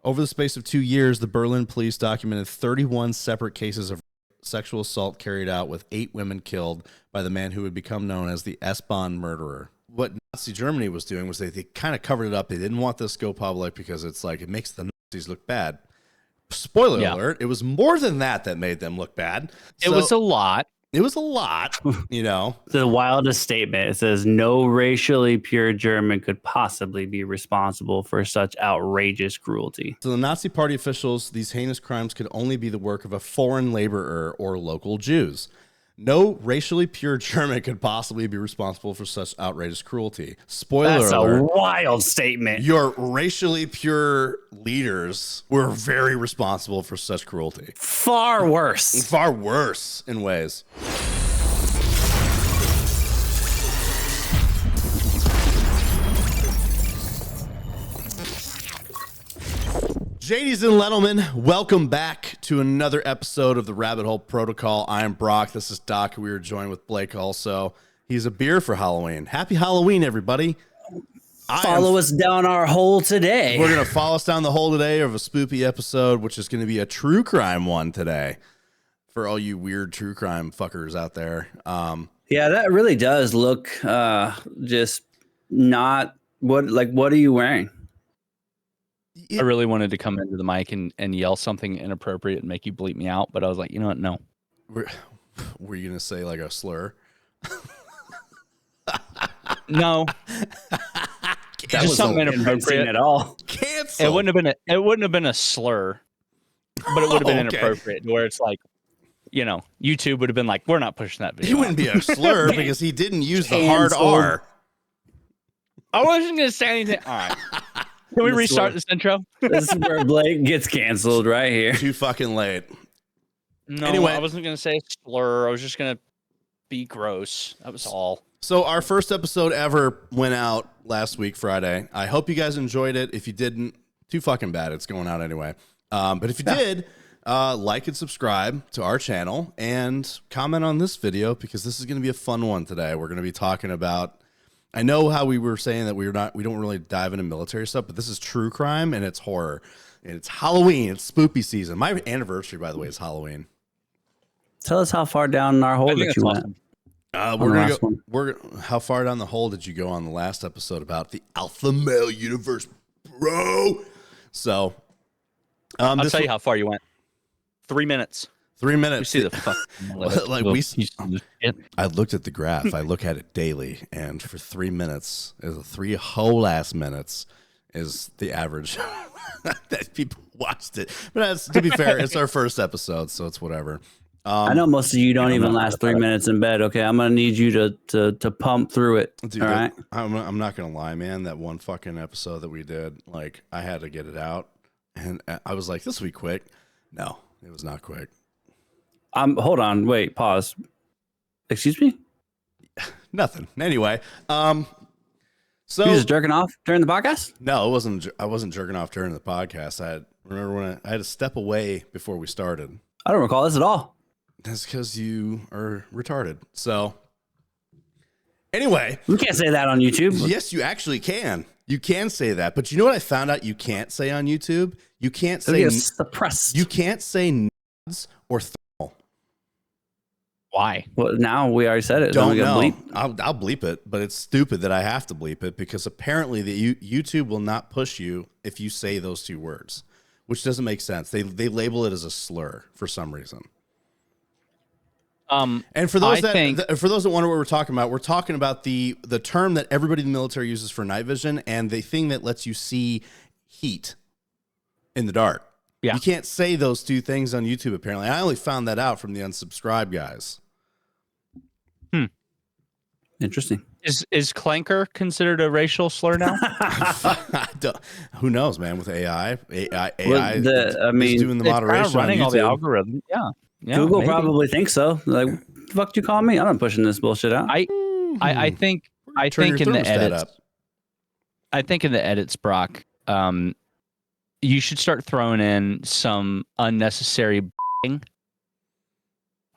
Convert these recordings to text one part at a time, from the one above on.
Over the space of 2 years, the Berlin police documented 31 separate cases of sexual assault carried out, with 8 women killed by the man who would become known as the S-Bahn Murderer. What Nazi Germany was doing was they kind of covered it up. They didn't want this to go public because it's like it makes the Nazis look bad. Spoiler alert, it was more than that made them look bad. It was a lot. It was a lot, you know. The wildest statement. It says no racially pure German could possibly be responsible for such outrageous cruelty. So the Nazi Party officials, these heinous crimes could only be the work of a foreign laborer or local Jews. No racially pure German could possibly be responsible for such outrageous cruelty. Spoiler That's alert. a wild statement. Your racially pure leaders were very responsible for such cruelty. Far worse. Far worse in ways. JD's and Lettleman, welcome back to another episode of the Rabbit Hole Protocol. I am Brock. This is Doc. We are joined with Blake also. He's a beer for Halloween. Happy Halloween, everybody. Follow us down our hole today. We're going to follow us down the hole today of a spoopy episode, which is going to be a true crime one today for all you weird true crime fuckers out there. Yeah, that really does look just not what are you wearing? I really wanted to come into the mic and yell something inappropriate and make you bleep me out, but I was like, you know what? No. Were you going to say like a slur? No. That just something inappropriate at all. Cancel. It wouldn't have been a slur, but it would have been inappropriate where it's like, you know, YouTube would have been like, we're not pushing that video. He wouldn't be a slur because he didn't use the hard R. I wasn't going to say anything. All right. Can we restart this intro? This is where Blake gets canceled right here. Too fucking late. No, anyway, I wasn't going to say slur. I was just going to be gross. That was all. So our first episode ever went out last week, Friday. I hope you guys enjoyed it. If you didn't, too fucking bad. It's going out anyway. But if you did, like and subscribe to our channel and comment on this video because this is going to be a fun one today. We're going to be talking about, I know how we were saying that we don't really dive into military stuff, but this is true crime and it's horror. And it's Halloween. It's spoopy season. My anniversary, by the way, is Halloween. Tell us how far down our hole that you went. How far down the hole did you go on the last episode about the alpha male universe, bro? So, I'll tell you how far you went. 3 minutes. 3 minutes. You see the fuck? I looked at the graph. I look at it daily, and for 3 minutes, 3 whole ass minutes is the average that people watched it. But to be fair, it's our first episode, so it's whatever. I know most of you don't even last 3 minutes in bed. Okay, I'm gonna need you to pump through it. Dude, all right. I'm not gonna lie, man. That one fucking episode that we did, like, I had to get it out, and I was like, "This will be quick." No, it was not quick. Hold on, wait, pause. Excuse me? Nothing. Anyway, so you just jerking off during the podcast? No, it wasn't. I wasn't jerking off during the podcast. Remember when I had to step away before we started. I don't recall this at all. That's because you are retarded. So, anyway. We can't say that on YouTube. Yes, you actually can. You can say that. But you know what I found out you can't say on YouTube? You can't say suppressed. You can't say nuds or thermal. Why? Well, now we already said it. Don't know. Bleep? I'll bleep it, but it's stupid that I have to bleep it because apparently YouTube will not push you if you say those 2 words, which doesn't make sense. They label it as a slur for some reason. And for those that wonder what we're talking about the term that everybody in the military uses for night vision and the thing that lets you see heat in the dark. Yeah. You can't say those 2 things on YouTube, apparently. I only found that out from the unsubscribe guys. Interesting. Is clanker considered a racial slur now? Who knows, man, with AI is doing the moderation running on all the YouTube. algorithm. Yeah. Google probably thinks so. Like, the fuck you call me? I'm not pushing this bullshit out. I think in the edits. I think in the edits, Brock, you should start throwing in some unnecessary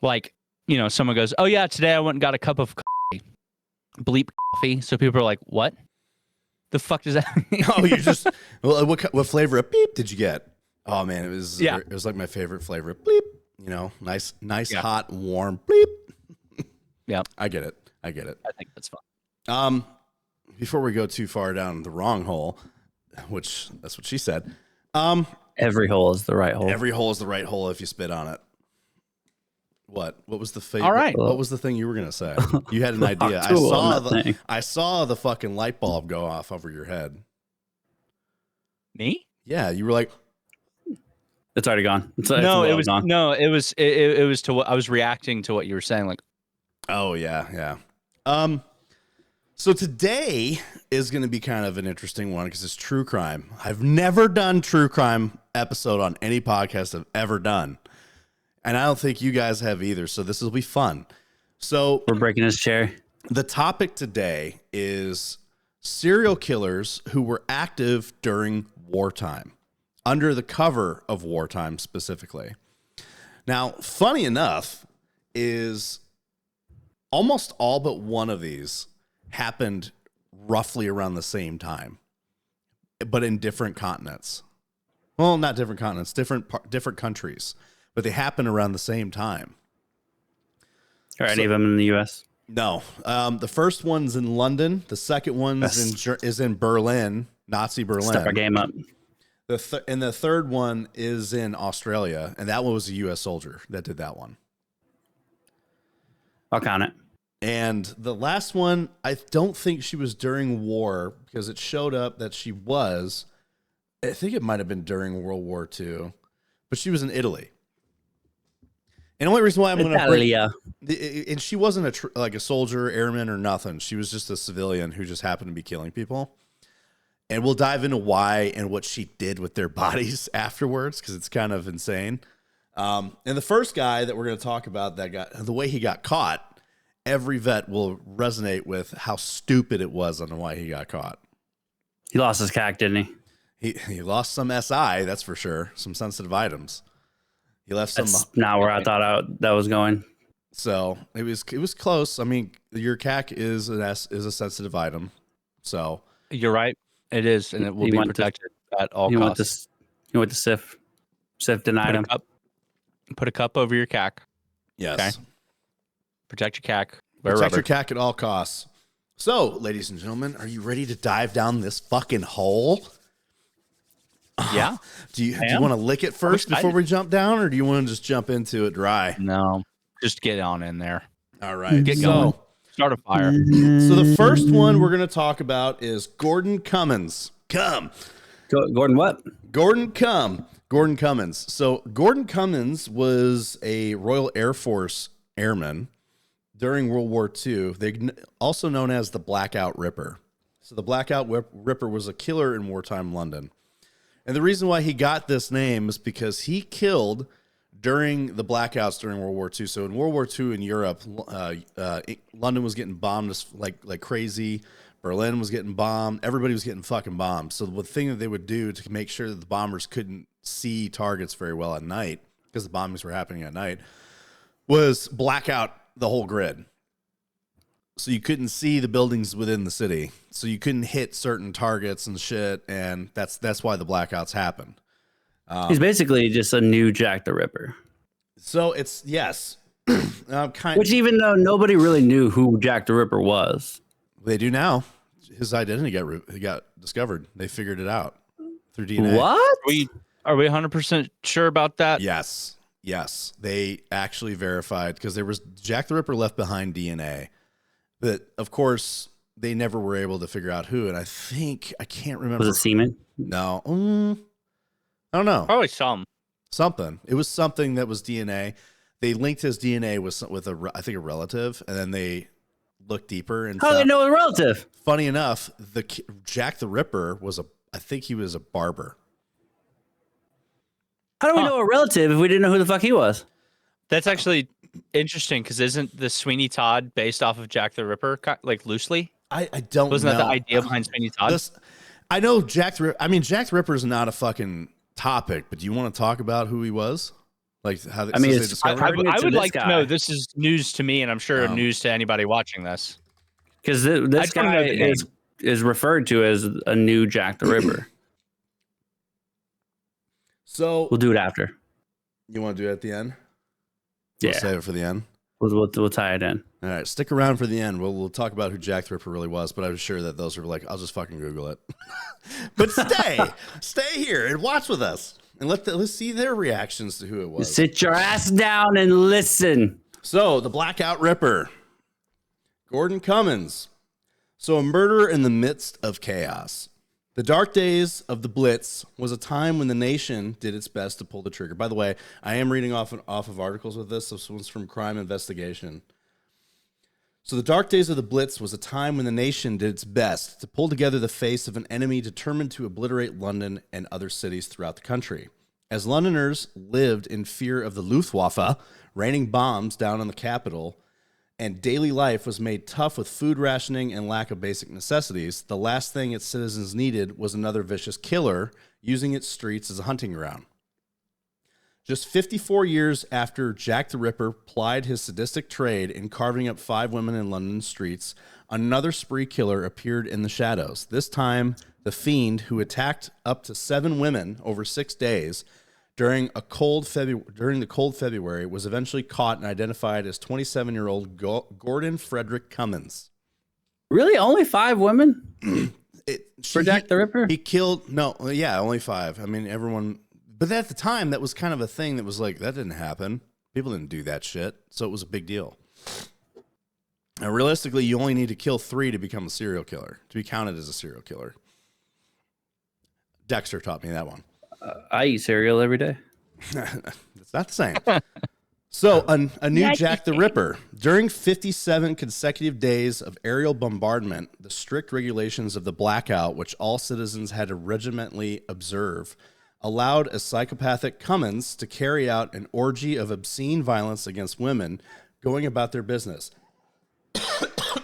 like, you know, someone goes, "Oh yeah, today I went and got a cup of coffee." Bleep coffee. So people are like, "What?" The fuck does that mean? Oh, you just what flavor of beep did you get? Oh man, it was like my favorite flavor. Bleep. You know, nice, hot, warm. Bleep. Yeah, I get it. I think that's fun. Before we go too far down the wrong hole, which that's what she said. Every hole is the right hole. Every hole is the right hole if you spit on it. What was the favorite? All right. What was the thing you were gonna say? You had an idea. I saw the fucking light bulb go off over your head. Me? Yeah, you were like, it's already gone. It was to what I was reacting to what you were saying. Like, oh yeah. So today is going to be kind of an interesting one because it's true crime. I've never done true crime episode on any podcast I've ever done. And I don't think you guys have either. So this will be fun. So we're breaking his chair. The topic today is serial killers who were active during wartime, under the cover of wartime specifically. Now, funny enough is almost all but one of these happened roughly around the same time, but in different continents. Well, not different continents, different countries, but they happen around the same time. Are any of them in the U.S.? No. The first one's in London. The second one is in Berlin, Nazi Berlin. Step our game up. And the third one is in Australia, and that one was a U.S. soldier that did that one. I'll count it. And the last one, I don't think she was during war because it showed up that she was. I think it might have been during World War II, but she was in Italy. And the only reason why I'm going to bring, and she wasn't like a soldier, airman, or nothing. She was just a civilian who just happened to be killing people. And we'll dive into why and what she did with their bodies afterwards because it's kind of insane. And the first guy that we're going to talk about the way he got caught. Every vet will resonate with how stupid it was on why he got caught. He lost his CAC, didn't he? He lost some SI, that's for sure. Some sensitive items. He left some. That's not where I thought that was going. So it was close. I mean, your CAC is a sensitive item. So you're right. It is, and it will be protected at all costs. He went to SIF. SIF denied him. Put a cup over your CAC. Yes. Okay? Protect your CAC. Protect your CAC at all costs. So, ladies and gentlemen, are you ready to dive down this fucking hole? Yeah. Do you want to lick it first before we jump down, or do you want to just jump into it dry? No. Just get on in there. All right. Get going. Start a fire. So the first one we're going to talk about is Gordon Cummins. Gordon what? Gordon Cummins. So Gordon Cummins was a Royal Air Force airman during World War II. They also known as the Blackout Ripper. So the Blackout Ripper was a killer in wartime London. And the reason why he got this name is because he killed during the blackouts during World War II. So in World War II in Europe, London was getting bombed like crazy. Berlin was getting bombed. Everybody was getting fucking bombed. So the thing that they would do to make sure that the bombers couldn't see targets very well at night, because the bombings were happening at night, was black out the whole grid. So you couldn't see the buildings within the city. So you couldn't hit certain targets and shit. And that's why the blackouts happened. He's basically just a new Jack the Ripper. So it's, yes. Which even though nobody really knew who Jack the Ripper was. They do now. His identity got discovered. They figured it out through DNA. What? Are we 100% sure about that? Yes. They actually verified, because there was Jack the Ripper left behind DNA. But of course, they never were able to figure out who. And I can't remember. Was it semen? No. I don't know. Probably something. It was something that was DNA. They linked his DNA with a relative, and then they looked deeper. And how do they know a relative? Funny enough, Jack the Ripper I think he was a barber. How do we know a relative if we didn't know who the fuck he was? That's actually interesting, because isn't the Sweeney Todd based off of Jack the Ripper, like loosely? I don't know. Wasn't that the idea behind Sweeney Todd? I know Jack the Ripper is not a fucking topic, but do you want to talk about who he was? Like how they discovered him? I would like to know. This is news to me, and I'm sure news to anybody watching this. Because this guy is is referred to as a new Jack the Ripper. So we'll do it after. You want to do it at the end? Yeah. We'll save it for the end. We'll tie it in. All right, stick around for the end. We'll talk about who Jack the Ripper really was, but I was sure that those are like, I'll just fucking Google it. But stay here and watch with us, and let's see their reactions to who it was. Sit your ass down and listen. So, the Blackout Ripper, Gordon Cummins. So, a murderer in the midst of chaos. The dark days of the Blitz was a time when the nation did its best to pull the trigger. By the way, I am reading off of articles with this. This one's from Crime Investigation. So the dark days of the Blitz was a time when the nation did its best to pull together the face of an enemy determined to obliterate London and other cities throughout the country. As Londoners lived in fear of the Luftwaffe raining bombs down on the capital, and daily life was made tough with food rationing and lack of basic necessities, the last thing its citizens needed was another vicious killer using its streets as a hunting ground. Just 54 years after Jack the Ripper plied his sadistic trade in carving up 5 women in London streets, another spree killer appeared in the shadows. This time, the fiend who attacked up to 7 women over 6 days during the cold February was eventually caught and identified as 27-year-old Gordon Frederick Cummins. Really? Only 5 women? For Jack the Ripper? He killed, only 5. I mean, everyone... But at the time, that was kind of a thing that was like, that didn't happen. People didn't do that shit. So it was a big deal. Now, realistically, you only need to kill 3 to become a serial killer, to be counted as a serial killer. Dexter taught me that one. I eat cereal every day. It's not the same. So a new Jack the Ripper. During 57 consecutive days of aerial bombardment, the strict regulations of the blackout, which all citizens had to regimentally observe, allowed a psychopathic Cummins to carry out an orgy of obscene violence against women, going about their business.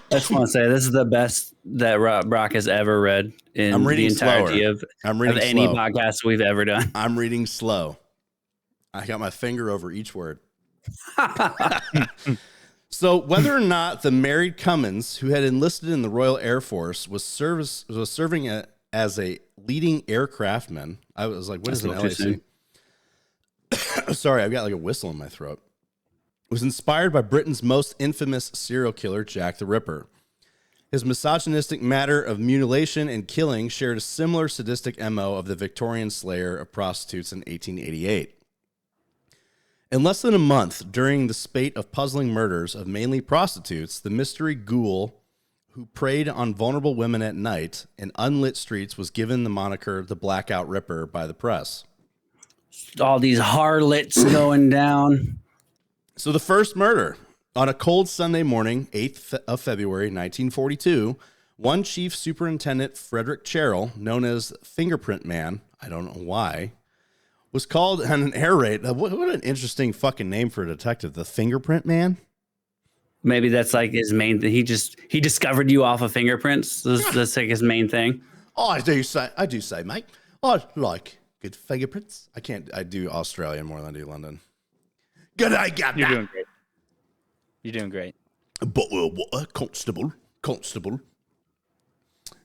I just want to say this is the best that Brock has ever read in the entirety of any podcast we've ever done. I'm reading slow. I got my finger over each word. So whether or not the married Cummins, who had enlisted in the Royal Air Force, was serving as a leading aircraftman, I was like, what is an LAC? Sorry, I've got like a whistle in my throat. Was inspired by Britain's most infamous serial killer, Jack the Ripper. His misogynistic matter of mutilation and killing shared a similar sadistic MO of the Victorian slayer of prostitutes in 1888. In less than a month, during the spate of puzzling murders of mainly prostitutes, the mystery ghoul who preyed on vulnerable women at night in unlit streets was given the moniker the Blackout Ripper by the press. All these harlots going down. So the first murder. On a cold Sunday morning, 8th of February, 1942, one Chief Superintendent Frederick Cherrill, known as Fingerprint Man, I don't know why, was called on an air raid. What an interesting fucking name for a detective, the Fingerprint Man. Maybe that's like his main thing. He discovered you off of fingerprints. That's like his main thing. Oh, I do say, mate. I like good fingerprints. I do Australia more than I do London. Good day, Governor. You're doing great. You're doing great. But constable.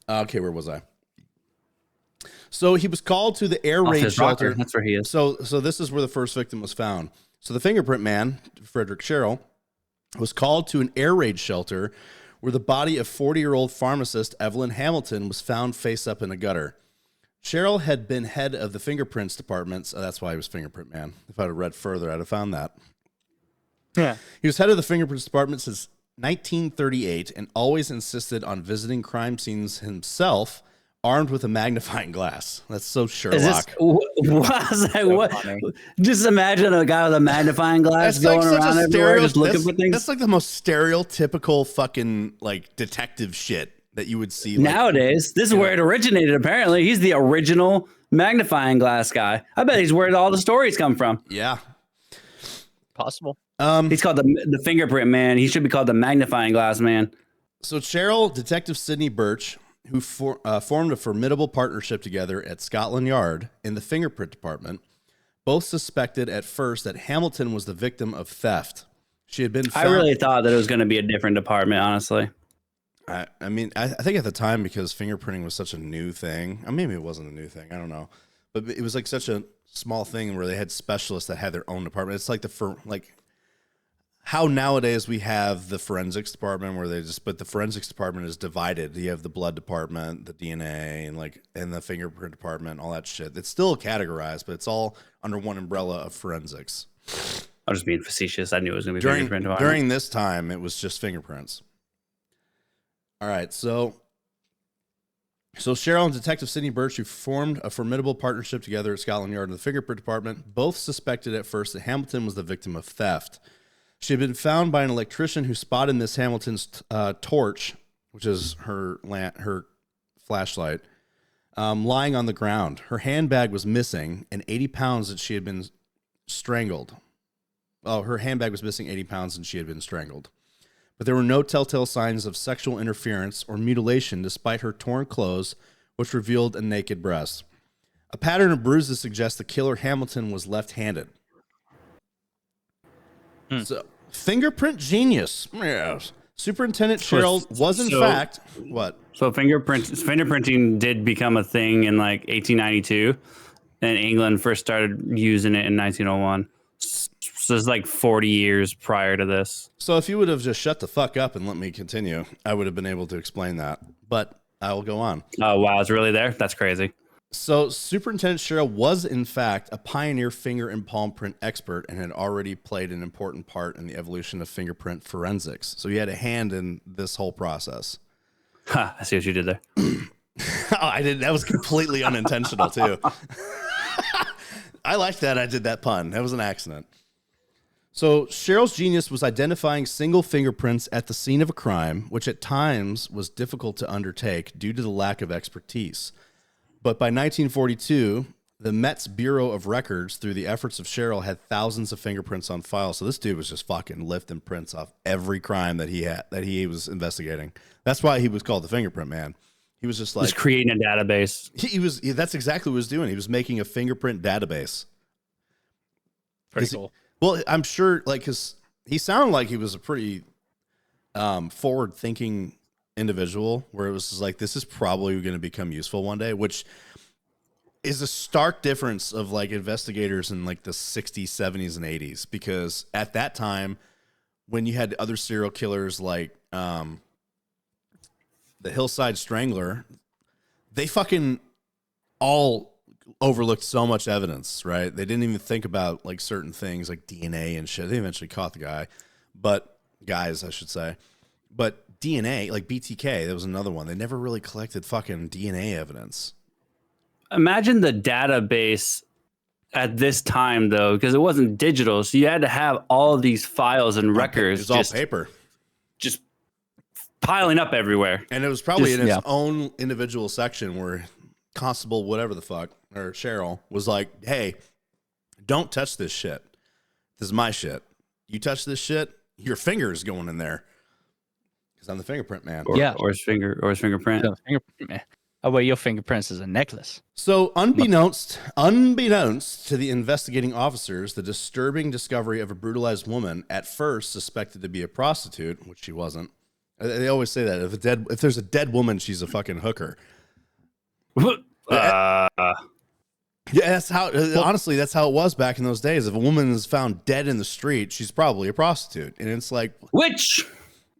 Okay, where was I? So he was called to the air raid shelter. That's where he is. So this is where the first victim was found. So the Fingerprint Man, Frederick Cherrill, was called to an air raid shelter where the body of 40-year-old pharmacist Evelyn Hamilton was found face up in a gutter. Cherrill had been head of the fingerprints department, so that's why he was Fingerprint Man. If I'd have read further, I'd have found that. Yeah. He was head of the fingerprints department since 1938 and always insisted on visiting crime scenes himself, armed with a magnifying glass. That's so Sherlock. Just imagine a guy with a magnifying glass going around everywhere just looking for things. That's like the most stereotypical fucking like detective shit that you would see nowadays. This is where it originated. Apparently, he's the original magnifying glass guy. I bet he's where all the stories come from. Yeah, possible. He's called the Fingerprint Man. He should be called the Magnifying Glass Man. So Cherrill, Detective Sidney Birch, who formed a formidable partnership together at Scotland Yard in the fingerprint department, both suspected at first that Hamilton was the victim of theft. She had been found. I really thought that it was going to be a different department, honestly. I mean, I think at the time, because fingerprinting was such a new thing, maybe it wasn't a new thing, I don't know, but it was like such a small thing where they had specialists that had their own department. It's like how nowadays we have the forensics department but the forensics department is divided. You have the blood department, the DNA, and the fingerprint department, all that shit. It's still categorized, but it's all under one umbrella of forensics. I'm just being facetious. I knew it was going to be fingerprint department. During this time, it was just fingerprints. All right, so Cheryl and Detective Sidney Birch, who formed a formidable partnership together at Scotland Yard and the fingerprint department, both suspected at first that Hamilton was the victim of theft. She had been found by an electrician who spotted Miss Hamilton's torch, which is her flashlight, lying on the ground. Her handbag was missing, and 80 pounds that she had been strangled. Oh, her handbag was missing 80 pounds, and she had been strangled. But there were no telltale signs of sexual interference or mutilation, despite her torn clothes, which revealed a naked breast. A pattern of bruises suggests the killer Hamilton was left-handed. So, fingerprint genius. Yes. Superintendent Cheryl was in fact what? So fingerprinting did become a thing in like 1892, and England first started using it in 1901. So it's like 40 years prior to this. So if you would have just shut the fuck up and let me continue, I would have been able to explain that. But I will go on. Oh wow, it's really there? That's crazy. So Superintendent Cheryl was, in fact, a pioneer finger and palm print expert and had already played an important part in the evolution of fingerprint forensics. So he had a hand in this whole process. I see what you did there. I did. That was completely unintentional, too. I like that I did that pun. That was an accident. So Cheryl's genius was identifying single fingerprints at the scene of a crime, which at times was difficult to undertake due to the lack of expertise. But by 1942, the Met's Bureau of Records, through the efforts of Cheryl, had thousands of fingerprints on file. So this dude was just fucking lifting prints off every crime that he was investigating. That's why he was called the Fingerprint Man. He was just like he's creating a database. That's exactly what he was doing. He was making a fingerprint database. Pretty cool. Well, I'm sure, because he sounded like he was a pretty forward-thinking individual, where it was just like, this is probably going to become useful one day, which is a stark difference of investigators in the 60s, 70s, and 80s, because at that time, when you had other serial killers like the Hillside Strangler, they fucking all overlooked so much evidence, right? They didn't even think about certain things like DNA and shit. They eventually caught the guys, I should say. But DNA, like BTK, that was another one. They never really collected fucking DNA evidence. Imagine the database at this time, though, because it wasn't digital. So you had to have all of these files and records. It was all paper. Just piling up everywhere. And it was probably in its own individual section where Constable whatever the fuck, or Cheryl, was like, hey, don't touch this shit. This is my shit. You touch this shit, your finger is going in there. Because I'm the fingerprint man. Or his fingerprint. The fingerprint man. I wear your fingerprints as a necklace. So unbeknownst to the investigating officers, the disturbing discovery of a brutalized woman, at first suspected to be a prostitute, which she wasn't. They always say that if there's a dead woman, she's a fucking hooker. Yeah, that's how. Honestly, that's how it was back in those days. If a woman is found dead in the street, she's probably a prostitute, and it's like which.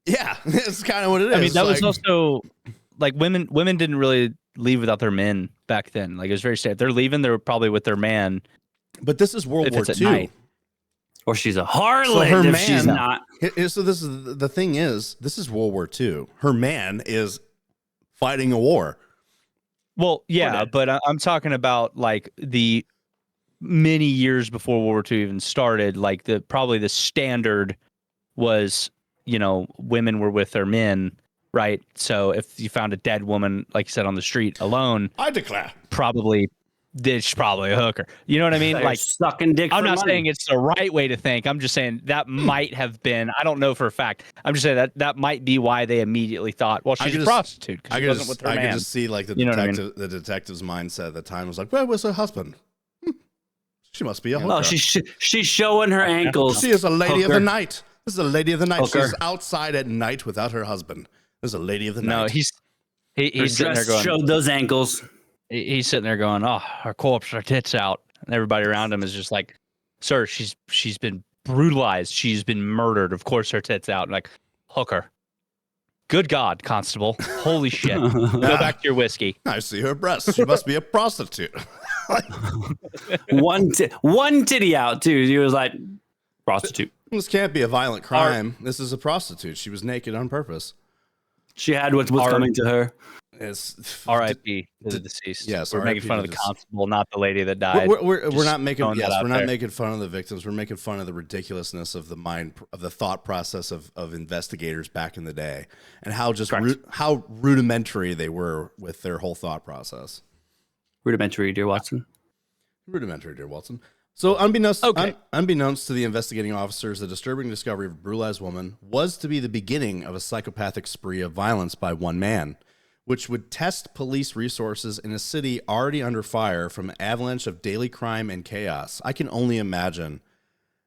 Yeah, it's kind of what it is. I mean, that was also women didn't really leave without their men back then. It was very safe. If they're leaving, they're probably with their man. But this is World War II. Or she's a harlot. So her man, she's not. So this is the thing is, this is World War II. Her man is fighting a war. Well, yeah, but I'm talking about the many years before World War II even started. Probably the standard was, women were with their men, right? So if you found a dead woman, like you said, on the street alone, I declare she's probably a hooker. You know what I mean? Sucking dick. I'm not saying it's the right way to think. I'm just saying that might have been. I don't know for a fact. I'm just saying that might be why they immediately thought, well, she's a prostitute because she wasn't with her man. I could just see the detective's mindset at the time was like, where was her husband? She must be a hooker. Oh, she's showing her ankles. She is a lady of the night. This is a lady of the night. She's outside at night without her husband. There's a lady of the No, night. he's Her sitting there dress going. showed those ankles. He's sitting there going, "Oh, her corpse, her tits out," and everybody around him is just like, "Sir, she's been brutalized. She's been murdered. Of course, her tits out." Like, hook her. Good God, Constable! Holy shit! Go back to your whiskey. I see her breasts. She must be a prostitute. one titty out too. He was like, prostitute. This can't be a violent crime. This is a prostitute. She was naked on purpose. She had what's coming to her. It's R.I.P. to the deceased. Yes, we're making fun of the constable, not the lady that died. We're not making we're not there. making fun of the victims. We're making fun of the ridiculousness of the thought process of investigators back in the day, and how how rudimentary they were with their whole thought process. Rudimentary, dear Watson. Rudimentary, dear Watson. So unbeknownst to the investigating officers, the disturbing discovery of a brutalized woman was to be the beginning of a psychopathic spree of violence by one man, which would test police resources in a city already under fire from an avalanche of daily crime and chaos. I can only imagine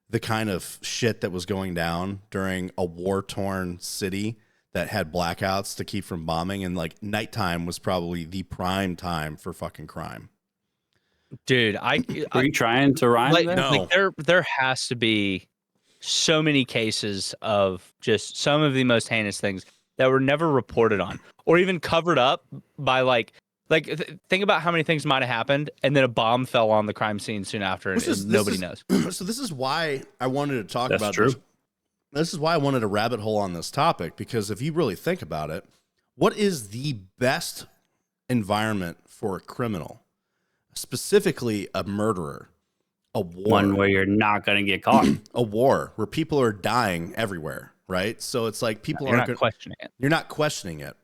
the kind of shit that was going down during a war-torn city that had blackouts to keep from bombing, and like nighttime was probably the prime time for fucking crime. Dude, Are you trying to rhyme? like, There? No. like there has to be so many cases of just some of the most heinous things that were never reported on or even covered up by think about how many things might have happened, and then a bomb fell on the crime scene soon after, and nobody knows. So this is why I wanted to talk That's about true. This is why I wanted a rabbit hole on this topic, because if you really think about it, what is the best environment for a criminal? Specifically a murderer, a war. One where you're not going to get caught. A war where people are dying everywhere, right? So it's like people You're aren't not questioning it. You're not questioning it.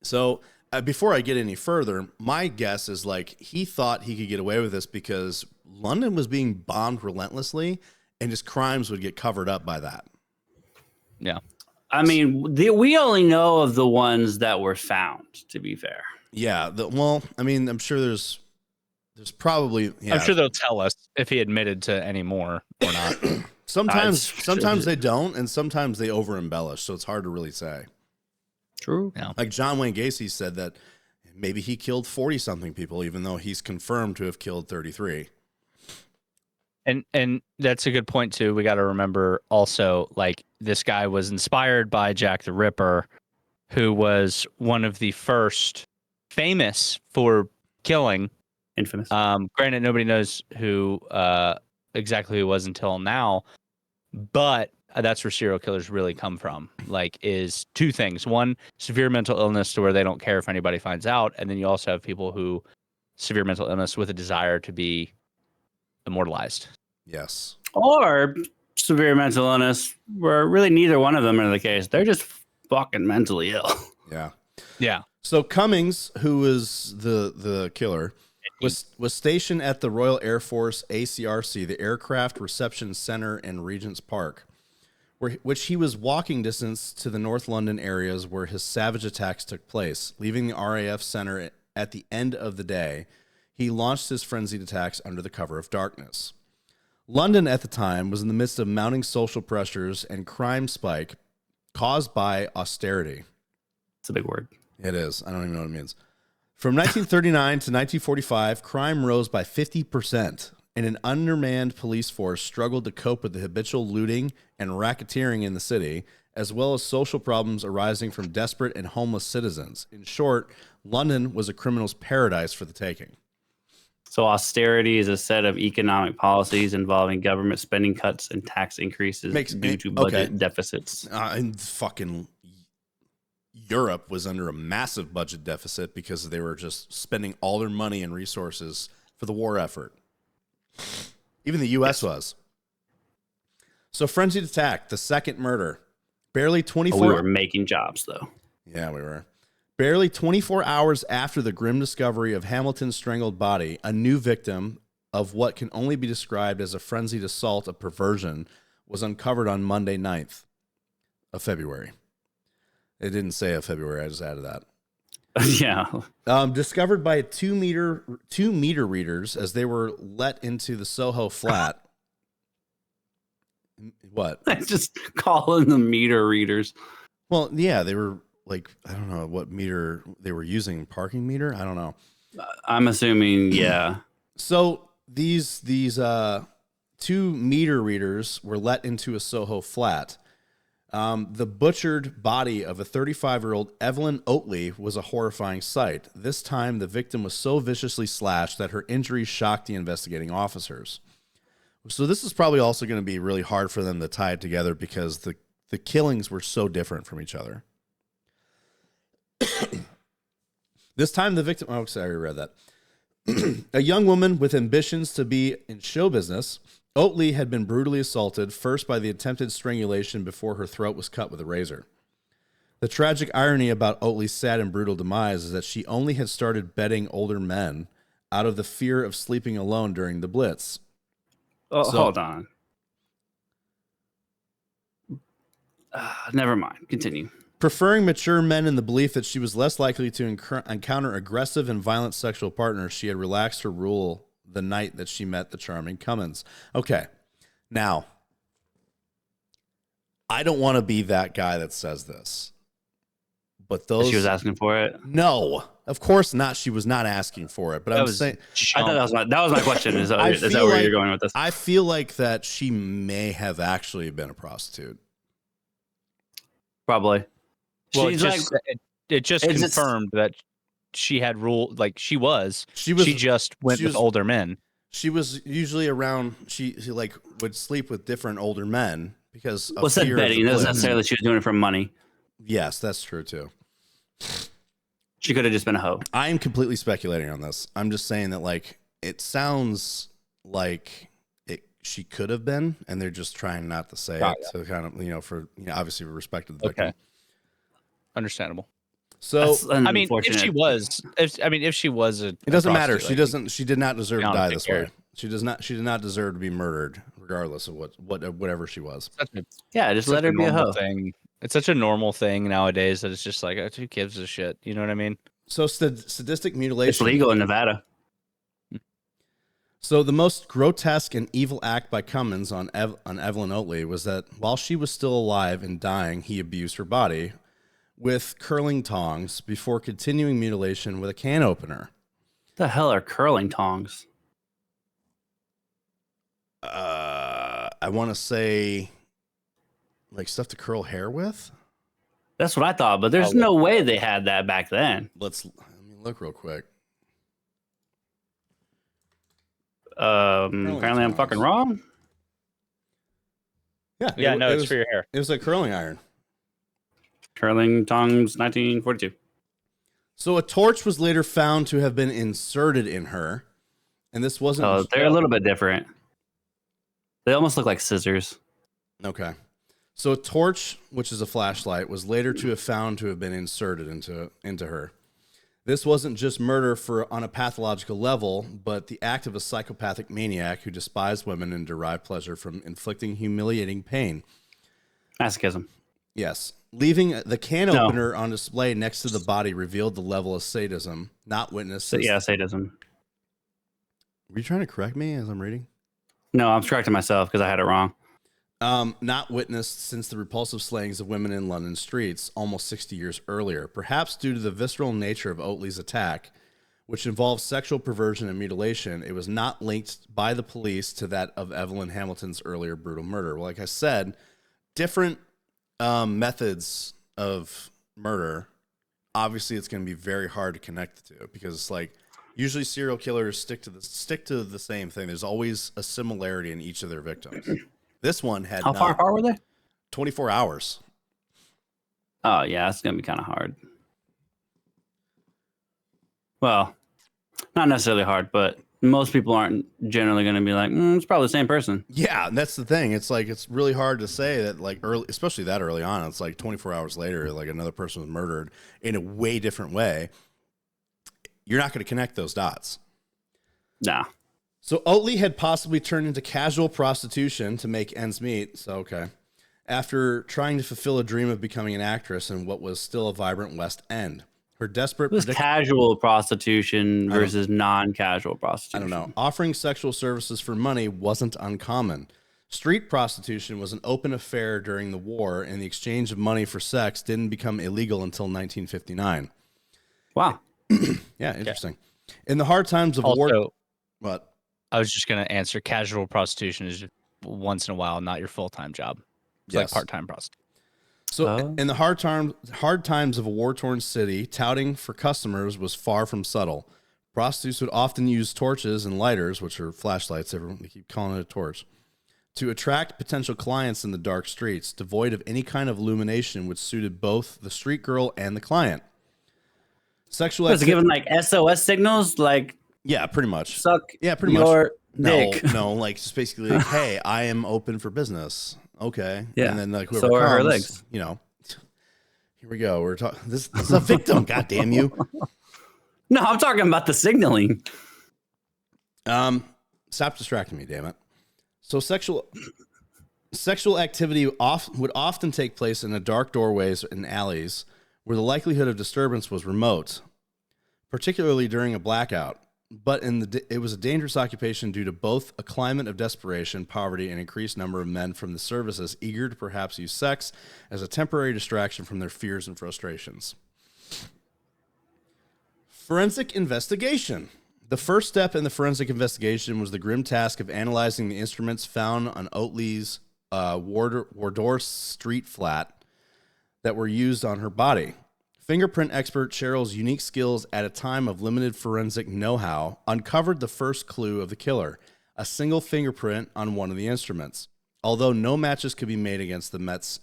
So before I get any further, my guess is like he thought he could get away with this because London was being bombed relentlessly, and his crimes would get covered up by that. Yeah. I mean, we only know of the ones that were found, to be fair. Yeah. I'm sure there's probably. Yeah. I'm sure they'll tell us if he admitted to any more or not. Sometimes they don't, and sometimes they over embellish, so it's hard to really say. True. Yeah. Like John Wayne Gacy said that maybe he killed 40 something people, even though he's confirmed to have killed 33. And that's a good point too. We got to remember also, like, this guy was inspired by Jack the Ripper, who was one of the first famous for killing. Infamous. Granted, nobody knows who exactly who it was until now, but that's where serial killers really come from. Like, is two things: one, severe mental illness to where they don't care if anybody finds out, and then you also have people who severe mental illness with a desire to be immortalized. Yes. Or severe mental illness, where really neither one of them are the case. They're just fucking mentally ill. Yeah. Yeah. So Cummings, who was the killer, was stationed at the Royal Air Force ACRC, the Aircraft Reception Center in Regent's Park, which he was walking distance to the North London areas where his savage attacks took place. Leaving the RAF center at the end of the day, he launched his frenzied attacks under the cover of darkness. London at the time was in the midst of mounting social pressures and crime spike caused by austerity. It's a big word. It is. I don't even know what it means. From 1939 to 1945, crime rose by 50%, and an undermanned police force struggled to cope with the habitual looting and racketeering in the city, as well as social problems arising from desperate and homeless citizens. In short, London was a criminal's paradise for the taking. So austerity is a set of economic policies involving government spending cuts and tax increases due to budget deficits. And fucking Europe was under a massive budget deficit because they were just spending all their money and resources for the war effort. Even the U.S. was. So frenzied attack, the second murder. Barely 24... we were making jobs, though. Yeah, we were. Barely 24 hours after the grim discovery of Hamilton's strangled body, a new victim of what can only be described as a frenzied assault of perversion was uncovered on Monday 9th of February. It didn't say of February, I just added that. Yeah. Discovered by two meter readers as they were let into the Soho flat. What? I just calling them meter readers. Well, yeah, they were like, I don't know what meter they were using, parking meter. I don't know. I'm assuming, yeah. So these 2 meter readers were let into a Soho flat. The butchered body of a 35-year-old Evelyn Oatley was a horrifying sight. This time, the victim was so viciously slashed that her injuries shocked the investigating officers. So this is probably also going to be really hard for them to tie it together because the killings were so different from each other. This time, the victim... Oh, sorry, I read that. A young woman with ambitions to be in show business... Oatley had been brutally assaulted, first by the attempted strangulation before her throat was cut with a razor. The tragic irony about Oatley's sad and brutal demise is that she only had started bedding older men out of the fear of sleeping alone during the Blitz. Oh, hold on. Never mind. Continue. Preferring mature men in the belief that she was less likely to encounter aggressive and violent sexual partners, she had relaxed her rule the night that she met the charming Cummins. Okay. Now, I don't want to be that guy that says this, but those... She was asking for it? No, of course not. She was not asking for it, but I'm saying... I thought that was my question. Is that where you're going with this? I feel like that she may have actually been a prostitute. Probably. Well, it just confirmed that she had rule, like she just went with older men. She was usually around, she like would sleep with different older men because of what's that betting? It doesn't necessarily she was doing it for money. Yes, that's true too. She could have just been a hoe. I am completely speculating on this. I'm just saying that like it sounds like she could have been, and they're just trying not to say it to kind of, for obviously respect to the victim. Okay. Understandable. So I mean, if she was it doesn't matter. She did not deserve to die this way. She did not deserve to be murdered, regardless of whatever she was. Just let her be a hoe. Thing. It's such a normal thing nowadays that it's just like, who gives a shit? You know what I mean? So sadistic mutilation. It's legal in Nevada. So the most grotesque and evil act by Cummins on Evelyn Oatley was that while she was still alive and dying, he abused her body with curling tongs before continuing mutilation with a can opener. What the hell are curling tongs? I want to say like stuff to curl hair with. That's what I thought, but there's no way they had that back then. Let me look real quick. Apparently I'm fucking wrong. Yeah, no, it's for your hair. It was a curling iron. Curling tongs, 1942. So a torch was later found to have been inserted in her, and this wasn't... Oh, they're a little bit different. They almost look like scissors. Okay. So a torch, which is a flashlight, was later to have found to have been inserted into her. This wasn't just murder on a pathological level, but the act of a psychopathic maniac who despised women and derived pleasure from inflicting humiliating pain. Masochism. Yes. Leaving the can opener on display next to the body revealed the level of sadism not witnessed. Sadism. Were you trying to correct me as I'm reading? No, I'm correcting myself because I had it wrong. Not witnessed since the repulsive slayings of women in London streets almost 60 years earlier, perhaps due to the visceral nature of Oatley's attack, which involved sexual perversion and mutilation. It was not linked by the police to that of Evelyn Hamilton's earlier brutal murder. Well, like I said, different methods of murder. Obviously, it's going to be very hard to connect to because it's like usually serial killers stick to the same thing. There's always a similarity in each of their victims. This one had How far apart were they? 24 hours. Oh, yeah, that's going to be kind of hard. Well, not necessarily hard, but most people aren't generally going to be like, it's probably the same person. Yeah, and that's the thing. It's like, it's really hard to say that, like, early, especially that early on. It's like 24 hours later, like another person was murdered in a way different way. You're not going to connect those dots. Nah. So Oatley had possibly turned into casual prostitution to make ends meet. So, okay. After trying to fulfill a dream of becoming an actress in what was still a vibrant West End. Her desperate... It was casual prostitution versus non-casual prostitution. I don't know. Offering sexual services for money wasn't uncommon. Street prostitution was an open affair during the war, and the exchange of money for sex didn't become illegal until 1959. Wow. Yeah, interesting. In the hard times of Also, war... What? I was just going to answer, casual prostitution is just once in a while, not your full-time job. It's like part-time prostitution. So in the hard times of a war-torn city, touting for customers was far from subtle. Prostitutes would often use torches and lighters, which are flashlights, everyone they keep calling it a torch, to attract potential clients in the dark streets, devoid of any kind of illumination which suited both the street girl and the client. Sexual was it given like SOS signals? Like, yeah, pretty much. Suck pretty your much. dick. No, like just basically like, hey, I am open for business. Okay. Yeah. And then like whoever so are comes, her legs. you know, here we go. We're talking. This is a victim. God damn you. No, I'm talking about the signaling. Stop distracting me, damn it. So sexual activity would often take place in the dark doorways and alleys where the likelihood of disturbance was remote, particularly during a blackout. But it was a dangerous occupation due to both a climate of desperation, poverty, and increased number of men from the services eager to perhaps use sex as a temporary distraction from their fears and frustrations. Forensic investigation. The first step in the forensic investigation was the grim task of analyzing the instruments found on Oatley's Wardour Street flat that were used on her body. Fingerprint expert Cheryl's unique skills at a time of limited forensic know-how uncovered the first clue of the killer, a single fingerprint on one of the instruments. Although no matches could be made against the Met's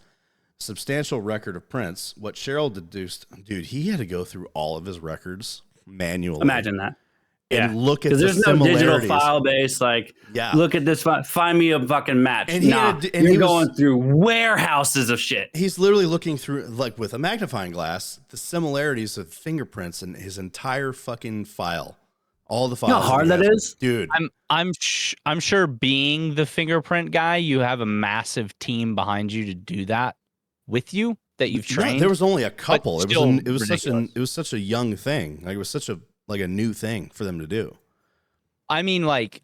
substantial record of prints, what Cheryl deduced, dude, he had to go through all of his records manually. Imagine that. And look at the there's no digital file base. Like, look at this. Find me a fucking match. And you're going through warehouses of shit. He's literally looking through, like with a magnifying glass, the similarities of fingerprints in his entire fucking file. All the files. You know how hard that is, dude. I'm sure being the fingerprint guy, you have a massive team behind you to do that with you that you've trained. No, there was only a couple. It was such a young thing. Like it was such a new thing for them to do. I mean like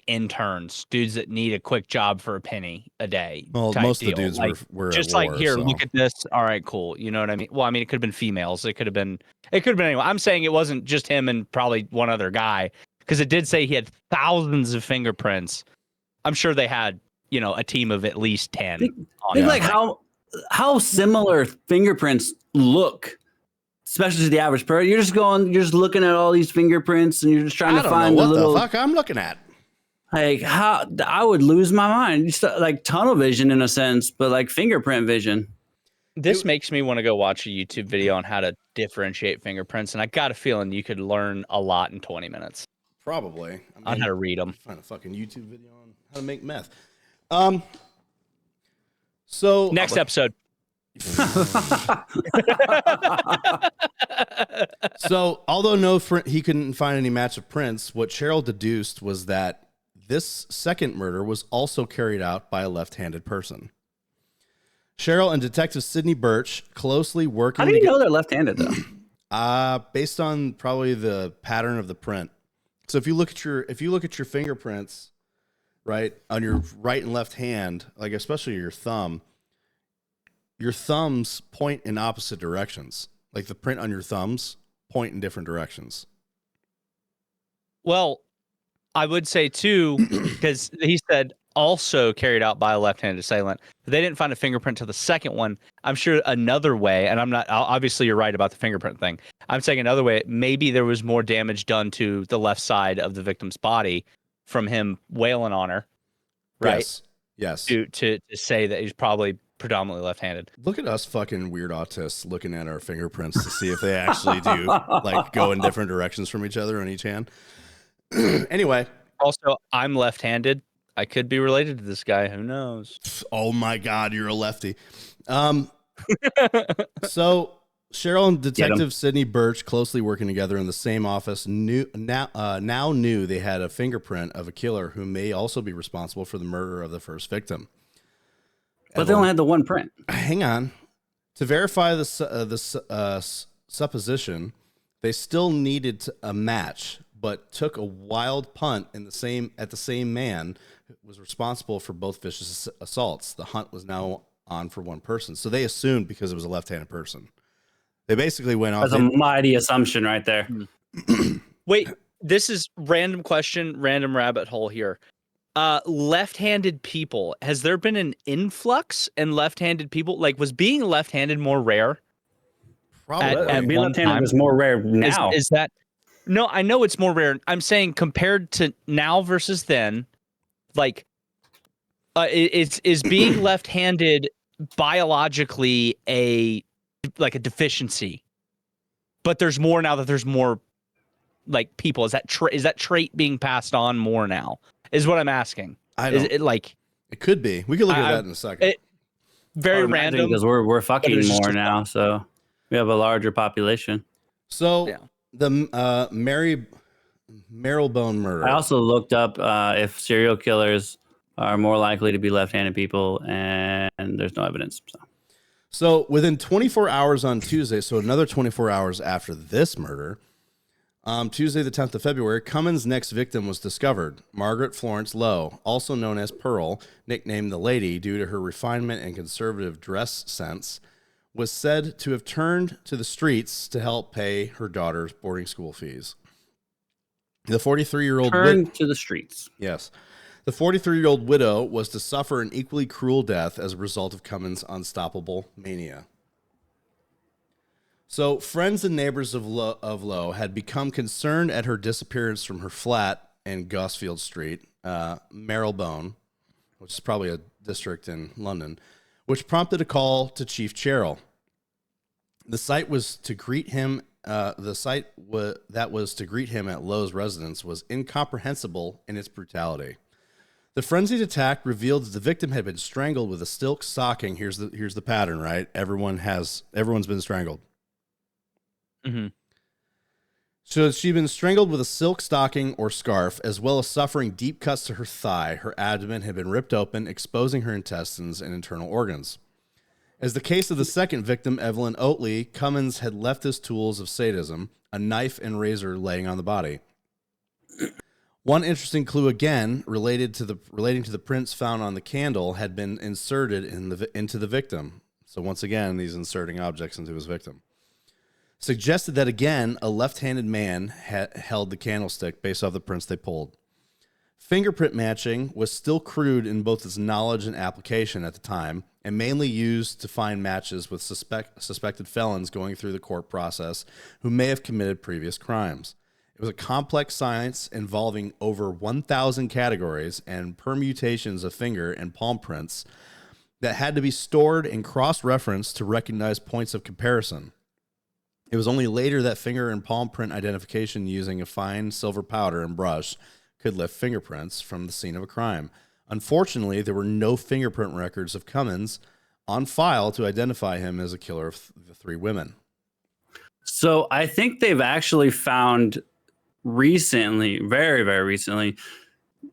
interns, dudes that need a quick job for a penny a day. Well, most of the dudes were just at like war, here, so. Look at this. All right, cool. You know what I mean? Well, I mean, it could have been females. It could have been anyone. I'm saying it wasn't just him and probably one other guy, because it did say he had thousands of fingerprints. I'm sure they had, a team of at least 10. Think like how similar fingerprints look. Especially to the average person, you're just looking at all these fingerprints, and you're just trying to find what the fuck I'm looking at. Like how I would lose my mind. Just like tunnel vision in a sense, but like fingerprint vision. This makes me want to go watch a YouTube video on how to differentiate fingerprints, and I got a feeling you could learn a lot in 20 minutes. Probably. On how to read them. Find a fucking YouTube video on how to make meth. So next episode. So, although he couldn't find any match of prints, what Cheryl deduced was that this second murder was also carried out by a left-handed person. Cheryl and Detective Sidney Birch closely working. How do you know they're left-handed though? Based on probably the pattern of the print. So if you look at your fingerprints, right, on your right and left hand, like especially your thumbs point in opposite directions. Like the print on your thumbs point in different directions. Well, I would say too, because he said also carried out by a left-handed assailant. But they didn't find a fingerprint to the second one. I'm sure another way, and obviously you're right about the fingerprint thing. I'm saying another way, maybe there was more damage done to the left side of the victim's body from him wailing on her. Right? Yes. To say that he's probably predominantly left-handed. Look at us fucking weird autists looking at our fingerprints to see if they actually do like go in different directions from each other on each hand. Anyway. Also, I'm left-handed. I could be related to this guy. Who knows? Oh my God, you're a lefty. So Cheryl and Detective Sidney Birch, closely working together in the same office, knew they had a fingerprint of a killer who may also be responsible for the murder of the first victim. But they only had the one print. Hang on. To verify the supposition, they still needed a match, but took a wild punt at the same man was responsible for both vicious assaults. The hunt was now on for one person. So they assumed because it was a left-handed person. They basically went off. That's a mighty assumption right there. Wait, this is random question, random rabbit hole here. Left-handed people, has there been an influx in left-handed people? Like, was being left-handed more rare? Probably. At Being one left-handed time? is more rare now. Is that? No, I know it's more rare. I'm saying compared to now versus then, like, is being left-handed biologically a deficiency? But there's more now that there's more like people. Is that trait being passed on more now? Is what I'm asking. I don't. Is it like? It could be. We could look at that in a second. Very random because we're fucking just more a now, so we have a larger population. So Yeah. the Marylebone murder. I also looked up if serial killers are more likely to be left-handed people, and there's no evidence. So within 24 hours on Tuesday, so another 24 hours after this murder, Tuesday the 10th of February, Cummins' next victim was discovered. Margaret Florence Lowe, also known as Pearl, nicknamed the Lady due to her refinement and conservative dress sense, was said to have turned to the streets to help pay her daughter's boarding school fees. The 43-year-old Turned to the streets. Yes. The 43-year-old widow was to suffer an equally cruel death as a result of Cummins' unstoppable mania. So, friends and neighbors of Lowe had become concerned at her disappearance from her flat in Gosfield Street, Marylebone, which is probably a district in London, which prompted a call to Chief Cherrill. The site was to greet him. That was to greet him at Lowe's residence was incomprehensible in its brutality. The frenzied attack revealed that the victim had been strangled with a silk stocking. Here's the pattern, right? Everyone's been strangled. Mm-hmm. So she'd been strangled with a silk stocking or scarf, as well as suffering deep cuts to her thigh. Her abdomen had been ripped open, exposing her intestines and internal organs. As the case of the second victim, Evelyn Oatley, Cummins had left his tools of sadism, a knife and razor laying on the body. One interesting clue, again relating to the prints found on the candle, had been inserted into the victim. So once again, he's inserting objects into his victim. Suggested that again, a left-handed man held the candlestick based off the prints they pulled. Fingerprint matching was still crude in both its knowledge and application at the time, and mainly used to find matches with suspected felons going through the court process who may have committed previous crimes. It was a complex science involving over 1,000 categories and permutations of finger and palm prints that had to be stored and cross-referenced to recognize points of comparison. It was only later that finger and palm print identification using a fine silver powder and brush could lift fingerprints from the scene of a crime. Unfortunately, there were no fingerprint records of Cummins on file to identify him as a killer of the three women. So I think they've actually found recently, very, very recently,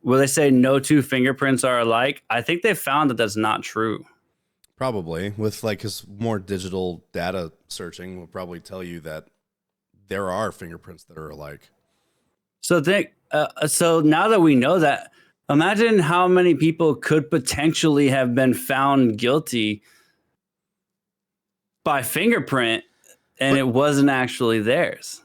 where they say no two fingerprints are alike. I think they found that that's not true. Probably, with like his more digital data searching will probably tell you that there are fingerprints that are alike. So so now that we know that, imagine how many people could potentially have been found guilty by fingerprint and it wasn't actually theirs.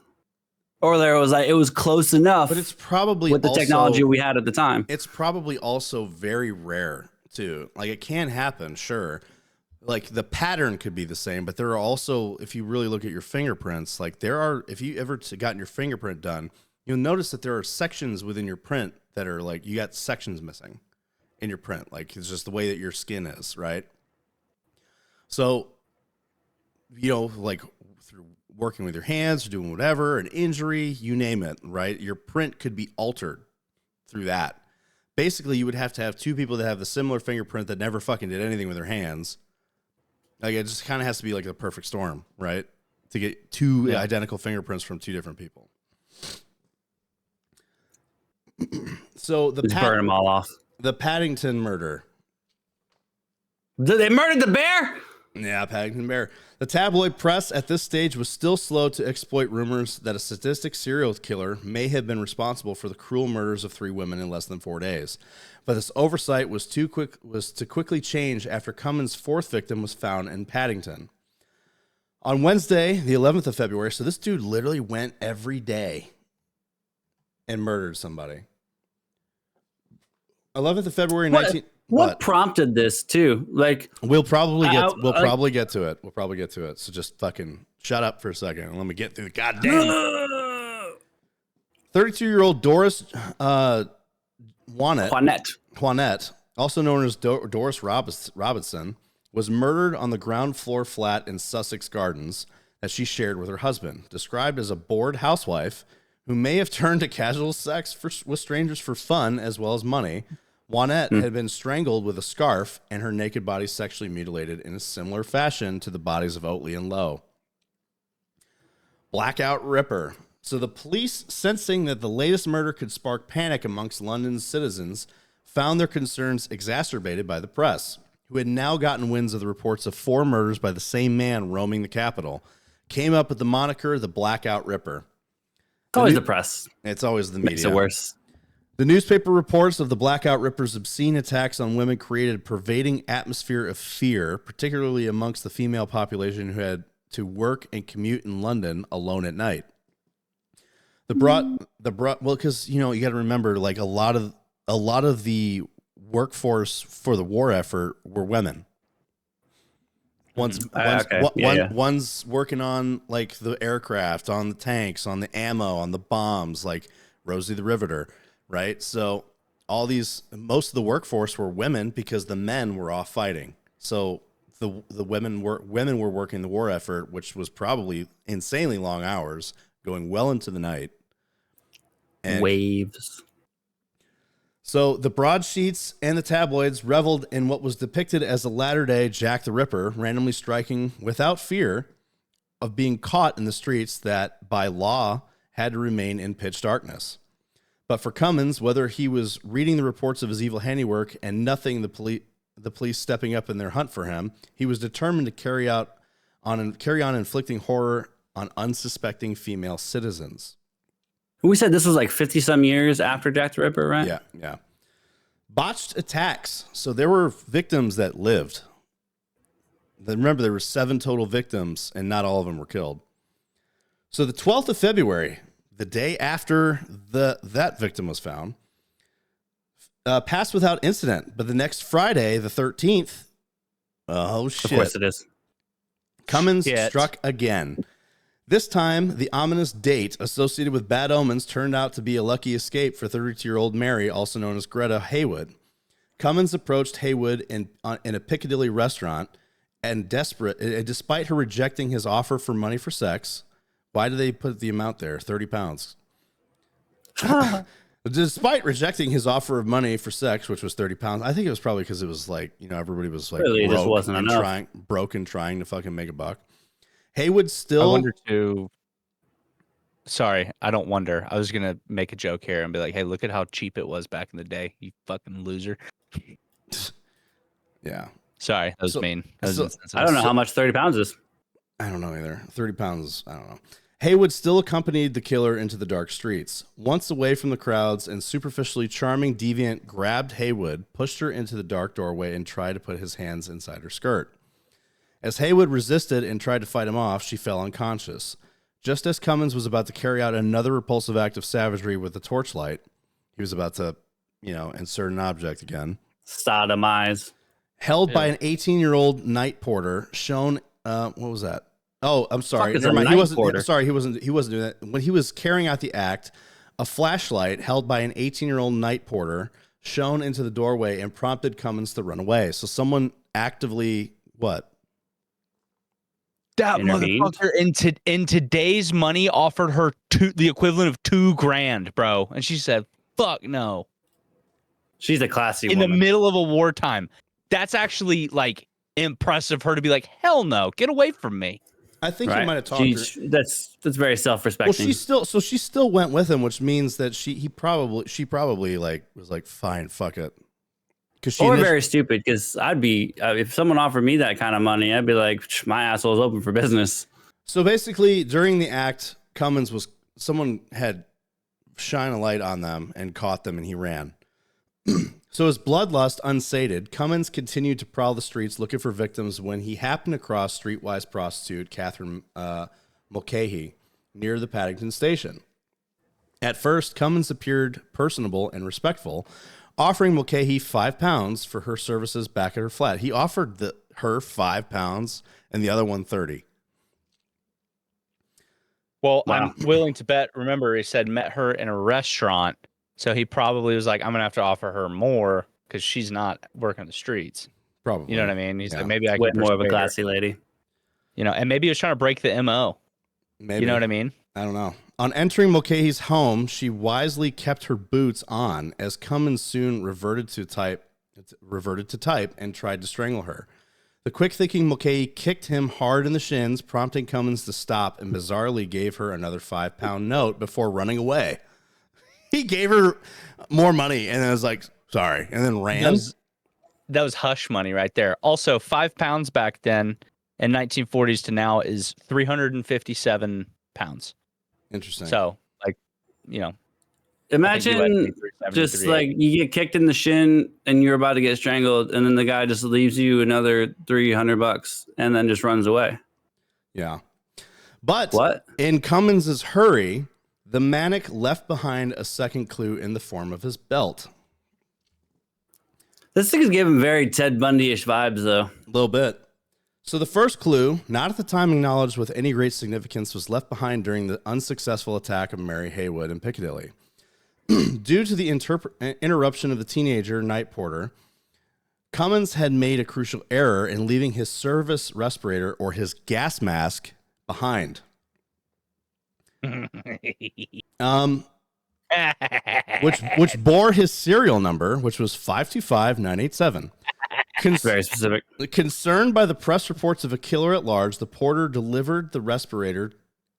Or there was it was close enough. But it's probably with the technology we had at the time. It's probably also very rare too. Like it can happen, sure. Like the pattern could be the same, but there are also, if you really look at your fingerprints, like if you ever gotten your fingerprint done, you'll notice that there are sections within your print that are like, you got sections missing in your print. Like it's just the way that your skin is, right? So, like through working with your hands or doing whatever, an injury, you name it, right? Your print could be altered through that. Basically, you would have to have two people that have the similar fingerprint that never fucking did anything with their hands. Like it just kind of has to be like a perfect storm, right? To get two identical fingerprints from two different people. So Just burn them all off. The Paddington murder. They murdered the bear? Yeah, Paddington Bear. The tabloid press at this stage was still slow to exploit rumors that a sadistic serial killer may have been responsible for the cruel murders of 3 women in less than 4 days. But this oversight was to quickly change after Cummins' 4th victim was found in Paddington. On Wednesday, the 11th of February, so this dude literally went every day and murdered somebody. 11th of February, What prompted this too? Like we'll probably get to it. We'll probably get to it. So just fucking shut up for a second and let me get through the goddamn 32-year-old Doris Juanette, also known as Doris Robinson, was murdered on the ground floor flat in Sussex Gardens that she shared with her husband. Described as a bored housewife who may have turned to casual sex with strangers for fun as well as money, Juanette had been strangled with a scarf and her naked body sexually mutilated in a similar fashion to the bodies of Oatley and Lowe. Blackout Ripper. So the police, sensing that the latest murder could spark panic amongst London's citizens, found their concerns exacerbated by the press, who had now gotten winds of the reports of 4 murders by the same man roaming the capital, came up with the moniker the Blackout Ripper. It's always the press. It's always the media. Makes it worse. The newspaper reports of the Blackout Ripper's obscene attacks on women created a pervading atmosphere of fear, particularly amongst the female population who had to work and commute in London alone at night. Well, because you got to remember, like a lot of the workforce for the war effort were women. One's working on like the aircraft, on the tanks, on the ammo, on the bombs, like Rosie the Riveter, right? So most of the workforce were women because the men were off fighting. So the women were working the war effort, which was probably insanely long hours, going well into the night. And waves. So the broadsheets and the tabloids reveled in what was depicted as a latter-day Jack the Ripper, randomly striking without fear of being caught in the streets that, by law, had to remain in pitch darkness. But for Cummins, whether he was reading the reports of his evil handiwork and nothing the police stepping up in their hunt for him, he was determined to carry on inflicting horror on unsuspecting female citizens. We said this was like 50-some years after Jack the Ripper, right? Yeah. Botched attacks. So there were victims that lived. Remember, there were 7 total victims, and not all of them were killed. So the 12th of February, the day after that victim was found, passed without incident. But the next Friday, the 13th, oh shit. Of course it is. Cummins struck again. This time, the ominous date associated with bad omens turned out to be a lucky escape for 32-year-old Mary, also known as Greta Haywood. Cummins approached Haywood in a Piccadilly restaurant, and despite her rejecting his offer for money for sex, why did they put the amount there? 30 pounds. Despite rejecting his offer of money for sex, which was 30 pounds, I think it was probably because it was like, everybody was like really broke and trying to fucking make a buck. Haywood still. I wonder too. Sorry, I don't wonder. I was gonna make a joke here and be like, "Hey, look at how cheap it was back in the day, you fucking loser." Yeah. Sorry, that was mean. I don't know how much 30 pounds is. I don't know either. 30 pounds. I don't know. Haywood still accompanied the killer into the dark streets. Once away from the crowds, and superficially charming deviant grabbed Haywood, pushed her into the dark doorway, and tried to put his hands inside her skirt. As Haywood resisted and tried to fight him off, she fell unconscious. Just as Cummins was about to carry out another repulsive act of savagery with the torchlight, he was about to, insert an object again. Sodomize. Held by an 18-year-old night porter, shown. What was that? Oh, I'm sorry. Never mind. He wasn't doing that. When he was carrying out the act, a flashlight held by an 18-year-old night porter shone into the doorway and prompted Cummins to run away. So someone actively what? That motherfucker in today's money offered her the equivalent of $2,000, bro, and she said, "Fuck no." She's a classy woman. In the middle of a wartime. That's actually like impressive. Her to be like, "Hell no, get away from me." I think he might have talked her. That's very self-respecting. Well, she still went with him, which means that she probably like was like, "Fine, fuck it." Or very stupid, because I'd be, if someone offered me that kind of money, I'd be like, my asshole's open for business. So basically, during the act, someone had shine a light on them and caught them, and he ran. So his bloodlust unsated, Cummins continued to prowl the streets looking for victims when he happened across streetwise prostitute Catherine Mulcahy near the Paddington station. At first, Cummins appeared personable and respectful, offering Mulcahy £5 for her services back at her flat. He offered her £5 and the other one 30. Well, wow. I'm willing to bet. Remember, he said met her in a restaurant. So he probably was like, I'm going to have to offer her more because she's not working the streets. Probably. You know what I mean? He's like, maybe I can more of a persuade classy her. lady. You know, and maybe he was trying to break the MO. Maybe. You know what I mean? I don't know. On entering Mulcahy's home, she wisely kept her boots on as Cummins soon reverted to type and tried to strangle her. The quick-thinking Mulcahy kicked him hard in the shins, prompting Cummins to stop and bizarrely gave her another £5 note before running away. He gave her more money and then was like, sorry, and then ran. That was hush money right there. Also, £5 back then in 1940s to now is 357 pounds. Interesting. So, like, you know. Imagine just like you get kicked in the shin and you're about to get strangled, and then the guy just leaves you another $300 and then just runs away. Yeah. But in Cummins' hurry, the manic left behind a second clue in the form of his belt. This thing is giving very Ted Bundy-ish vibes, though. A little bit. So the first clue, not at the time acknowledged with any great significance, was left behind during the unsuccessful attack of Mary Haywood in Piccadilly. Due to the interruption of the teenager night porter, Cummins had made a crucial error in leaving his service respirator or his gas mask behind. Which bore his serial number, which was 525987. Very specific. Concerned by the press reports of a killer at large, the porter delivered the respirator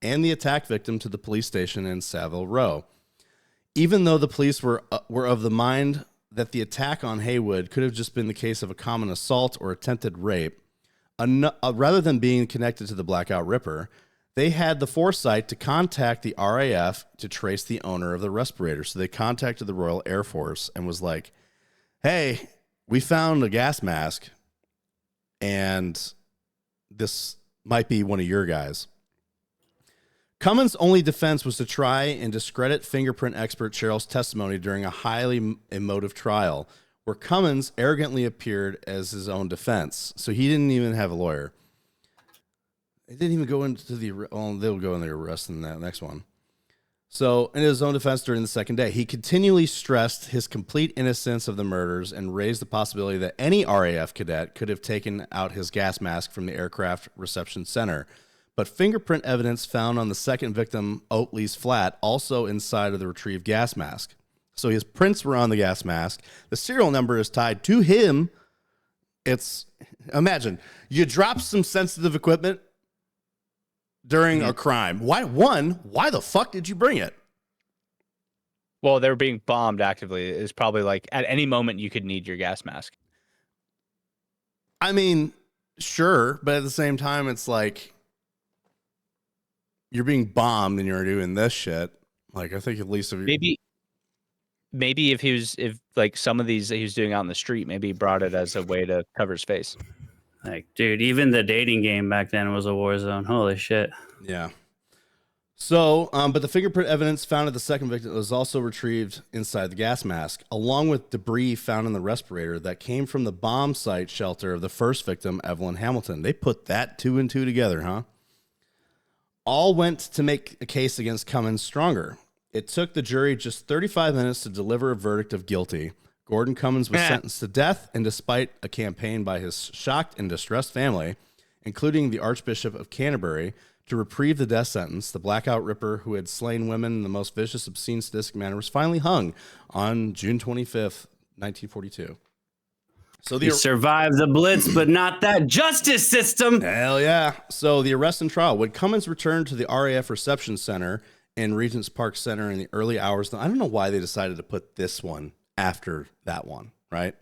and the attack victim to the police station in Savile Row. Even though the police were of the mind that the attack on Haywood could have just been the case of a common assault or attempted rape, rather than being connected to the Blackout Ripper, they had the foresight to contact the RAF to trace the owner of the respirator. So they contacted the Royal Air Force and was like, hey, we found a gas mask, and this might be one of your guys. Cummins' only defense was to try and discredit fingerprint expert Cheryl's testimony during a highly emotive trial, where Cummins arrogantly appeared as his own defense. So he didn't even have a lawyer. They didn't even go into they'll go in the arrest in that next one. So in his own defense during the second day, he continually stressed his complete innocence of the murders and raised the possibility that any RAF cadet could have taken out his gas mask from the aircraft reception center. But fingerprint evidence found on the second victim, Oatley's flat, also inside of the retrieved gas mask. So his prints were on the gas mask. The serial number is tied to him. Imagine, you drop some sensitive equipment during a crime. Why the fuck did you bring it? Well, they were being bombed actively. It's probably like at any moment you could need your gas mask. I mean, sure, but at the same time, it's like you're being bombed and you're doing this shit. Like, I think at least maybe if like some of these that he was doing out in the street, maybe he brought it as a way to cover his face. Like, dude, even the dating game back then was a war zone. Holy shit. Yeah. So, but the fingerprint evidence found at the second victim was also retrieved inside the gas mask, along with debris found in the respirator that came from the bomb site shelter of the first victim, Evelyn Hamilton. They put that 2 and 2 together, huh? All went to make a case against Cummins stronger. It took the jury just 35 minutes to deliver a verdict of guilty. Gordon Cummins was sentenced to death, and despite a campaign by his shocked and distressed family, including the Archbishop of Canterbury, to reprieve the death sentence, the Blackout Ripper, who had slain women in the most vicious, obscene, sadistic manner, was finally hung on June 25th, 1942. So he survived the Blitz, but not that justice system. Hell yeah. So the arrest and trial. When Cummins returned to the RAF Reception Center in Regent's Park Center in the early hours, I don't know why they decided to put this one after that one, right?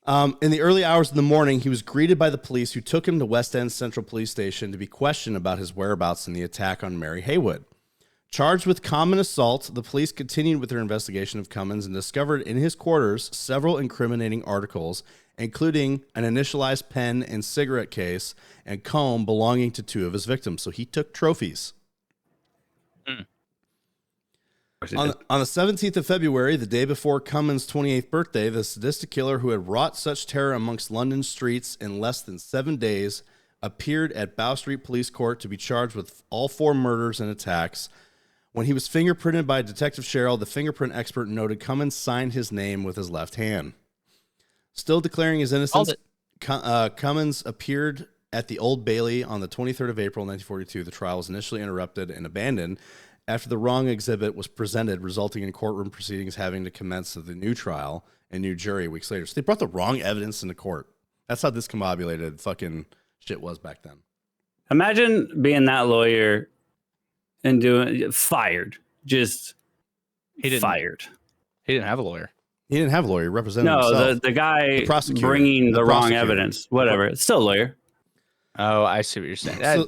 In the early hours of the morning, he was greeted by the police who took him to West End Central Police Station to be questioned about his whereabouts in the attack on Mary Haywood. Charged with common assault, the police continued with their investigation of Cummins and discovered in his quarters several incriminating articles, including an initialized pen and cigarette case and comb belonging to 2 of his victims. So he took trophies. On the 17th of February, the day before Cummins' 28th birthday, the sadistic killer who had wrought such terror amongst London streets in less than 7 days appeared at Bow Street Police Court to be charged with all 4 murders and attacks. When he was fingerprinted by Detective Sherrill, the fingerprint expert noted Cummins signed his name with his left hand. Still declaring his innocence, Cummins appeared at the Old Bailey on the 23rd of April, 1942. The trial was initially interrupted and abandoned after the wrong exhibit was presented, resulting in courtroom proceedings having to commence the new trial and new jury weeks later. So they brought the wrong evidence into court. That's how discombobulated fucking shit was back then. Imagine being that lawyer and fired. Fired. He didn't have a lawyer. He didn't have a lawyer. He represented himself. No, the guy bringing the wrong evidence. Whatever. It's still a lawyer. Oh, I see what you're saying.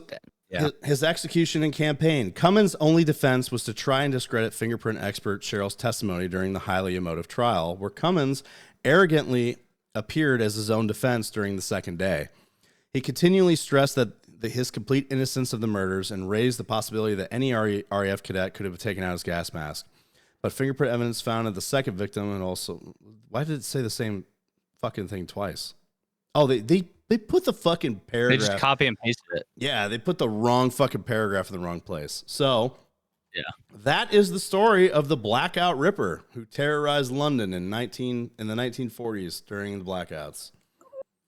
His execution and campaign. Cummins' only defense was to try and discredit fingerprint expert Sherrill's testimony during the highly emotive trial, where Cummins arrogantly appeared as his own defense during the second day. He continually stressed that his complete innocence of the murders and raised the possibility that any RAF cadet could have taken out his gas mask. But fingerprint evidence found at the second victim, and also, why did it say the same fucking thing twice? Oh, they put the fucking paragraph. They just copy and pasted it. Yeah, they put the wrong fucking paragraph in the wrong place. So, yeah, that is the story of the Blackout Ripper, who terrorized London in the 1940s during the blackouts.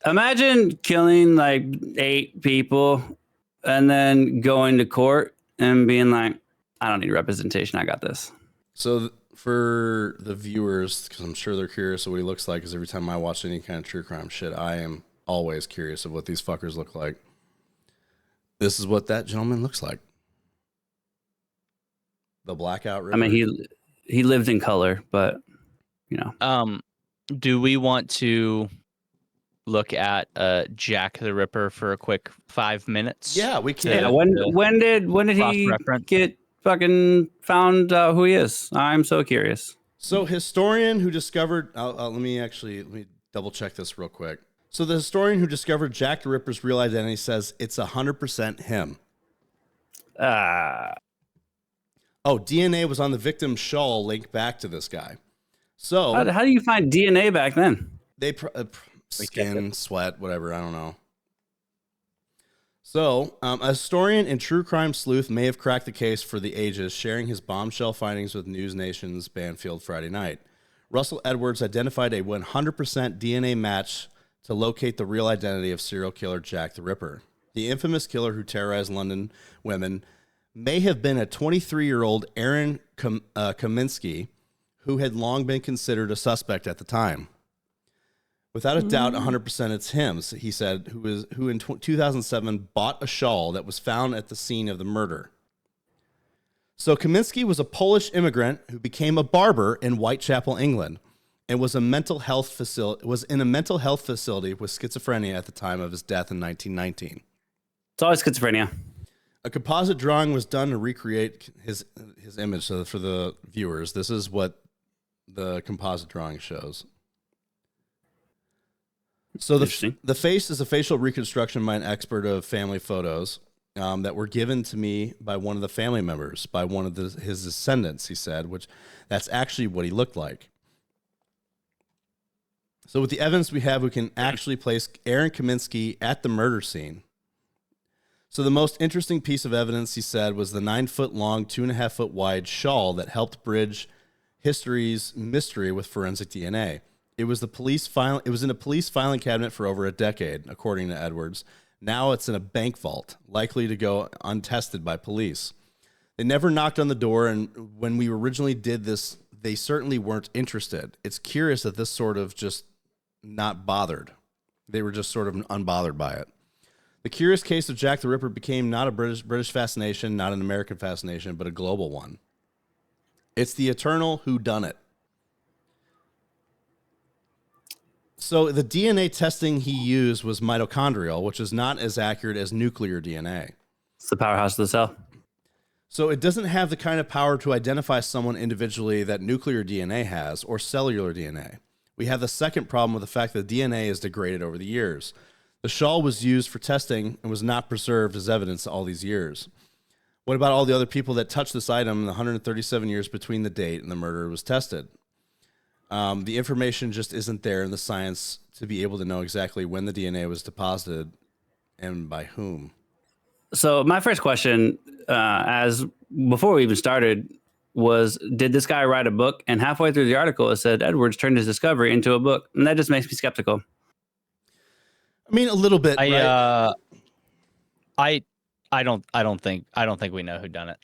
Imagine killing like 8 people and then going to court and being like, I don't need representation. I got this. So for the viewers, because I'm sure they're curious of what he looks like, because every time I watch any kind of true crime shit, I am always curious of what these fuckers look like. This is what that gentleman looks like. The Blackout Ripper. I mean, he lived in color, but, you know. Do we want to look at Jack the Ripper for a quick 5 minutes? Yeah, we can. Yeah, when did he get fucking found out who he is? I'm so curious. So historian who discovered, let me double check this real quick. So the historian who discovered Jack the Ripper's real identity says it's 100% him. DNA was on the victim's shawl linked back to this guy. So how do you find DNA back then? They skin, sweat, whatever. I don't know. So, a historian and true crime sleuth may have cracked the case for the ages, sharing his bombshell findings with News Nation's Banfield Friday night. Russell Edwards identified a 100% DNA match to locate the real identity of serial killer Jack the Ripper. The infamous killer who terrorized London women may have been a 23-year-old Aaron Kaminsky, who had long been considered a suspect at the time. Without a doubt, 100% it's him, he said, who in 2007 bought a shawl that was found at the scene of the murder. So Kaminsky was a Polish immigrant who became a barber in Whitechapel, England, and was in a mental health facility with schizophrenia at the time of his death in 1919. It's always schizophrenia. A composite drawing was done to recreate his image. So for the viewers, this is what the composite drawing shows. So the face is a facial reconstruction by an expert of family photos that were given to me by one of the family members, by one of his descendants, he said, which that's actually what he looked like. So with the evidence we have, we can actually place Aaron Kaminsky at the murder scene. So the most interesting piece of evidence, he said, was the 9-foot-long, 2.5-foot-wide shawl that helped bridge history's mystery with forensic DNA. It was in a police filing cabinet for over a decade, according to Edwards. Now it's in a bank vault, likely to go untested by police. They never knocked on the door, and when we originally did this, they certainly weren't interested. It's curious that this sort of just not bothered. They were just sort of unbothered by it. The curious case of Jack the Ripper became not a British fascination, not an American fascination, but a global one. It's the eternal whodunit. So the DNA testing he used was mitochondrial, which is not as accurate as nuclear DNA. It's the powerhouse of the cell. So it doesn't have the kind of power to identify someone individually that nuclear DNA has or cellular DNA. We have the second problem with the fact that DNA is degraded over the years. The shawl was used for testing and was not preserved as evidence all these years. What about all the other people that touched this item in the 137 years between the date and the murder was tested? The information just isn't there in the science to be able to know exactly when the DNA was deposited and by whom. So my first question, as before we even started, was, did this guy write a book? And halfway through the article, it said Edwards turned his discovery into a book, and that just makes me skeptical. I mean, a little bit. I don't think we know who done it.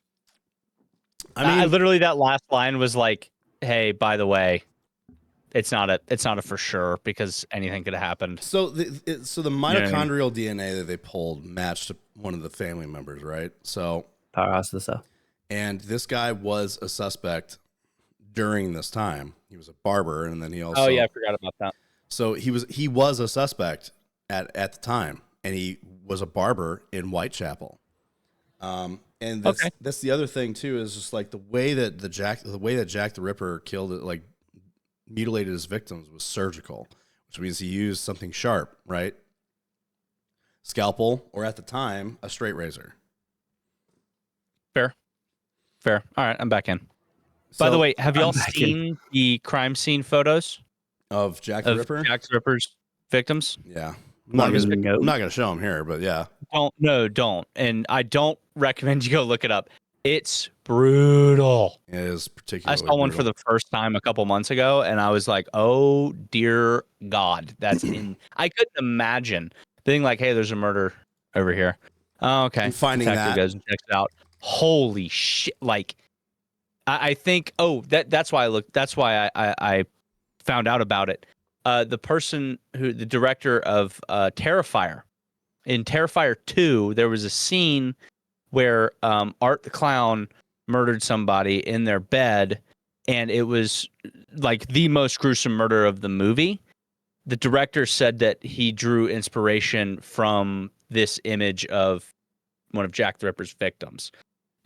I mean, literally that last line was like, "Hey, by the way, it's not a for sure because anything could have happened." So the mitochondrial DNA that they pulled matched one of the family members, right? So Powerhouse of the cell. And this guy was a suspect during this time. He was a barber, and then he also. Oh yeah, I forgot about that. So he was a suspect at the time, and he was a barber in Whitechapel. And that's the other thing too, is just like the way that Jack the Ripper killed it, like mutilated his victims, was surgical, which means he used something sharp, right? Scalpel, or at the time, a straight razor. Fair. All right, I'm back in. By the way, have y'all seen the crime scene photos of Jack the Ripper? Jack the Ripper's victims? Yeah. I'm not going to show them here, but yeah. Don't. And I don't recommend you go look it up. It's brutal. It is particularly I saw one for the first time a couple months ago, and I was like, oh, dear God. That's I couldn't imagine being like, hey, there's a murder over here. Oh, okay. And finding Detective that. goes and checks it out. Holy shit. Like, I think, that's why I found out about it. The person the director of Terrifier, in Terrifier 2, there was a scene where Art the Clown murdered somebody in their bed, and it was like the most gruesome murder of the movie. The director said that he drew inspiration from this image of one of Jack the Ripper's victims.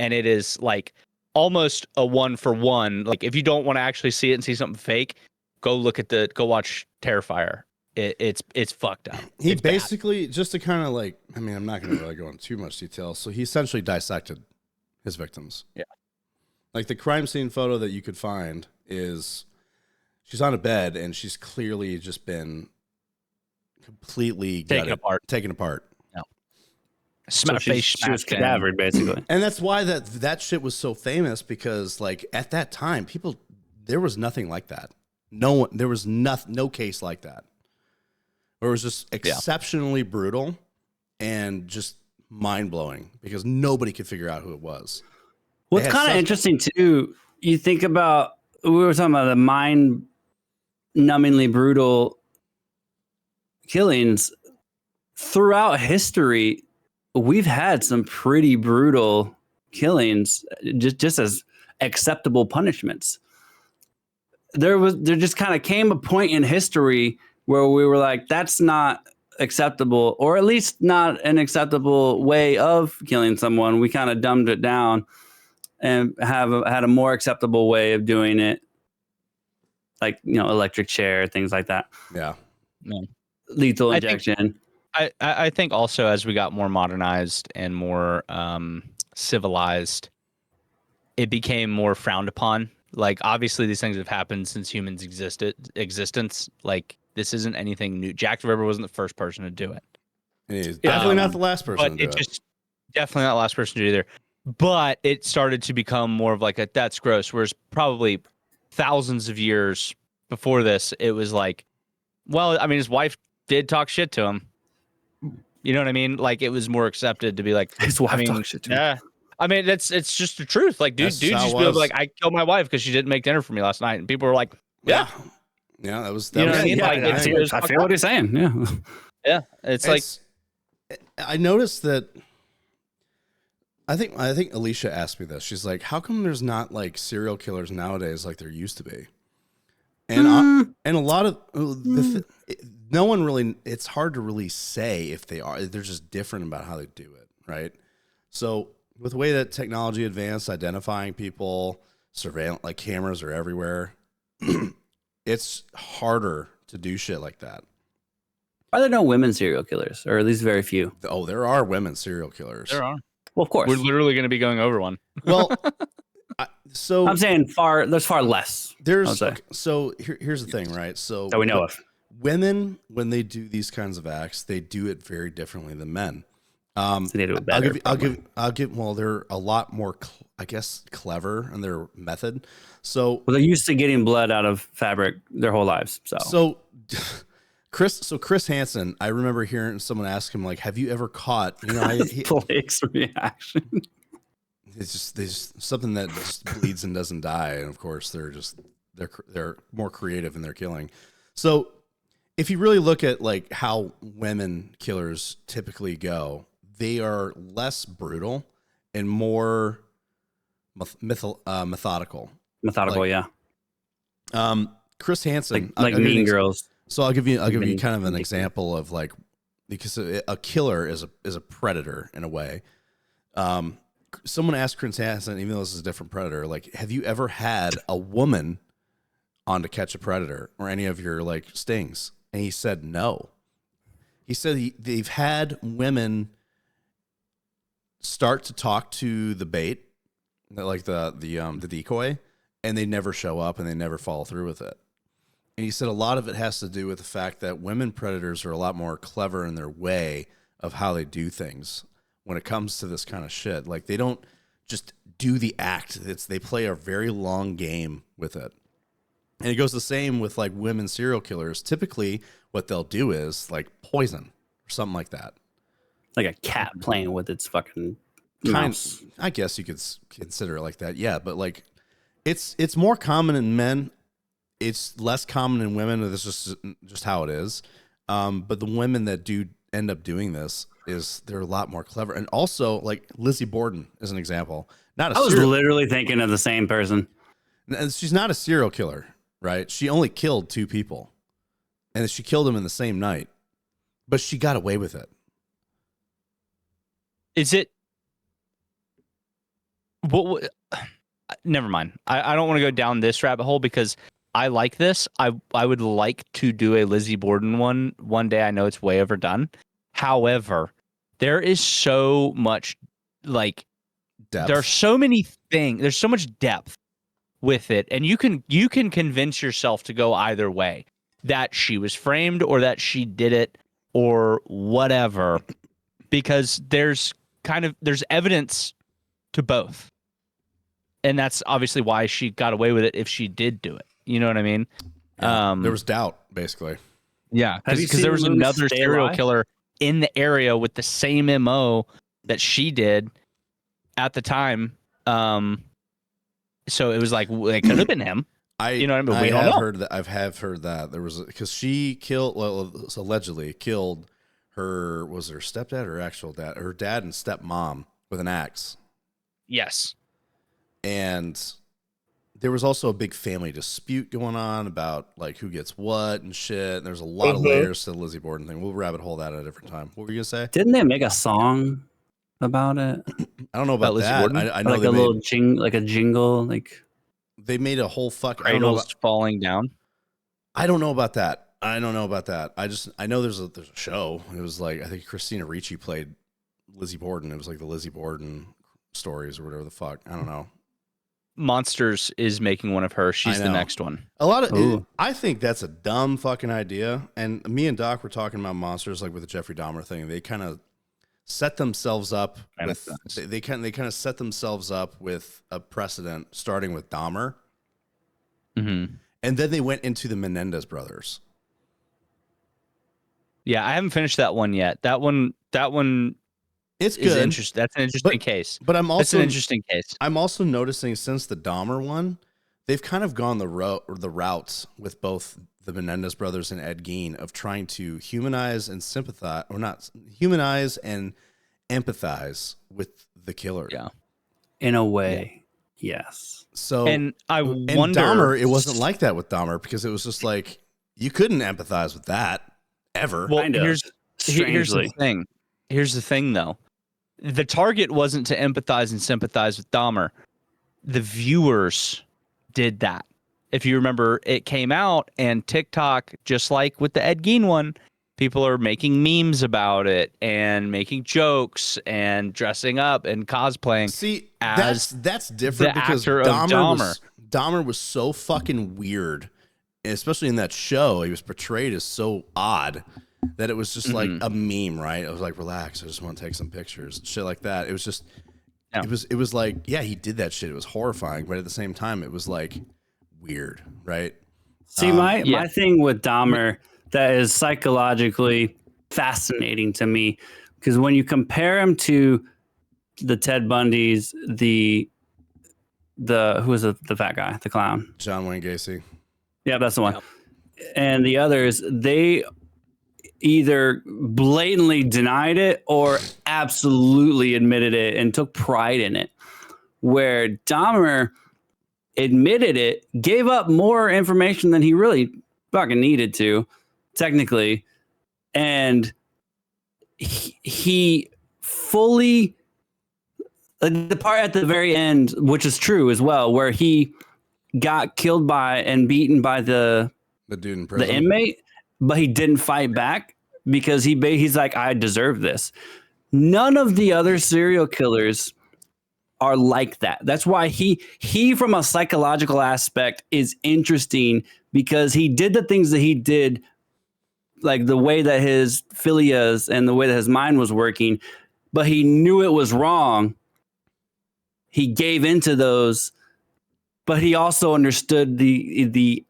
And it is like almost a 1-for-1. Like, if you don't want to actually see it and see something fake, go watch Terrifier. It's fucked up. He basically, just to kind of like, I mean, I'm not going to really go into too much detail. So he essentially dissected his victims. Yeah. Like the crime scene photo that you could find is she's on a bed and she's clearly just been completely taken apart. So she was cadavered, basically. And that's why that shit was so famous, because like at that time, there was nothing like that. There was no case like that. It was just exceptionally brutal and just mind blowing because nobody could figure out who it was. What's kind of interesting too, you think about, we were talking about the mind numbingly brutal killings throughout history. We've had some pretty brutal killings just as acceptable punishments. There just kind of came a point in history where we were like, that's not acceptable, or at least not an acceptable way of killing someone. We kind of dumbed it down and had a more acceptable way of doing it. Like, electric chair, things like that. Yeah. Lethal injection. I think also as we got more modernized and more civilized, it became more frowned upon. Like, obviously these things have happened since humans existence. Like, this isn't anything new. Jack the Ripper wasn't the first person to do it. He's definitely not the last person to do it. Definitely not the last person to do either. But it started to become more of like that's gross. Whereas probably thousands of years before this, it was like, well, I mean, his wife did talk shit to him. You know what I mean? Like, it was more accepted to be like, his wife talks shit to him. Yeah. I mean, it's just the truth. Like, dude just be like, I killed my wife because she didn't make dinner for me last night, and people were like, yeah, that was. You know what I mean? I feel what he's saying. Yeah, yeah. It's like, I noticed that. I think Alicia asked me this. She's like, "How come there's not like serial killers nowadays like there used to be?" And a lot of no one really. It's hard to really say if they are. They're just different about how they do it, right? So with the way that technology advanced, identifying people, surveillance, like cameras are everywhere. It's harder to do shit like that. Are there no women serial killers, or at least very few? Oh, there are women serial killers. There are. Well, of course. We're literally going to be going over one. Well, so I'm saying there's far less. Here's the thing, right? So that we know of. Women, when they do these kinds of acts, they do it very differently than men. So they do it better. I'll give. Well, they're a lot more, I guess, clever in their method. So they're used to getting blood out of fabric their whole lives. So Chris Hansen, I remember hearing someone ask him, like, "Have you ever caught?" Blake's reaction. It's just something that just bleeds and doesn't die, and of course they're more creative in their killing. So if you really look at like how women killers typically go, they are less brutal and more methodical. Methodical, yeah. Chris Hansen, like Mean Girls. So I'll give you kind of an example of like, because a killer is a predator in a way. Someone asked Chris Hansen, even though this is a different predator, like, have you ever had a woman on To Catch a Predator or any of your like stings? And he said no. He said they've had women start to talk to the bait, like the decoy, and they never show up and they never follow through with it. And he said a lot of it has to do with the fact that women predators are a lot more clever in their way of how they do things when it comes to this kind of shit. Like, they don't just do the act. They play a very long game with it. And it goes the same with like women serial killers. Typically what they'll do is like poison or something like that. Like a cat playing with its fucking mouse. I guess you could consider it like that. Yeah. But like it's more common in men. It's less common in women. This is just how it is. But the women that do end up doing this they're a lot more clever. And also like Lizzie Borden is an example. I was literally thinking of the same person. And she's not a serial killer, right? She only killed 2 people, and she killed them in the same night, but she got away with it. Is it? What? Never mind. I don't want to go down this rabbit hole because I like this. I would like to do a Lizzie Borden one day. I know it's way overdone. However, there is so much like depth. There are so many things. There's so much depth with it, and you can convince yourself to go either way, that she was framed or that she did it or whatever, because there's evidence to both, and that's obviously why she got away with it if she did do it. You know what I mean? Yeah, there was doubt, basically. Yeah, because there was another serial killer in the area with the same MO that she did at the time. So it was like it could have been him. You know what I mean? But we don't know. I have heard that there was, because she allegedly killed her stepdad or actual dad, her dad and stepmom with an axe. Yes. And there was also a big family dispute going on about like who gets what and shit. And there's a lot of layers to the Lizzie Borden thing. We'll rabbit hole that at a different time. What were you gonna say? Didn't they make a song about it? I don't know about Lizzie that. Borden? I know like a little jingle, like they made a whole cradles falling down. I don't know about that. I know there's a show. It was like, I think Christina Ricci played Lizzie Borden. It was like the Lizzie Borden stories or whatever the fuck. I don't know. Monsters is making one of her. She's the next one. I think that's a dumb fucking idea. And me and Doc were talking about Monsters, like with the Jeffrey Dahmer thing. They kind of set themselves up with they kind of set themselves up with a precedent, starting with Dahmer, and then they went into the Menendez brothers. Yeah, I haven't finished that one yet. That one. It's good. That's an interesting case. But it's an interesting case. I'm also noticing since the Dahmer one, they've kind of gone the routes with both the Menendez brothers and Ed Gein of trying to humanize and sympathize, or not humanize and empathize with the killer. Yeah, in a way. Yes. So And I and wonder, Dahmer, it wasn't like that with Dahmer because it was just like you couldn't empathize with that ever. well, Kind of. here's the Strangely. thing. Here's the thing, though. The target wasn't to empathize and sympathize with Dahmer. The viewers did that. If you remember, it came out and TikTok, just like with the Ed Gein one, people are making memes about it and making jokes and dressing up and cosplaying. See, as that's different the because actor of Dahmer was so fucking weird, especially in that show. He was portrayed as so odd that it was just like a meme, right? I was like, relax, I just want to take some pictures, shit like that. It was just, it was like, yeah, he did that shit. It was horrifying, but at the same time, it was like weird, right? See, my thing with Dahmer that is psychologically fascinating to me, because when you compare him to the Ted Bundys, the who was the fat guy, the clown, John Wayne Gacy. Yeah, that's the one. Yep. And the others, they either blatantly denied it or absolutely admitted it and took pride in it. Where Dahmer admitted it, gave up more information than he really fucking needed to, technically, and he fully, the part at the very end, which is true as well, where he got killed by and beaten by the dude in prison, the inmate, but he didn't fight back because he's like, I deserve this. None of the other serial killers are like that. That's why he from a psychological aspect is interesting, because he did the things that he did, like the way that his philias and the way that his mind was working, but he knew it was wrong. He gave into those, but he also understood the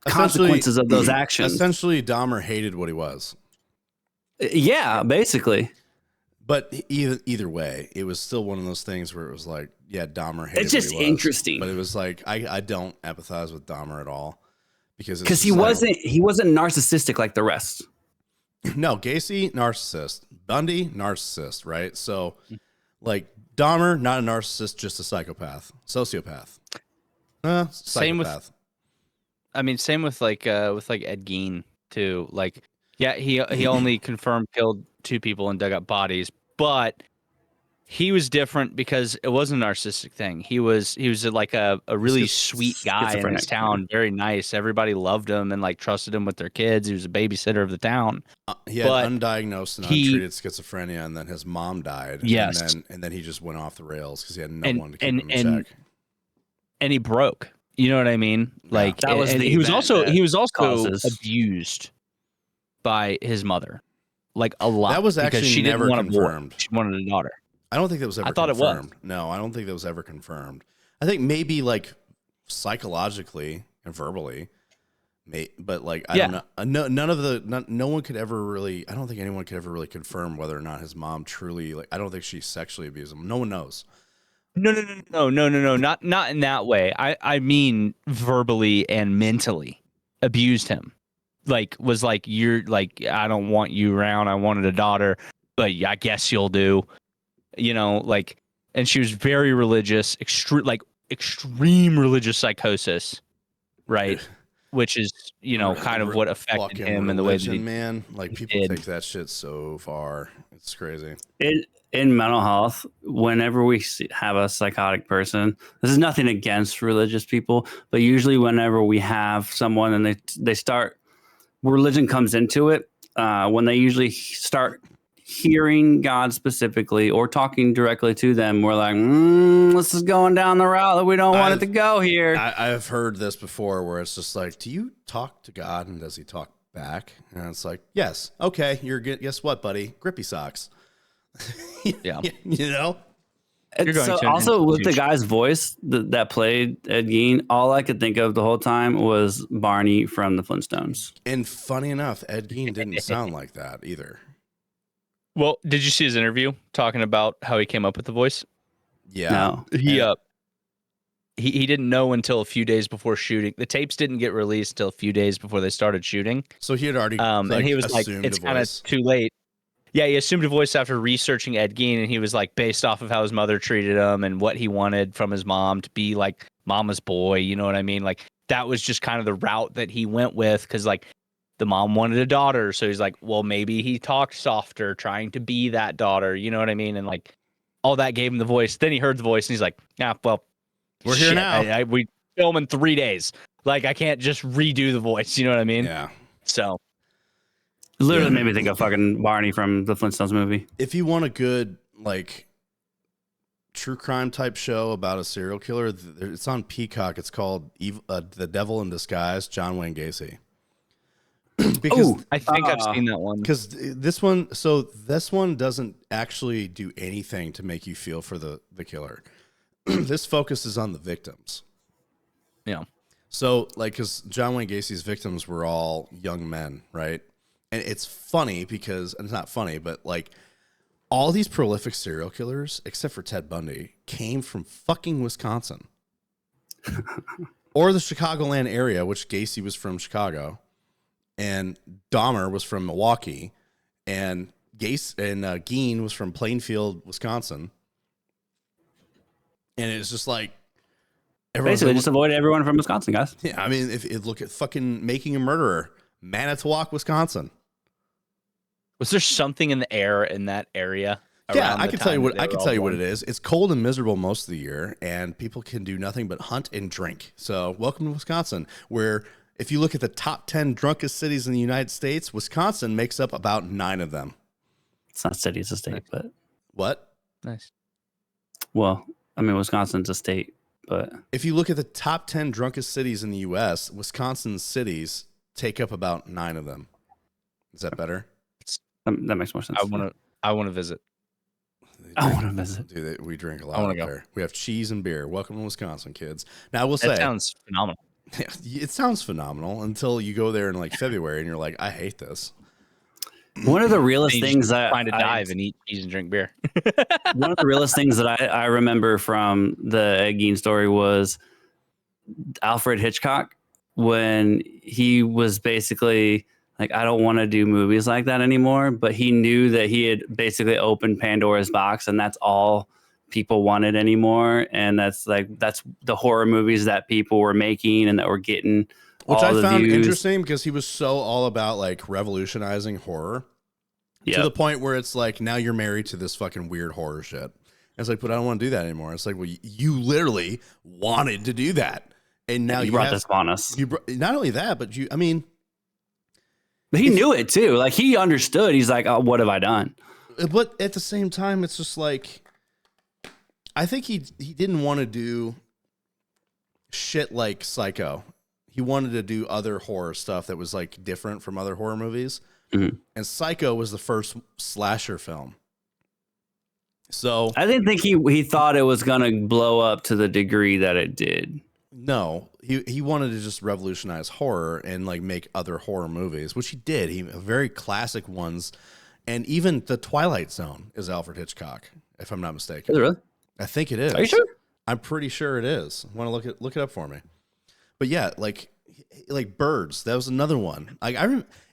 consequences of those actions. Essentially, Dahmer hated what he was. Yeah, basically. But either way, it was still one of those things where it was like, yeah, Dahmer hated it's just what he was, interesting. But it was like, I don't empathize with Dahmer at all because he wasn't narcissistic like the rest. No, Gacy, narcissist. Bundy, narcissist, right? So, like, Dahmer, not a narcissist, just a psychopath, sociopath. Same with, same with like Ed Gein too. Like, yeah, he only confirmed killed 2 people and dug up bodies, but he was different because it wasn't a narcissistic thing. He was like a really sweet guy in his town, very nice. Everybody loved him and like trusted him with their kids. He was a babysitter of the town. He had undiagnosed and untreated schizophrenia, and then his mom died. Yes, and then he just went off the rails because he had no one to keep him in check. And he broke. You know what I mean? Like that was he was also abused by his mother, like a lot. That was actually she never didn't want confirmed. She wanted a daughter. I don't think that was ever confirmed. I thought it was. No, I don't think that was ever confirmed. I think maybe like psychologically and verbally, but like I don't know. No one could ever really. I don't think anyone could ever really confirm whether or not his mom truly like. I don't think she sexually abused him. No one knows. No, not in that way. I mean verbally and mentally abused him. Like was like, you're like, I don't want you around. I wanted a daughter, but I guess you'll do. You know, like, and she was very religious, extreme religious psychosis, right? Which is, kind of what affected him and the way that man, like people take that shit so far. It's crazy. In mental health, whenever we have a psychotic person, this is nothing against religious people, but usually whenever we have someone and they start, religion comes into it, when they usually start hearing God specifically or talking directly to them, we're like, this is going down the route that we don't want it to go here. I've heard this before where it's just like, do you talk to God and does he talk back? And it's like, yes. Okay. You're good. Guess what, buddy? Grippy socks. Yeah. You know? So also with the guy's voice that played Ed Gein, all I could think of the whole time was Barney from the Flintstones. And funny enough, Ed Gein didn't sound like that either. Well, did you see his interview talking about how he came up with the voice? Yeah. No. He didn't know until a few days before shooting. The tapes didn't get released till a few days before they started shooting. So he had already and he was like, it's kind of too late. Yeah, he assumed a voice after researching Ed Gein, and he was like based off of how his mother treated him and what he wanted from his mom to be like mama's boy. You know what I mean? Like that was just kind of the route that he went with, because like the mom wanted a daughter, so he's like, well, maybe he talked softer, trying to be that daughter. You know what I mean? And like all that gave him the voice. Then he heard the voice, and he's like, yeah, well, we're here now. We film in 3 days. Like I can't just redo the voice. You know what I mean? Yeah. So. Literally made me think of fucking Barney from the Flintstones movie. If you want a good like true crime type show about a serial killer, it's on Peacock. It's called The Devil in Disguise, John Wayne Gacy. Because I think I've seen that one. Because this one doesn't actually do anything to make you feel for the killer. This focuses on the victims. Yeah. So like, because John Wayne Gacy's victims were all young men, right? And it's funny because, and it's not funny, but like all these prolific serial killers, except for Ted Bundy, came from fucking Wisconsin or the Chicagoland area, which Gacy was from Chicago, and Dahmer was from Milwaukee, and Gein was from Plainfield, Wisconsin. And it's just like, basically just avoid everyone from Wisconsin, guys. Yeah, I mean, if look at fucking Making a Murderer, Manitowoc, Wisconsin. Was there something in the air in that area? Yeah, I can tell you what it is. It's cold and miserable most of the year, and people can do nothing but hunt and drink. So, welcome to Wisconsin, where if you look at the top 10 drunkest cities in the United States, Wisconsin makes up about 9 of them. It's not city, it's a state, but what? Nice. Well, I mean, Wisconsin's a state, but if you look at the top 10 drunkest cities in the U.S., Wisconsin's cities take up about 9 of them. Is that better? That makes more sense. I want to visit. I want to visit. Dude, we drink a lot out there. We have cheese and beer. Welcome to Wisconsin, kids. Now, I will say, that sounds phenomenal. It sounds phenomenal until you go there in like February and you're like, I hate this. One of the realest things that find a dive and eat cheese and drink beer. One of the realest things that I remember from the Ed Gein story was Alfred Hitchcock, when he was basically like, I don't want to do movies like that anymore. But he knew that he had basically opened Pandora's box, and that's all people wanted anymore. And that's the horror movies that people were making and that were getting. Which I found interesting because he was so all about like revolutionizing horror to the point where it's like, now you're married to this fucking weird horror shit. And it's like, but I don't want to do that anymore. It's like, well, you literally wanted to do that. And now you brought this on us. Not only that, but but he knew it too. Like he understood. He's like, oh, what have I done? But at the same time, it's just like, I think he didn't want to do shit like Psycho. He wanted to do other horror stuff that was like different from other horror movies. Mm-hmm. And Psycho was the first slasher film. So I didn't think he thought it was going to blow up to the degree that it did. No, he wanted to just revolutionize horror and like make other horror movies, which he did. He very classic ones, and even The Twilight Zone is Alfred Hitchcock, if I'm not mistaken. Is it really? I think it is. Are you sure? I'm pretty sure it is. Want to look it up for me? But yeah, like Birds. That was another one. Like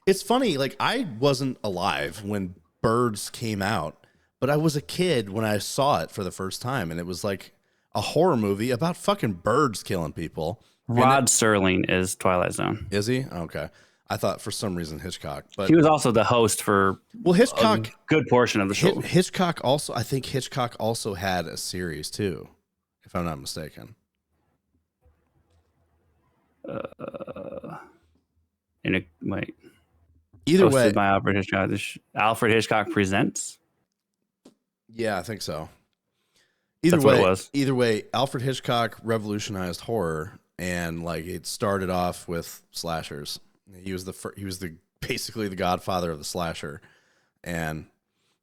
it's funny. Like I wasn't alive when Birds came out, but I was a kid when I saw it for the first time, and it was like a horror movie about fucking birds killing people. Rod Serling is Twilight Zone. Is he? Okay. I thought for some reason Hitchcock, but he was also the host for Hitchcock, a good portion of the show. Hitchcock also had a series too, if I'm not mistaken. Either way, by Alfred Hitchcock. Alfred Hitchcock Presents. Yeah, I think so. Either way, Alfred Hitchcock revolutionized horror, and like it started off with slashers. He was basically the godfather of the slasher, and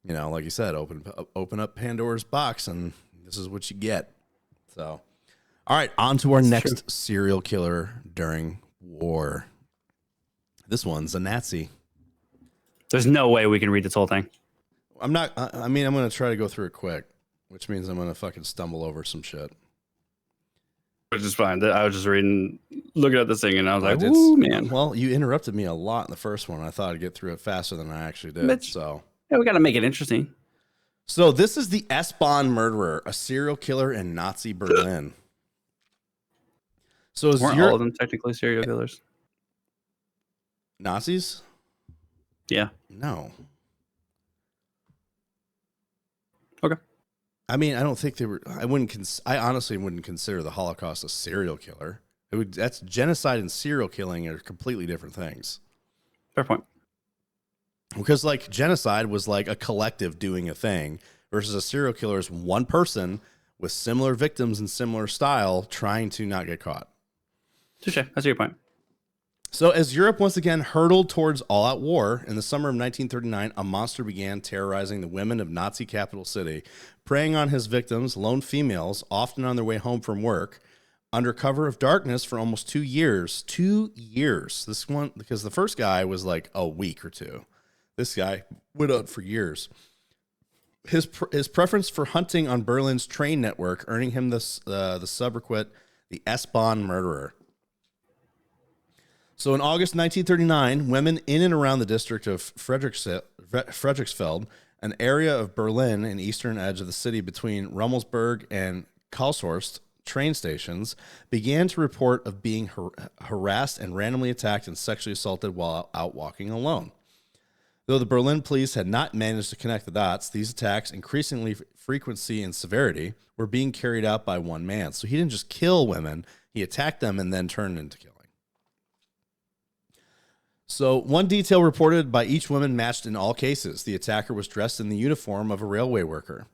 like you said, open up Pandora's box, and this is what you get. So, all right, on to our next serial killer during war. This one's a Nazi. There's no way we can read this whole thing. I'm not. I mean, I'm going to try to go through it quick, which means I'm going to fucking stumble over some shit. Which is fine. I was just looking at this thing, and I was like, "Ooh, man!" Well, you interrupted me a lot in the first one. I thought I'd get through it faster than I actually did. So Yeah, we got to make it interesting. So this is the S-Bahn Murderer, a serial killer in Nazi Berlin. So weren't all of them technically serial killers? Nazis? Yeah. No. Okay. I mean, I don't think they were. I honestly wouldn't consider the Holocaust a serial killer. That's genocide and serial killing are completely different things. Fair point. Because like genocide was like a collective doing a thing, versus a serial killer is one person with similar victims and similar style trying to not get caught. Touche. I see your point. So as Europe once again hurtled towards all-out war, in the summer of 1939, a monster began terrorizing the women of Nazi capital city, preying on his victims, lone females, often on their way home from work, under cover of darkness for almost 2 years. 2 years. This one, because the first guy was like a week or two. This guy went on for years. His preference for hunting on Berlin's train network, earning him the sobriquet, the S-Bahn Murderer. So in August 1939, women in and around the district of Frederiksfeld, an area of Berlin in eastern edge of the city between Rummelsburg and Karlshorst train stations, began to report of being harassed and randomly attacked and sexually assaulted while out walking alone. Though the Berlin police had not managed to connect the dots, these attacks, increasingly frequency and severity, were being carried out by one man. So he didn't just kill women, he attacked them and then turned into killing. So one detail reported by each woman matched in all cases. The attacker was dressed in the uniform of a railway worker.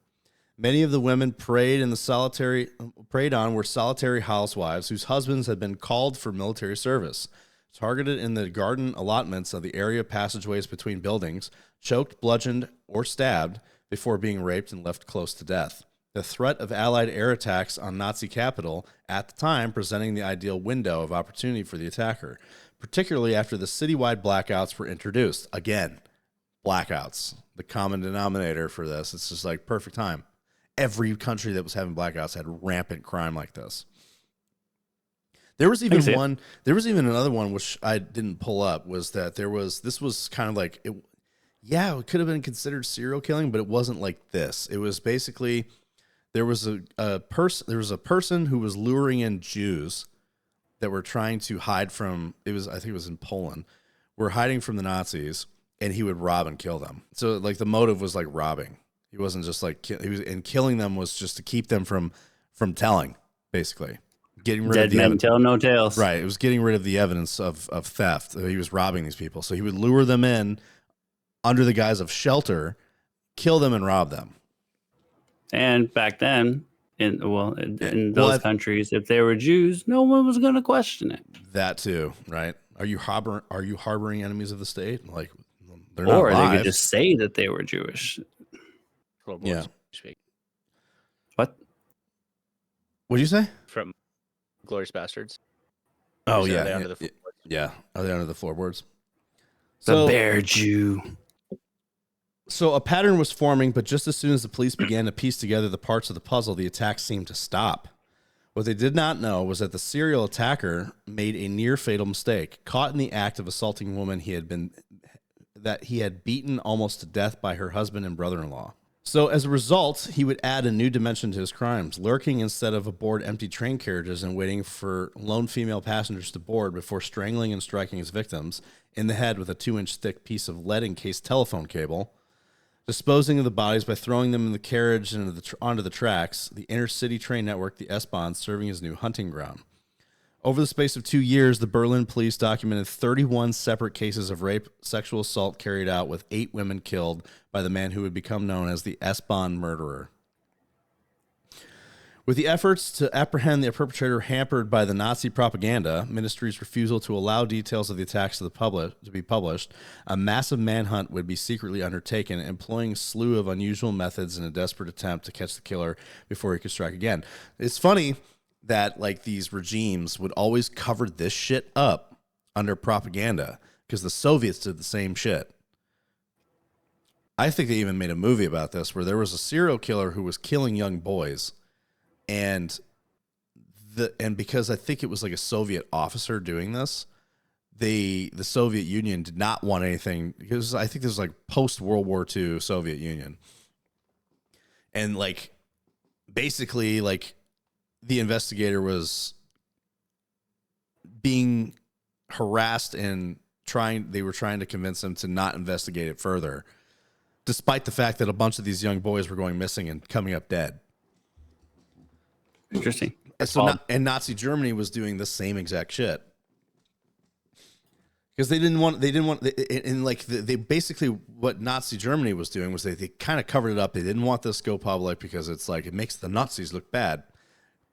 Many of the women preyed on were solitary housewives whose husbands had been called for military service, targeted in the garden allotments of the area passageways between buildings, choked, bludgeoned, or stabbed before being raped and left close to death. The threat of Allied air attacks on Nazi capital at the time presenting the ideal window of opportunity for the attacker, particularly after the citywide blackouts were introduced. Again, blackouts, the common denominator for this. It's just like perfect time. Every country that was having blackouts had rampant crime like this. There was even another one which I didn't pull up, was that this was kind of like, it could have been considered serial killing, but it wasn't like this. It was basically, there was a person who was luring in Jews that were trying to hide from, I think it was in Poland, were hiding from the Nazis, and he would rob and kill them. So like the motive was like robbing. He wasn't just like, killing them was just to keep them from telling, basically. Getting rid of the men tell no tales. Right. It was getting rid of the evidence of theft. He was robbing these people. So he would lure them in under the guise of shelter, kill them and rob them. And back then, in those countries, if they were Jews, no one was going to question it. That too, right? Are you harboring enemies of the state? Like, they're not or alive. They could just say that they were Jewish. Yeah. What? What'd you say? From Glorious Bastards. Oh, yeah. Are they under the floorboards? The Bear Jew. So a pattern was forming, but just as soon as the police began to piece together the parts of the puzzle, the attack seemed to stop. What they did not know was that the serial attacker made a near fatal mistake. Caught in the act of assaulting a woman he had beaten almost to death by her husband and brother-in-law. So as a result, he would add a new dimension to his crimes, lurking instead of aboard empty train carriages and waiting for lone female passengers to board before strangling and striking his victims in the head with a 2-inch thick piece of lead-encased telephone cable, disposing of the bodies by throwing them in the carriage and onto the tracks, the inner-city train network, the S-Bahn, serving as new hunting ground. Over the space of 2 years, the Berlin police documented 31 separate cases of rape, sexual assault carried out, with 8 women killed by the man who would become known as the S-Bahn Murderer. With the efforts to apprehend the perpetrator hampered by the Nazi propaganda, ministry's refusal to allow details of the attacks to be published, a massive manhunt would be secretly undertaken, employing a slew of unusual methods in a desperate attempt to catch the killer before he could strike again. It's funny that like these regimes would always cover this shit up under propaganda, because the Soviets did the same shit. I think they even made a movie about this where there was a serial killer who was killing young boys, and because I think it was like a Soviet officer doing this, the Soviet Union did not want anything, because I think this was like post World War II Soviet Union. And like, basically, like, the investigator was being harassed and they were trying to convince him to not investigate it further, despite the fact that a bunch of these young boys were going missing and coming up dead. Interesting. And Nazi Germany was doing the same exact shit. Because they basically, what Nazi Germany was doing was they kind of covered it up. They didn't want this to go public because it's like, it makes the Nazis look bad.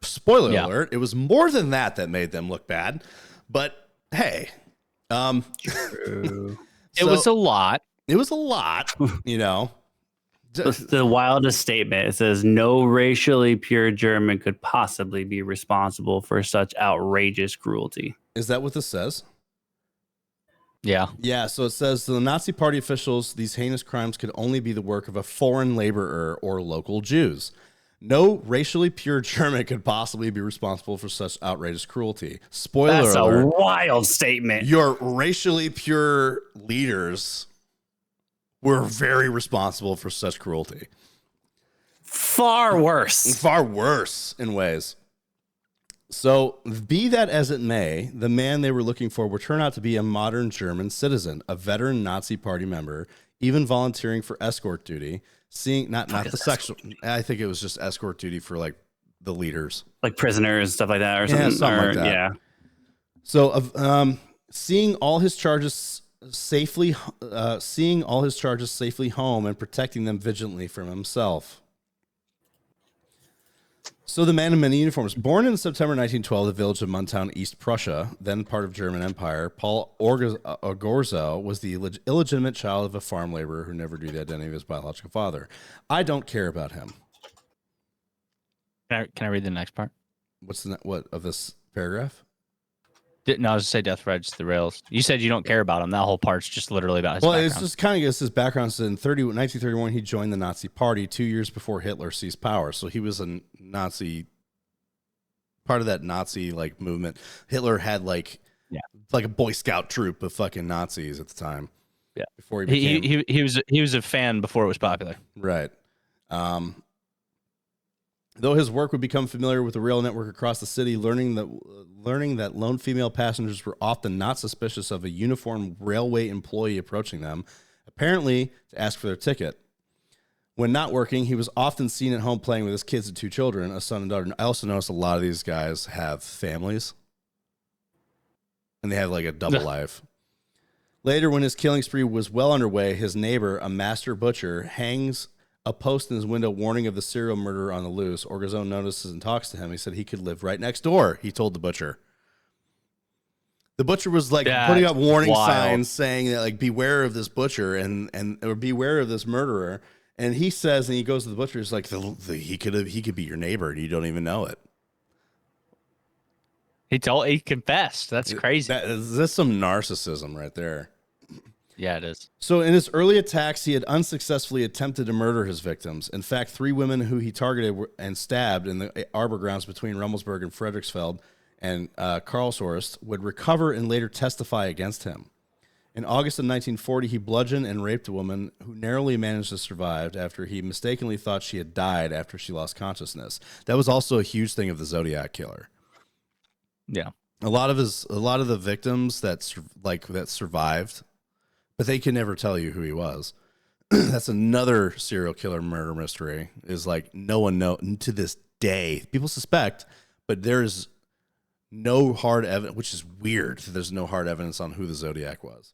Spoiler alert, it was more than that made them look bad. But hey, True. It was a lot. It was a lot, you know. The wildest statement. It says, no racially pure German could possibly be responsible for such outrageous cruelty. Is that what this says? Yeah. Yeah, so it says, to the Nazi Party officials, these heinous crimes could only be the work of a foreign laborer or local Jews. No racially pure German could possibly be responsible for such outrageous cruelty. Spoiler That's alert. a wild statement. Your racially pure leaders were very responsible for such cruelty. Far worse. Far worse in ways. So, be that as it may, the man they were looking for would turn out to be a modern German citizen, a veteran Nazi Party member, even volunteering for escort duty. Not the sexual. I think it was just escort duty for like the leaders, like prisoners, stuff like that, or something. Yeah, something like that. Yeah. So, seeing all his charges safely home and protecting them vigilantly from himself. So the man in many uniforms, born in September 1912, the village of Muntown, East Prussia, then part of German Empire, Paul Orgorzo was the illegitimate child of a farm laborer who never knew the identity of his biological father. I don't care about him. Can I read the next part? What of this paragraph? No, I was to say Death Rides the Rails. You said you don't care about him. That whole part's just literally about his background. It's just kind of gives his background. So in 1931, he joined the Nazi Party 2 years before Hitler seized power. So he was a Nazi, part of that Nazi like movement. Hitler had like a Boy Scout troop of fucking Nazis at the time. Yeah, before he became... he was a fan before it was popular. Right. Though his work would become familiar with the rail network across the city, learning that lone female passengers were often not suspicious of a uniformed railway employee approaching them, apparently to ask for their ticket. When not working, he was often seen at home playing with his kids and 2 children, a son and daughter. I also noticed a lot of these guys have families, and they have like a double life. Later, when his killing spree was well underway, his neighbor, a master butcher, hangs a post in his window warning of the serial murderer on the loose. Orgazone notices and talks to him. He said he could live right next door, he told the butcher. The butcher was like putting up warning signs saying that like beware of this butcher or beware of this murderer. And he says, and he goes to the butcher, he's like, he could be your neighbor and you don't even know it. He confessed. That's crazy. That's some narcissism right there. Yeah, it is. So in his early attacks, he had unsuccessfully attempted to murder his victims. In fact, 3 women who he targeted and stabbed in the arbor grounds between Rummelsburg and Fredericksfeld and Karlshorst would recover and later testify against him. In August of 1940, he bludgeoned and raped a woman who narrowly managed to survive after he mistakenly thought she had died after she lost consciousness. That was also a huge thing of the Zodiac Killer. Yeah. A lot of the victims that survived, but they can never tell you who he was. That's another serial killer murder mystery. Is like no one knows to this day. People suspect, but there's no hard evidence, which is weird. There's no hard evidence on who the Zodiac was.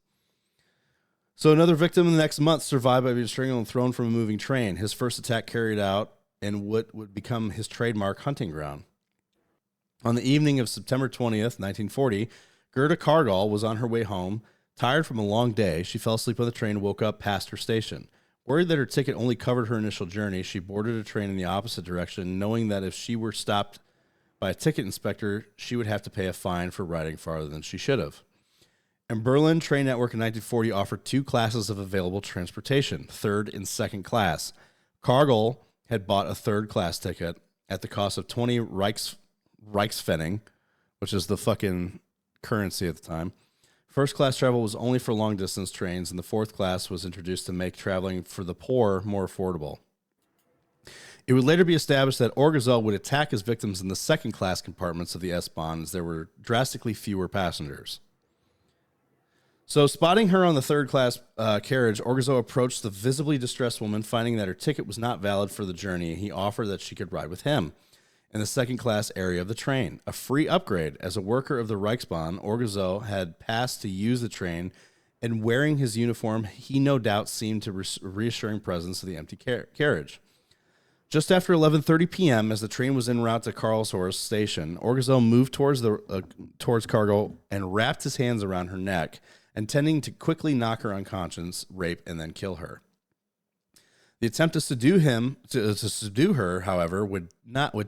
So another victim in the next month survived by being strangled and thrown from a moving train. His first attack carried out in what would become his trademark hunting ground. On the evening of September 20th, 1940, Gerda Cargall was on her way home. Tired from a long day, she fell asleep on the train and woke up past her station. Worried that her ticket only covered her initial journey, she boarded a train in the opposite direction, knowing that if she were stopped by a ticket inspector, she would have to pay a fine for riding farther than she should have. In Berlin, Train Network in 1940 offered 2 classes of available transportation, 3rd and 2nd class. Cargill had bought a 3rd class ticket at the cost of 20 Reichspfennig, which is the fucking currency at the time, First class travel was only for long distance trains, and the fourth class was introduced to make traveling for the poor more affordable. It would later be established that Orgazzo would attack his victims in the second class compartments of the S-Bahn as there were drastically fewer passengers. So, spotting her on the third class carriage, Orgazzo approached the visibly distressed woman, finding that her ticket was not valid for the journey. He offered that she could ride with him in the second class area of the train, a free upgrade. As a worker of the Reichsbahn, Orgazzo had passed to use the train, and wearing his uniform, he no doubt seemed to reassuring presence of the empty carriage. Just after 11:30 p.m., as the train was en route to Karlshorst station, Orgazzo moved towards Cargo and wrapped his hands around her neck, intending to quickly knock her unconscious, rape, and then kill her. The attempt to subdue her, however, would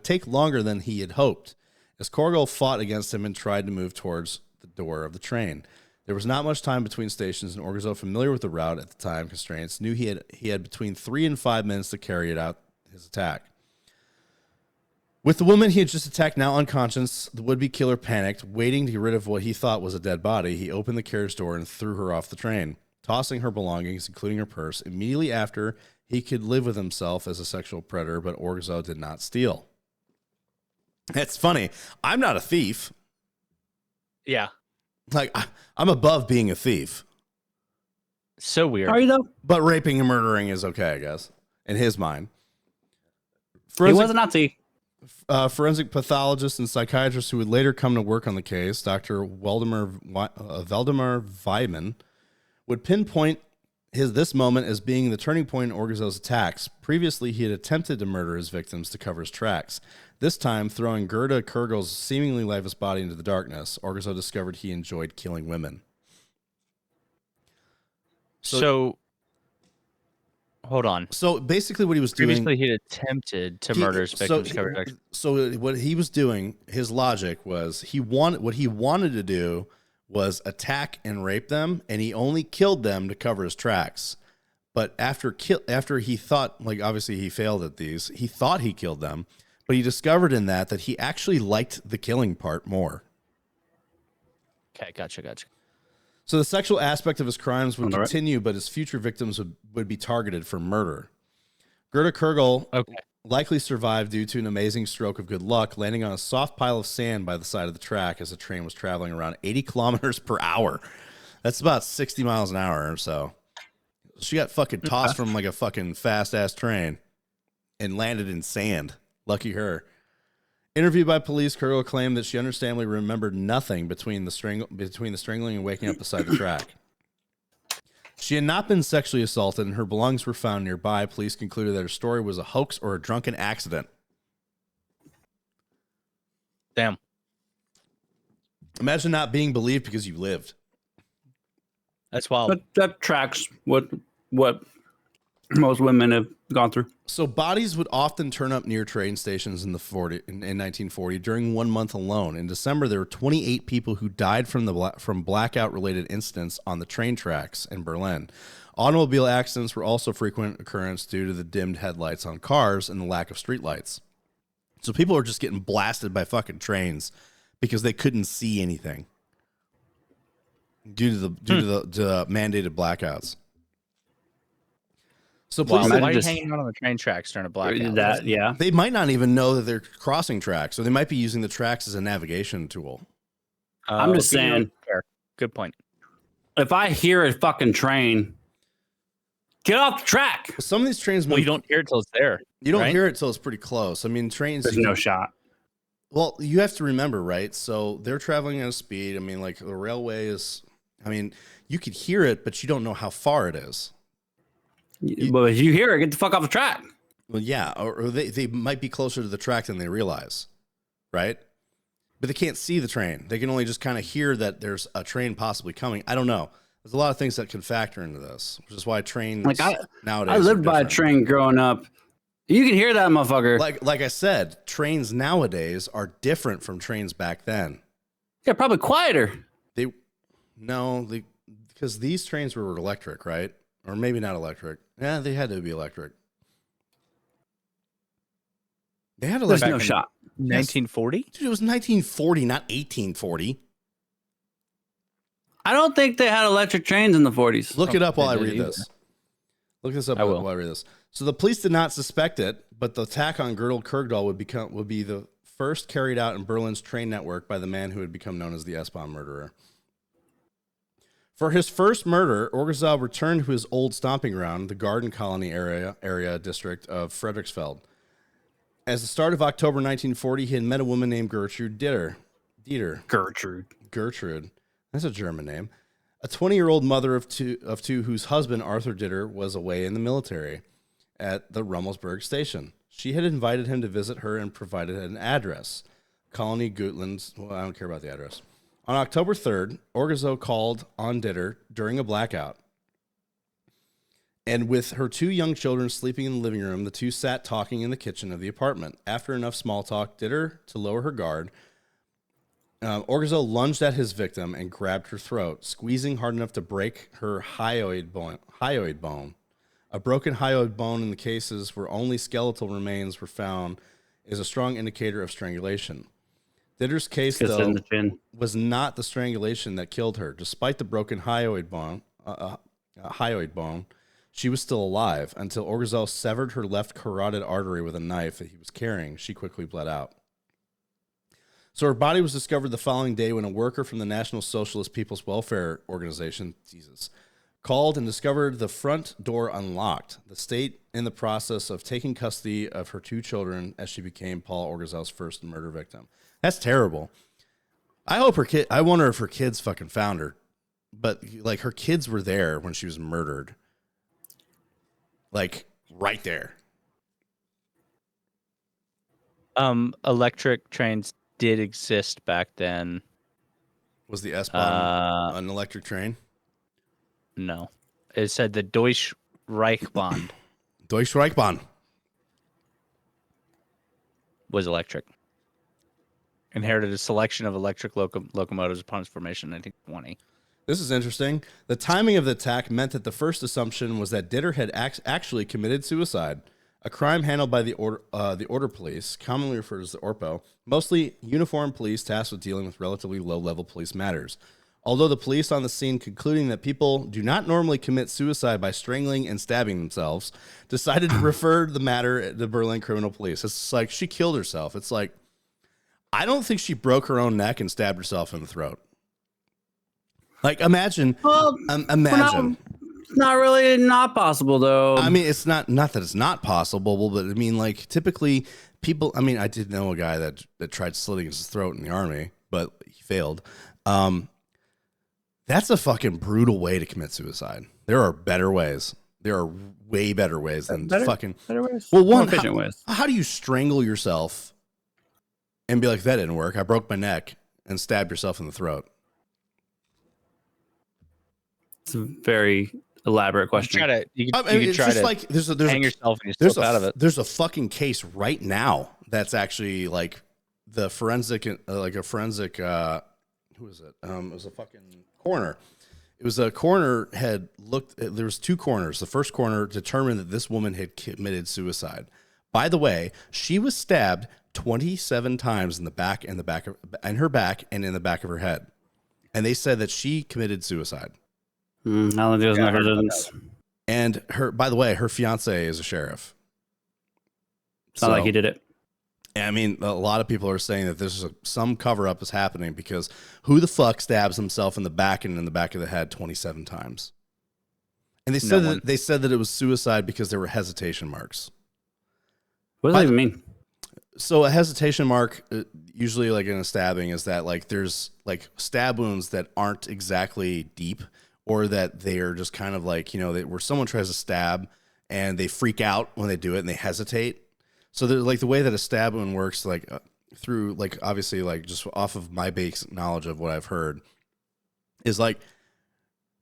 take longer than he had hoped, as Correggio fought against him and tried to move towards the door of the train. There was not much time between stations, and Orgazzo, familiar with the route at the time constraints, knew he had between 3 and 5 minutes to carry it out his attack. With the woman he had just attacked now unconscious, the would-be killer panicked. Waiting to get rid of what he thought was a dead body, he opened the carriage door and threw her off the train, tossing her belongings, including her purse. Immediately after, he could live with himself as a sexual predator, but Orgazzo did not steal. It's funny. I'm not a thief. Yeah. Like, I'm above being a thief. So weird. Are you though? But raping and murdering is okay, I guess, in his mind. He was a Nazi. Forensic pathologist and psychiatrist who would later come to work on the case, Dr. Waldemar Weiman, would pinpoint this moment as being the turning point in Orgazzo's attacks. Previously, he had attempted to murder his victims to cover his tracks. This time, throwing Gerda Kurgel's seemingly lifeless body into the darkness, Orgazzo discovered he enjoyed killing women. So hold on. So basically what he was doing... Previously, he had attempted to murder his victims. So what he was doing, his logic was, what he wanted to do was attack and rape them, and he only killed them to cover his tracks. But after he thought, like, obviously he failed at these, he thought he killed them, but he discovered in that he actually liked the killing part more. Okay, gotcha. So the sexual aspect of his crimes would continue, but his future victims would be targeted for murder. Gerda Kurgel likely survived due to an amazing stroke of good luck, landing on a soft pile of sand by the side of the track as the train was traveling around 80 kilometers per hour. That's about 60 miles an hour or so. She got fucking tossed from like a fucking fast-ass train and landed in sand. Lucky her. Interviewed by police, Kurgel claimed that she understandably remembered nothing between the strangling and waking up beside the track. She had not been sexually assaulted, and her belongings were found nearby. Police concluded that her story was a hoax or a drunken accident. Damn. Imagine not being believed because you lived. That's wild. That tracks what most women have gone through. So bodies would often turn up near train stations in 1940 during 1 month alone. In December, there were 28 people who died from blackout-related incidents on the train tracks in Berlin. Automobile accidents were also frequent occurrence due to the dimmed headlights on cars and the lack of streetlights. So people are just getting blasted by fucking trains because they couldn't see anything due to the mandated blackouts. So why are you hanging out on the train tracks during a blackout? They might not even know that they're crossing tracks, or they might be using the tracks as a navigation tool. I'm just saying. Good point. If I hear a fucking train, get off the track. Some of these trains, you don't hear it till it's there. You don't hear it till it's pretty close. I mean, trains. There's no shot. Well, you have to remember, right? So they're traveling at a speed. I mean, like the railway is. I mean, you could hear it, but you don't know how far it is. But if you hear it, get the fuck off the track. Well, yeah, or they might be closer to the track than they realize, right? But they can't see the train. They can only just kind of hear that there's a train possibly coming. I don't know. There's a lot of things that can factor into this, which is why trains nowadays. I lived by a train growing up. You can hear that motherfucker. Like I said, trains nowadays are different from trains back then. Yeah, probably quieter. Because these trains were electric, right? Or maybe not electric. Yeah, they had to be electric. They had electric. There's no shot. 1940? Dude, it was 1940, not 1840. I don't think they had electric trains in the 40s. Look it up while I They did read either. this. Look this up I will. while I read this. So the police did not suspect it, but the attack on Gertrude Kirkdal would be the first carried out in Berlin's train network by the man who had become known as the S-Bahn Murderer. For his first murder, Orgel returned to his old stomping ground, the Garden Colony area district of Frederiksfeld. As the start of October 1940, he had met a woman named Gertrude Dieter. Gertrude. That's a German name. A 20-year-old mother of two whose husband, Arthur Dieter, was away in the military at the Rummelsburg station. She had invited him to visit her and provided an address. Colony Gutland's. Well, I don't care about the address. On October 3rd, Orgel called on Dieter during a blackout. And with her two young children sleeping in the living room, the two sat talking in the kitchen of the apartment. After enough small talk, Dieter, to lower her guard, Orgel lunged at his victim and grabbed her throat, squeezing hard enough to break her hyoid bone. A broken hyoid bone in the cases where only skeletal remains were found is a strong indicator of strangulation. Dieter's case, though, was not the strangulation that killed her. Despite the broken hyoid bone, she was still alive until Orgel severed her left carotid artery with a knife that he was carrying. She quickly bled out. So her body was discovered the following day when a worker from the National Socialist People's Welfare Organization, called and discovered the front door unlocked. The state in the process of taking custody of her two children as she became Paul Orgel's first murder victim. That's terrible. I wonder if her kids fucking found her. But like her kids were there when she was murdered. Like right there. Electric trains did exist back then. Was the S-Bahn an electric train? No. It said the Deutsche Reichsbahn Deutsche Reichsbahn was electric. Inherited a selection of electric locomotives upon its formation in 1920. This is interesting. The timing of the attack meant that the first assumption was that Dieter had actually committed suicide, a crime handled by the order police, commonly referred as the Orpo, mostly uniformed police tasked with dealing with relatively low-level police matters. Although the police on the scene, concluding that people do not normally commit suicide by strangling and stabbing themselves, decided to refer the matter to Berlin criminal police. It's like she killed herself. It's like, I don't think she broke her own neck and stabbed herself in the throat. Like, imagine. It's not really not possible, though. I mean, it's not that it's not possible, but I mean, like, typically people, I mean, I did know a guy that tried slitting his throat in the army, but he failed. That's a fucking brutal way to commit suicide. There are better ways. There are way better ways than better ways. Well, more efficient ways. How do you strangle yourself and be like, that didn't work? I broke my neck and stabbed yourself in the throat. It's a very elaborate question. You can try to like there's hang yourself and you slip out of it. There's a fucking case right now that's actually like the forensic, who is it? It was a fucking coroner. It was a coroner had looked. There was two coroners. The first coroner determined that this woman had committed suicide. By the way, she was stabbed 27 times in her back and in the back of her head, and they said that she committed suicide. I don't think there's no evidence. And by the way, her fiance is a sheriff. It's not like he did it. I mean, a lot of people are saying that there's some cover up is happening because who the fuck stabs himself in the back and in the back of the head 27 times? And they said that it was suicide because there were hesitation marks. What does that even mean? So a hesitation mark, usually like in a stabbing, is that like there's like stab wounds that aren't exactly deep, or that they are just kind of like, where someone tries to stab and they freak out when they do it and they hesitate. So they're like the way that a stab wound works, like through like obviously like just off of my basic knowledge of what I've heard, is like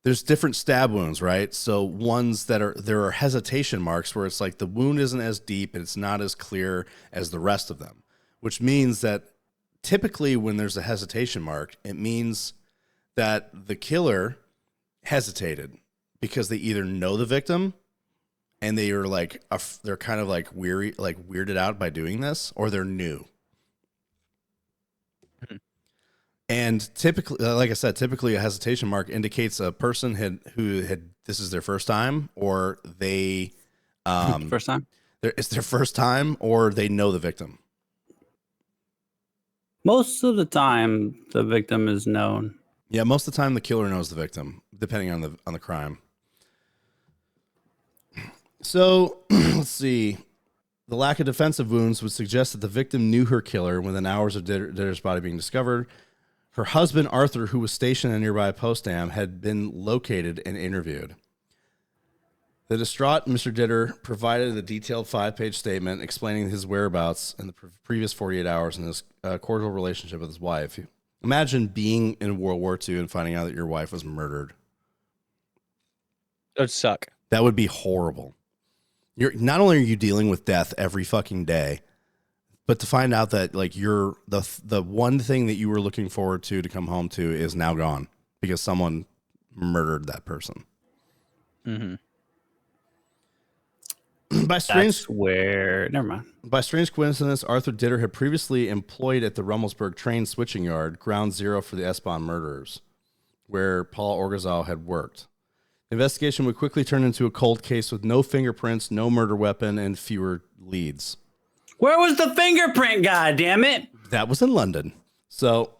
there's different stab wounds, right? So ones there are hesitation marks where it's like the wound isn't as deep and it's not as clear as the rest of them, which means that typically when there's a hesitation mark, it means that the killer hesitated because they either know the victim and they are like they're kind of like weary, like weirded out by doing this, or they're new. And typically, like I said, typically a hesitation mark indicates a person who had this is their first time, or they First time. It's their first time, or they know the victim. Most of the time, the victim is known. Yeah, most of the time the killer knows the victim, depending on the crime. So let's see. The lack of defensive wounds would suggest that the victim knew her killer within hours of Ditter's body being discovered. Her husband, Arthur, who was stationed at a nearby post dam, had been located and interviewed. The distraught Mr. Ditter provided a detailed 5-page statement explaining his whereabouts in the previous 48 hours and his cordial relationship with his wife. Imagine being in World War II and finding out that your wife was murdered. That would suck. That would be horrible. Not only are you dealing with death every fucking day, but to find out that like you're the one thing that you were looking forward to come home to is now gone because someone murdered that person. Mm-hmm. Never mind. By strange coincidence, Arthur Ditter had previously employed at the Rummelsburg train switching yard, ground zero for the S-Bahn murderers, where Paul Orgazal had worked. The investigation would quickly turn into a cold case with no fingerprints, no murder weapon, and fewer leads. Where was the fingerprint guy, damn it? That was in London. So,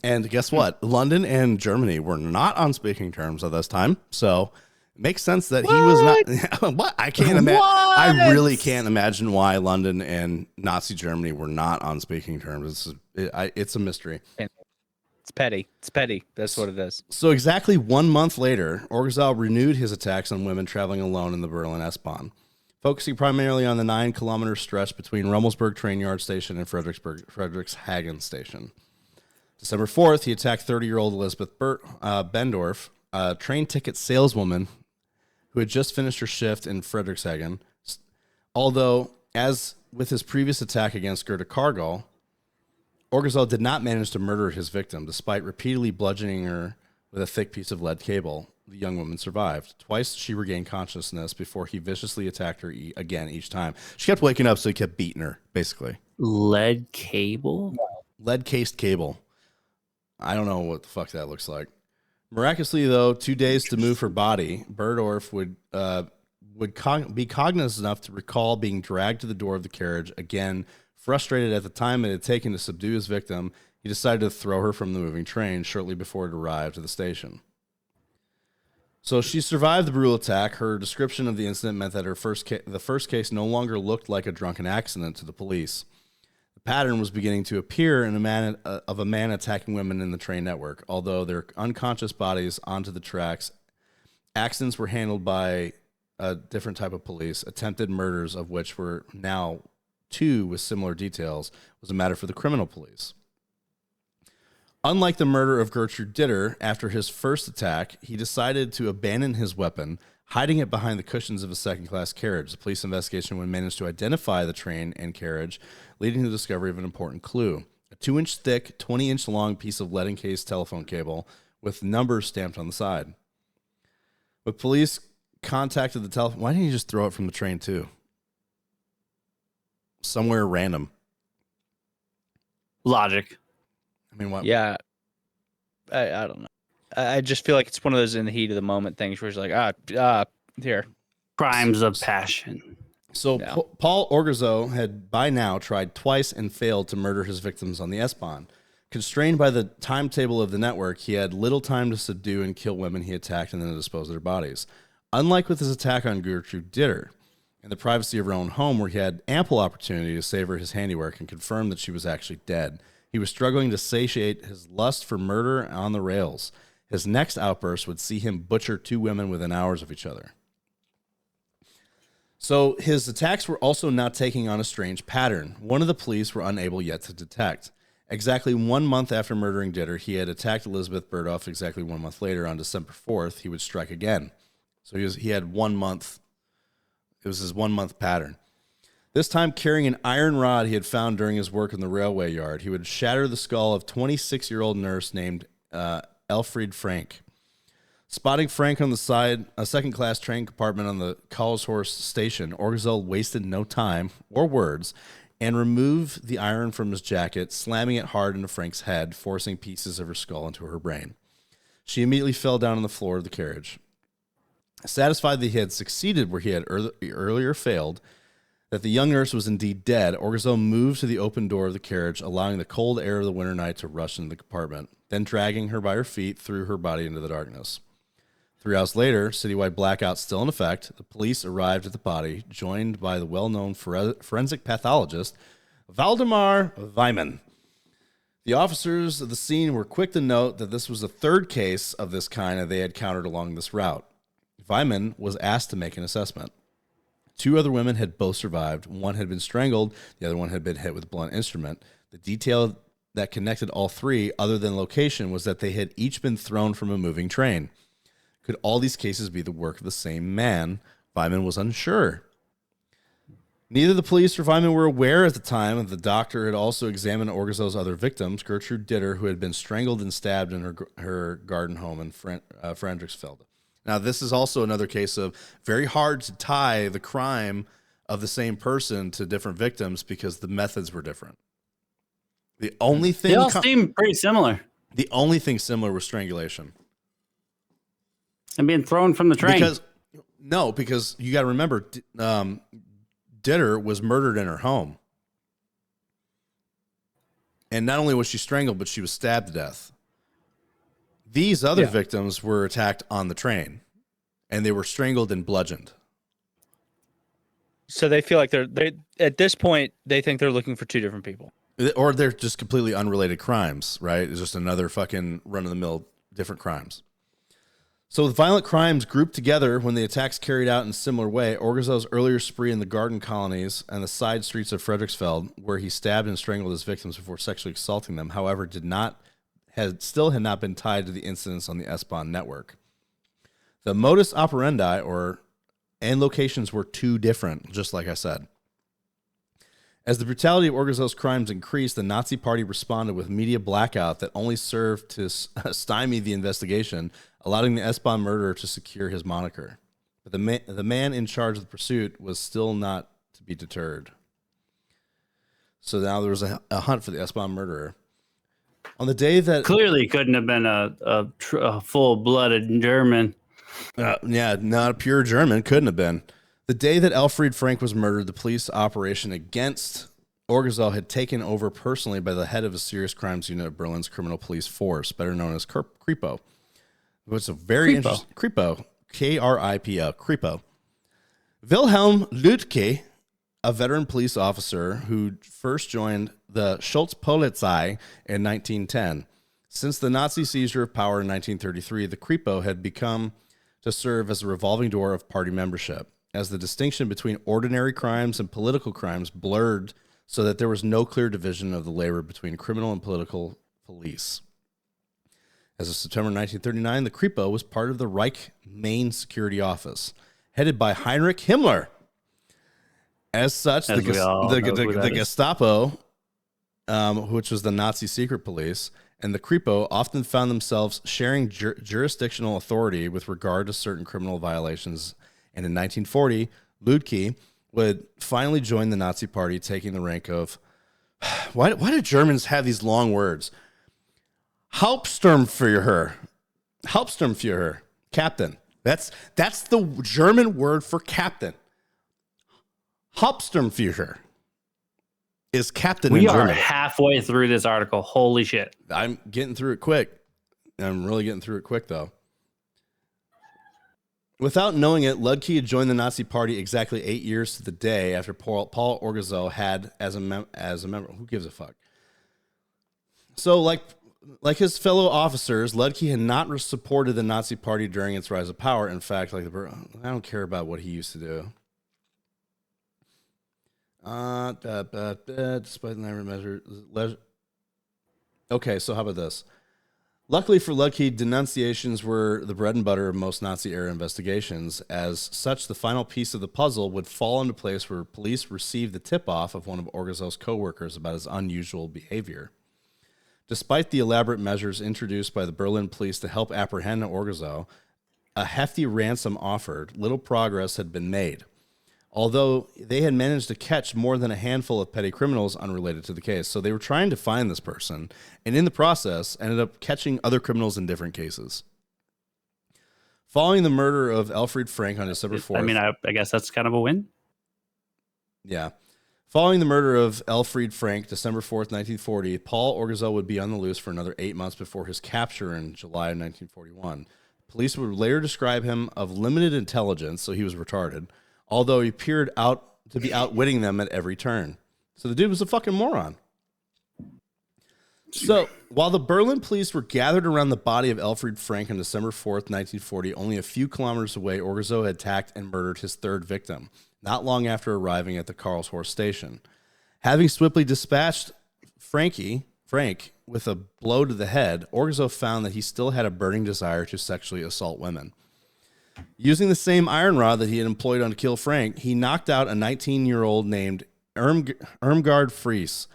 and guess what? London and Germany were not on speaking terms at this time. So it makes sense that he was not. What? I can't imagine. I really can't imagine why London and Nazi Germany were not on speaking terms. It's a mystery. It's petty. It's petty. That's what it is. So exactly 1 month later, Orgazal renewed his attacks on women traveling alone in the Berlin S-Bahn, focusing primarily on the 9-kilometer stretch between Rummelsburg train yard station and Frederikshagen station. December 4th, he attacked 30-year-old Elizabeth Bendorf, a train ticket saleswoman who had just finished her shift in Frederikshagen. Although, as with his previous attack against Gerda Kargel, Orgazal did not manage to murder his victim, despite repeatedly bludgeoning her with a thick piece of lead cable. The young woman survived. Twice she regained consciousness before he viciously attacked her again each time. She kept waking up, so he kept beating her, basically. Lead cable? Lead-cased cable. I don't know what the fuck that looks like. Miraculously, though, 2 days to move her body, Berdorf would be cognizant enough to recall being dragged to the door of the carriage. Again, frustrated at the time it had taken to subdue his victim, he decided to throw her from the moving train shortly before it arrived at the station. So she survived the brutal attack. Her description of the incident meant that the first case no longer looked like a drunken accident to the police. The pattern was beginning to appear in a man attacking women in the train network. Although their unconscious bodies onto the tracks, accidents were handled by a different type of police. Attempted murders, of which were now 2 with similar details, was a matter for the criminal police. Unlike the murder of Gertrude Ditter, after his first attack, he decided to abandon his weapon, hiding it behind the cushions of a second-class carriage. The police investigation would manage to identify the train and carriage, leading to the discovery of an important clue: a 2-inch thick, 20-inch long piece of lead-encased telephone cable with numbers stamped on the side. When police contacted the telephone, why didn't he just throw it from the train too? Somewhere random. Logic. I mean, what? Yeah. I don't know. I just feel like it's one of those in the heat of the moment things where it's like, here. Crimes of passion. So Yeah. Paul Orgazal had by now tried twice and failed to murder his victims on the S-Bahn. Constrained by the timetable of the network, he had little time to subdue and kill women he attacked and then dispose of their bodies. Unlike with his attack on Gertrude Ditter, in the privacy of her own home, where he had ample opportunity to savor his handiwork and confirm that she was actually dead, he was struggling to satiate his lust for murder on the rails. His next outburst would see him butcher 2 women within hours of each other. So his attacks were also not taking on a strange pattern, one of the police were unable yet to detect. Exactly 1 month after murdering Ditter, he had attacked Elizabeth Berdorf. Exactly 1 month later, on December 4th, he would strike again. So he had 1 month. It was his 1 month pattern. This time carrying an iron rod he had found during his work in the railway yard, he would shatter the skull of 26-year-old nurse named Elfried Frank. Spotting Frank on the side, a second-class train compartment on the Karlshorst station, Orgazal wasted no time or words and removed the iron from his jacket, slamming it hard into Frank's head, forcing pieces of her skull into her brain. She immediately fell down on the floor of the carriage. Satisfied that he had succeeded where he had earlier failed, that the young nurse was indeed dead, Orgazzo moved to the open door of the carriage, allowing the cold air of the winter night to rush into the compartment, then dragging her by her feet, threw her body into the darkness. 3 hours later, citywide blackout still in effect, the police arrived at the body, joined by the well-known forensic pathologist, Valdemar Weimann. The officers of the scene were quick to note that this was the third case of this kind that they had encountered along this route. Weimann was asked to make an assessment. 2 other women had both survived. One had been strangled. The other one had been hit with a blunt instrument. The detail that connected all 3, other than location, was that they had each been thrown from a moving train. Could all these cases be the work of the same man? Weimann was unsure. Neither the police or Weimann were aware at the time that the doctor had also examined Orgazzo's other victims, Gertrude Ditter, who had been strangled and stabbed in her garden home in Frederiksfeld. Now, this is also another case of very hard to tie the crime of the same person to different victims because the methods were different. The only thing they all seem pretty similar. The only thing similar was strangulation and being thrown from the train. Because you got to remember, Ditter was murdered in her home, and not only was she strangled, but she was stabbed to death. These other victims were attacked on the train, and they were strangled and bludgeoned. So they feel like they at this point, they think they're looking for 2 different people. Or they're just completely unrelated crimes, right? It's just another fucking run-of-the-mill different crimes. So the violent crimes grouped together when the attacks carried out in a similar way, Orgazzo's earlier spree in the garden colonies and the side streets of Frederiksfeld, where he stabbed and strangled his victims before sexually assaulting them, however, had not been tied to the incidents on the S-Bahn network. The modus operandi and locations were too different, just like I said. As the brutality of Orgazzo's crimes increased, the Nazi Party responded with media blackout that only served to stymie the investigation, allowing the S-Bahn Murderer to secure his moniker. But the man in charge of the pursuit was still not to be deterred. So now there was a hunt for the S-Bahn Murderer. On the day that clearly couldn't have been a full-blooded German. Not a pure German. Couldn't have been. The day that Alfred Frank was murdered, the police operation against Orgazzo had taken over personally by the head of a serious crimes unit of Berlin's criminal police force, better known as Kripo. It's a very interesting Kripo, K-R-I-P-O, Kripo. Wilhelm Lüdke, a veteran police officer who first joined the Schutzpolizei in 1910. Since the Nazi seizure of power in 1933, the Kripo had become to serve as a revolving door of party membership, as the distinction between ordinary crimes and political crimes blurred so that there was no clear division of the labor between criminal and political police. As of September 1939, the Kripo was part of the Reich Main Security Office, headed by Heinrich Himmler. As such, the Gestapo, which was the Nazi secret police, and the Kripo often found themselves sharing jurisdictional authority with regard to certain criminal violations. And in 1940, Lüdke would finally join the Nazi Party, taking the rank of... Why do Germans have these long words? Hauptsturmführer. Hauptsturmführer. Captain. That's the German word for captain. Hauptsturmführer is captain in German. We are halfway through this article. Holy shit. I'm getting through it quick. I'm really getting through it quick, though. Without knowing it, Lüdke had joined the Nazi Party exactly 8 years to the day after Paul Orgazzo had as a member. Who gives a fuck? So, like his fellow officers, Lüdke had not supported the Nazi Party during its rise of power. In fact, I don't care about what he used to do. Despite the measure. Okay, so how about this? Luckily for Lüdke, denunciations were the bread and butter of most Nazi-era investigations. As such, the final piece of the puzzle would fall into place where police received the tip-off of one of Orgazzo's co-workers about his unusual behavior. Despite the elaborate measures introduced by the Berlin police to help apprehend Orgazzo, a hefty ransom offered, little progress had been made. although they had managed to catch more than a handful of petty criminals unrelated to the case. So they were trying to find this person, and in the process, ended up catching other criminals in different cases. Following the murder of Alfred Frank on December 4th... I mean, I guess that's kind of a win. Yeah. Following the murder of Alfred Frank, December 4th, 1940, Paul Correggio would be on the loose for another 8 months before his capture in July of 1941. Police would later describe him of limited intelligence, so he was retarded, although he appeared out to be outwitting them at every turn. So the dude was a fucking moron. So while the Berlin police were gathered around the body of Alfred Frank on December 4th, 1940, only a few kilometers away, Correggio had attacked and murdered his third victim, not long after arriving at the Karlshorst station. Having swiftly dispatched Frank with a blow to the head, Correggio found that he still had a burning desire to sexually assault women. Using the same iron rod that he had employed on to kill Frank, he knocked out a 19-year-old named Irmgard Fries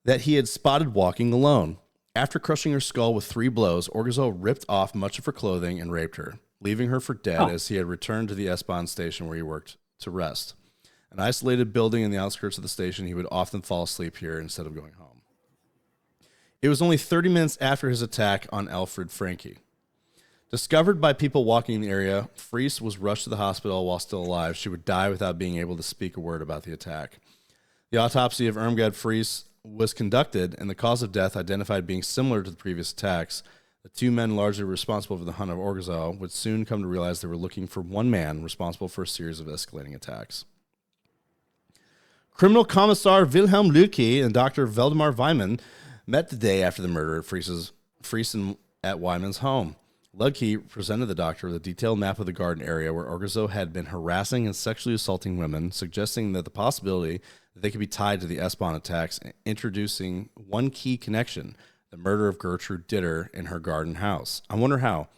that he had spotted walking alone. After crushing her skull with 3 blows, Correggio ripped off much of her clothing and raped her, leaving her for dead as he had returned to the S-Bahn station where he worked to rest. An isolated building in the outskirts of the station, he would often fall asleep here instead of going home. It was only 30 minutes after his attack on Alfred Franke. Discovered by people walking in the area, Fries was rushed to the hospital while still alive. She would die without being able to speak a word about the attack. The autopsy of Irmgard Fries was conducted, and the cause of death identified being similar to the previous attacks. The 2 men largely responsible for the hunt of Correggio would soon come to realize they were looking for one man responsible for a series of escalating attacks. Criminal Commissar Wilhelm Lüdke and Dr. Waldemar Weimann met the day after the murder at Friesen at Weimann's home. Lüdke presented the doctor with a detailed map of the garden area where Correggio had been harassing and sexually assaulting women, suggesting that the possibility that they could be tied to the S-Bahn attacks, introducing one key connection: the murder of Gertrude Ditter in her garden house. I wonder how.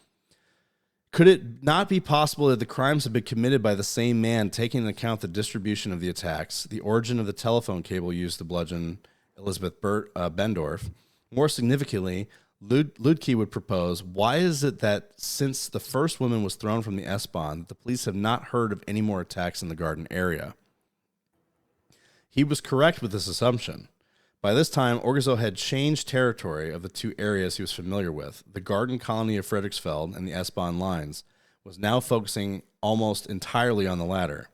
Could it not be possible that the crimes had been committed by the same man, taking into account the distribution of the attacks, the origin of the telephone cable used to bludgeon Elizabeth Bendorf? More significantly, Lüdke would propose, why is it that since the first woman was thrown from the S-Bahn, the police have not heard of any more attacks in the garden area? He was correct with this assumption. By this time, Correggio had changed territory of the 2 areas he was familiar with. The garden colony of Frederiksfeld and the S-Bahn lines was now focusing almost entirely on the latter.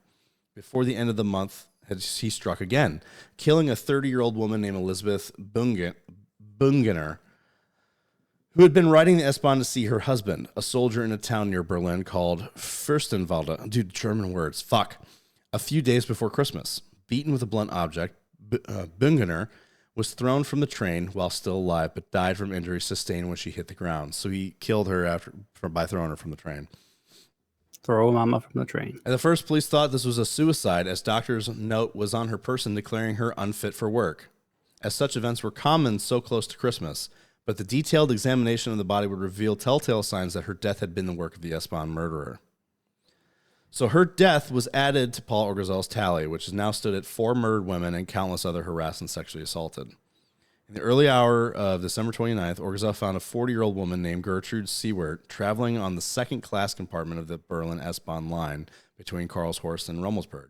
Before the end of the month, he struck again, killing a 30-year-old woman named Elizabeth Bungener, who had been riding the S-Bahn to see her husband, a soldier in a town near Berlin called Fürstenwalde. Dude, German words. Fuck. A few days before Christmas. Beaten with a blunt object, Bungener was thrown from the train while still alive, but died from injuries sustained when she hit the ground. So he killed her by throwing her from the train. Throw mama from the train. At the first, police thought this was a suicide, as doctor's note was on her person declaring her unfit for work. As such events were common so close to Christmas, but the detailed examination of the body would reveal telltale signs that her death had been the work of the S-Bahn murderer. So her death was added to Paul Correggio's tally, which has now stood at 4 murdered women and countless other harassed and sexually assaulted. In the early hour of December 29th, Correggio found a 40-year-old woman named Gertrude Siewert traveling on the second-class compartment of the Berlin S-Bahn line between Karlshorst and Rummelsburg.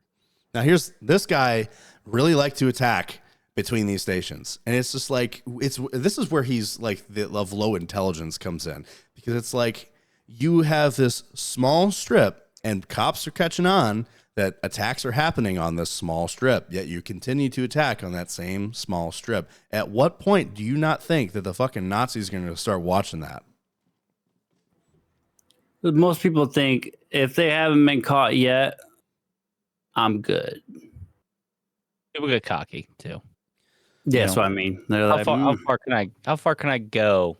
Now, this guy really liked to attack between these stations, and it's just like this is where he's like the of low intelligence comes in, because it's like you have this small strip. And cops are catching on that attacks are happening on this small strip, yet you continue to attack on that same small strip. At what point do you not think that the fucking Nazis are going to start watching that? Most people think if they haven't been caught yet, I'm good. People get cocky too. Yeah, that's what I mean. They're How like, far can I go?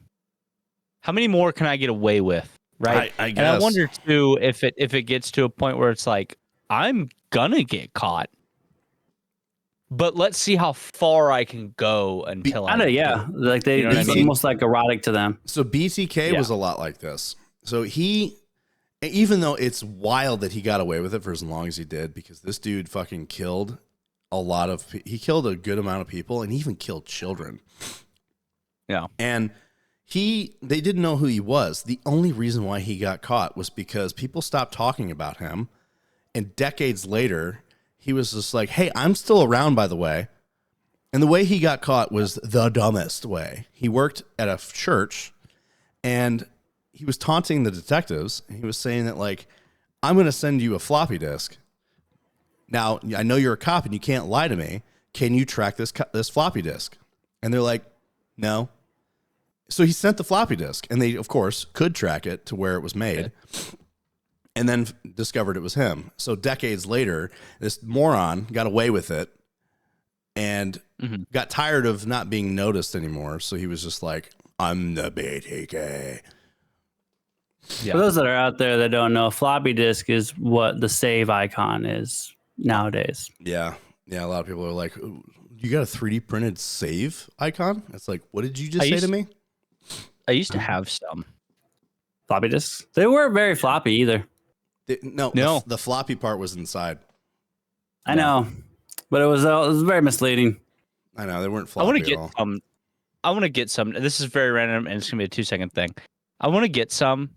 How many more can I get away with? Right. I guess. And I wonder too if it gets to a point where it's like, I'm gonna get caught, but let's see how far I can go until I yeah. Like it's almost like erotic to them. So BTK was a lot like this. So even though it's wild that he got away with it for as long as he did, because this dude fucking killed he killed a good amount of people, and he even killed children. Yeah. And they didn't know who he was. The only reason why he got caught was because people stopped talking about him, And decades later, he was just like, hey, I'm still around, by the way. And the way he got caught was the dumbest way. He worked at a church, and he was taunting the detectives. And he was saying that, like, I'm going to send you a floppy disk. Now, I know you're a cop and you can't lie to me. Can you track this floppy disk? And they're like, no. So he sent the floppy disk, and they, of course, could track it to where it was made, and then discovered it was him. So decades later, this moron got away with it and got tired of not being noticed anymore. So he was just like, I'm the BTK. Yeah. For those that are out there that don't know, floppy disk is what the save icon is nowadays. Yeah. Yeah. A lot of people are like, you got a 3D printed save icon? It's like, what did you just say to me? I used to have some floppy disks. They weren't very floppy either. No. The floppy part was inside. I know, but it was very misleading. I know, they weren't floppy at all. I want to get some. This is very random, and it's gonna be a 2-second thing. I want to get some,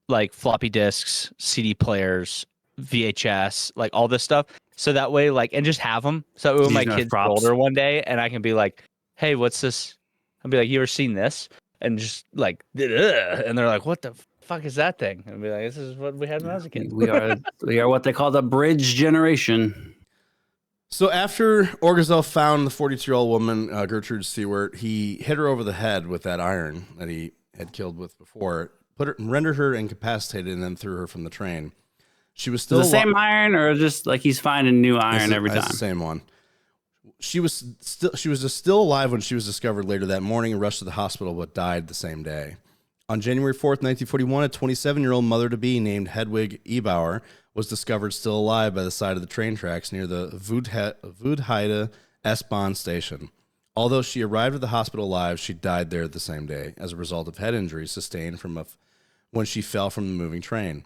like, floppy disks, CD players, VHS, like all this stuff, so that way, like, and just have them. So when my kids are older one day, and I can be like, "Hey, what's this?" I'll be like, "You ever seen this?" And just like, and they're like, "What the fuck is that thing?" And I'll be like, "This is what we had when I was a kid." We are what they call the bridge generation. So after Orgazell found the 42-year-old woman, Gertrude Stewart, he hit her over the head with that iron that he had killed with before, rendered her incapacitated, and then threw her from the train. She was still the same iron, or just like he's finding new iron every time? It's the same one. She was still alive when she was discovered later that morning and rushed to the hospital, but died the same day. On January 4th, 1941, a 27-year-old mother-to-be named Hedwig Ebauer was discovered still alive by the side of the train tracks near the WWII S-Bahn station. Although she arrived at the hospital alive, she died there the same day as a result of head injuries sustained when she fell from the moving train.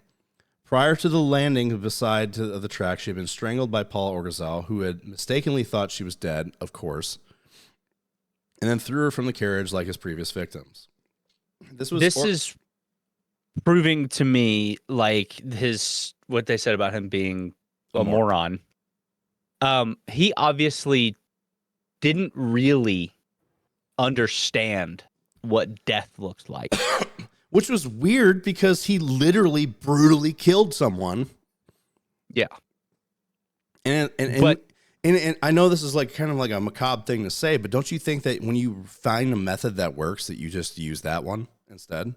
Prior to the landing beside the track, she had been strangled by Paul Orgazell, who had mistakenly thought she was dead, of course, and then threw her from the carriage like his previous victims. This is proving to me, like, what they said about him being a moron. He obviously didn't really understand what death looks like. Which was weird because he literally brutally killed someone. Yeah. And I know this is like kind of like a macabre thing to say, but don't you think that when you find a method that works, that you just use that one instead?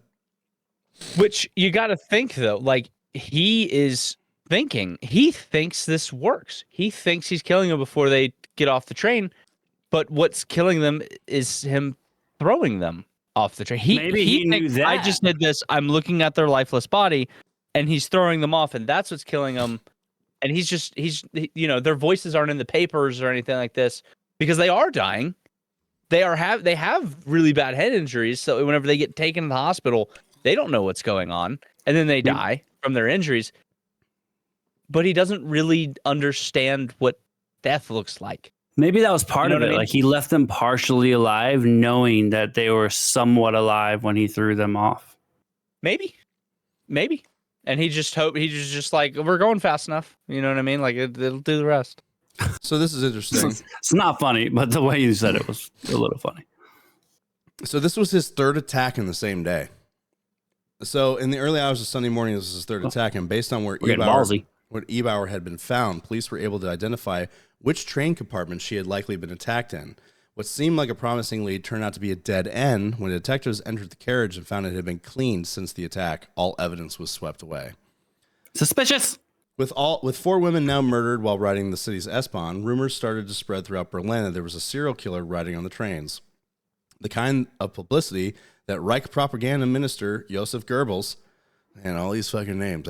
Which you got to think, though, like, he thinks this works. He thinks he's killing them before they get off the train, but what's killing them is him throwing them off the train. He knew that. I just did this. I'm looking at their lifeless body, and he's throwing them off, and that's what's killing them. And he's their voices aren't in the papers or anything like this because they are dying. They have really bad head injuries. So whenever they get taken to the hospital, they don't know what's going on, and then they die from their injuries. But he doesn't really understand what death looks like. Maybe that was part of it. I mean? Like, he left them partially alive, knowing that they were somewhat alive when he threw them off. Maybe. And he just like, we're going fast enough. You know what I mean? Like, it'll do the rest. So this is interesting. It's not funny, but the way you said it was a little funny. So this was his third attack in the same day. So in the early hours of Sunday morning, this was his third attack. And based on where Ebauer had been found, police were able to identify which train compartment she had likely been attacked in. What seemed like a promising lead turned out to be a dead end. When detectives entered the carriage and found it had been cleaned since the attack, all evidence was swept away. Suspicious. With 4 women now murdered while riding the city's S-Bahn, rumors started to spread throughout Berlin that there was a serial killer riding on the trains. The kind of publicity that Reich propaganda minister Joseph Goebbels, and all these fucking names,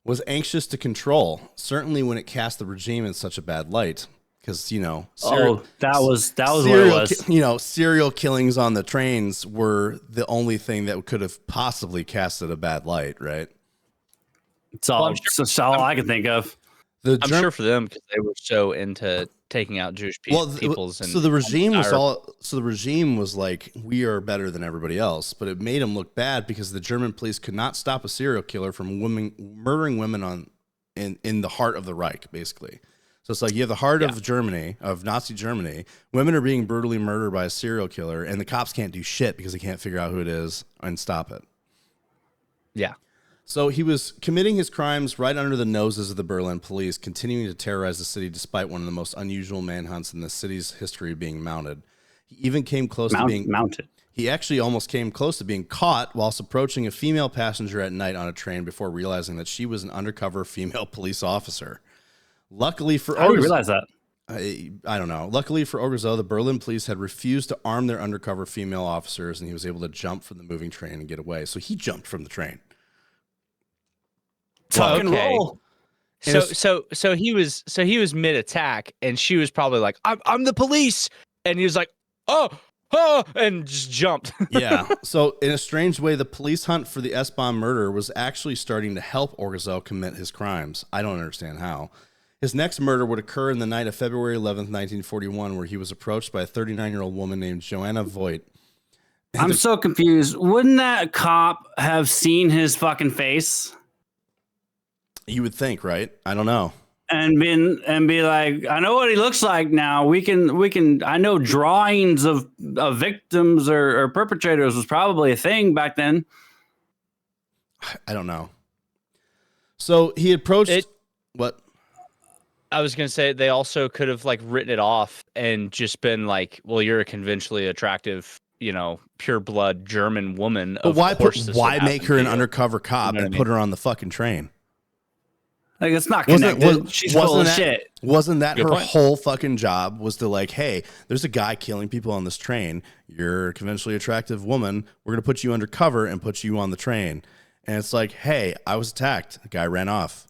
was anxious to control, certainly when it cast the regime in such a bad light. Because, that was what it was. Serial killings on the trains were the only thing that could have possibly casted a bad light, right? It's all, all I can think of. I'm sure for them, because they were so into taking out Jewish peoples. So the regime was like, we are better than everybody else, but it made them look bad because the German police could not stop a serial killer from murdering women in the heart of the Reich, basically. So it's like you have the heart of Germany, of Nazi Germany. Women are being brutally murdered by a serial killer, and the cops can't do shit because they can't figure out who it is and stop it. Yeah. So he was committing his crimes right under the noses of the Berlin police, continuing to terrorize the city despite one of the most unusual manhunts in the city's history being mounted. He even came close to being mounted. He actually almost came close to being caught whilst approaching a female passenger at night on a train before realizing that she was an undercover female police officer. Luckily for How do you realize that? I don't know. Luckily for Orgazzo, the Berlin police had refused to arm their undercover female officers, and he was able to jump from the moving train and get away. So he jumped from the train. Tuck and roll. So he was mid attack, and she was probably like, "I'm the police," and he was like, "Oh," and just jumped. Yeah. So in a strange way, the police hunt for the S-Bahn murderer was actually starting to help Orgazzo commit his crimes. I don't understand how. His next murder would occur in the night of February 11th, 1941, where he was approached by a 39-year-old woman named Joanna Voigt. I'm so confused. Wouldn't that cop have seen his fucking face? You would think, right? I don't know. And be like, I know what he looks like now. We can. I know drawings of victims or perpetrators was probably a thing back then. I don't know. So he approached what? I was gonna say they also could have like written it off and just been like, "Well, you're a conventionally attractive, pure blood German woman." But why make her an undercover cop and put her on the fucking train? Like, it's not connected. She's full of shit. Wasn't that her whole fucking job, was to like, hey, there's a guy killing people on this train. You're a conventionally attractive woman. We're going to put you undercover and put you on the train. And it's like, hey, I was attacked. The guy ran off.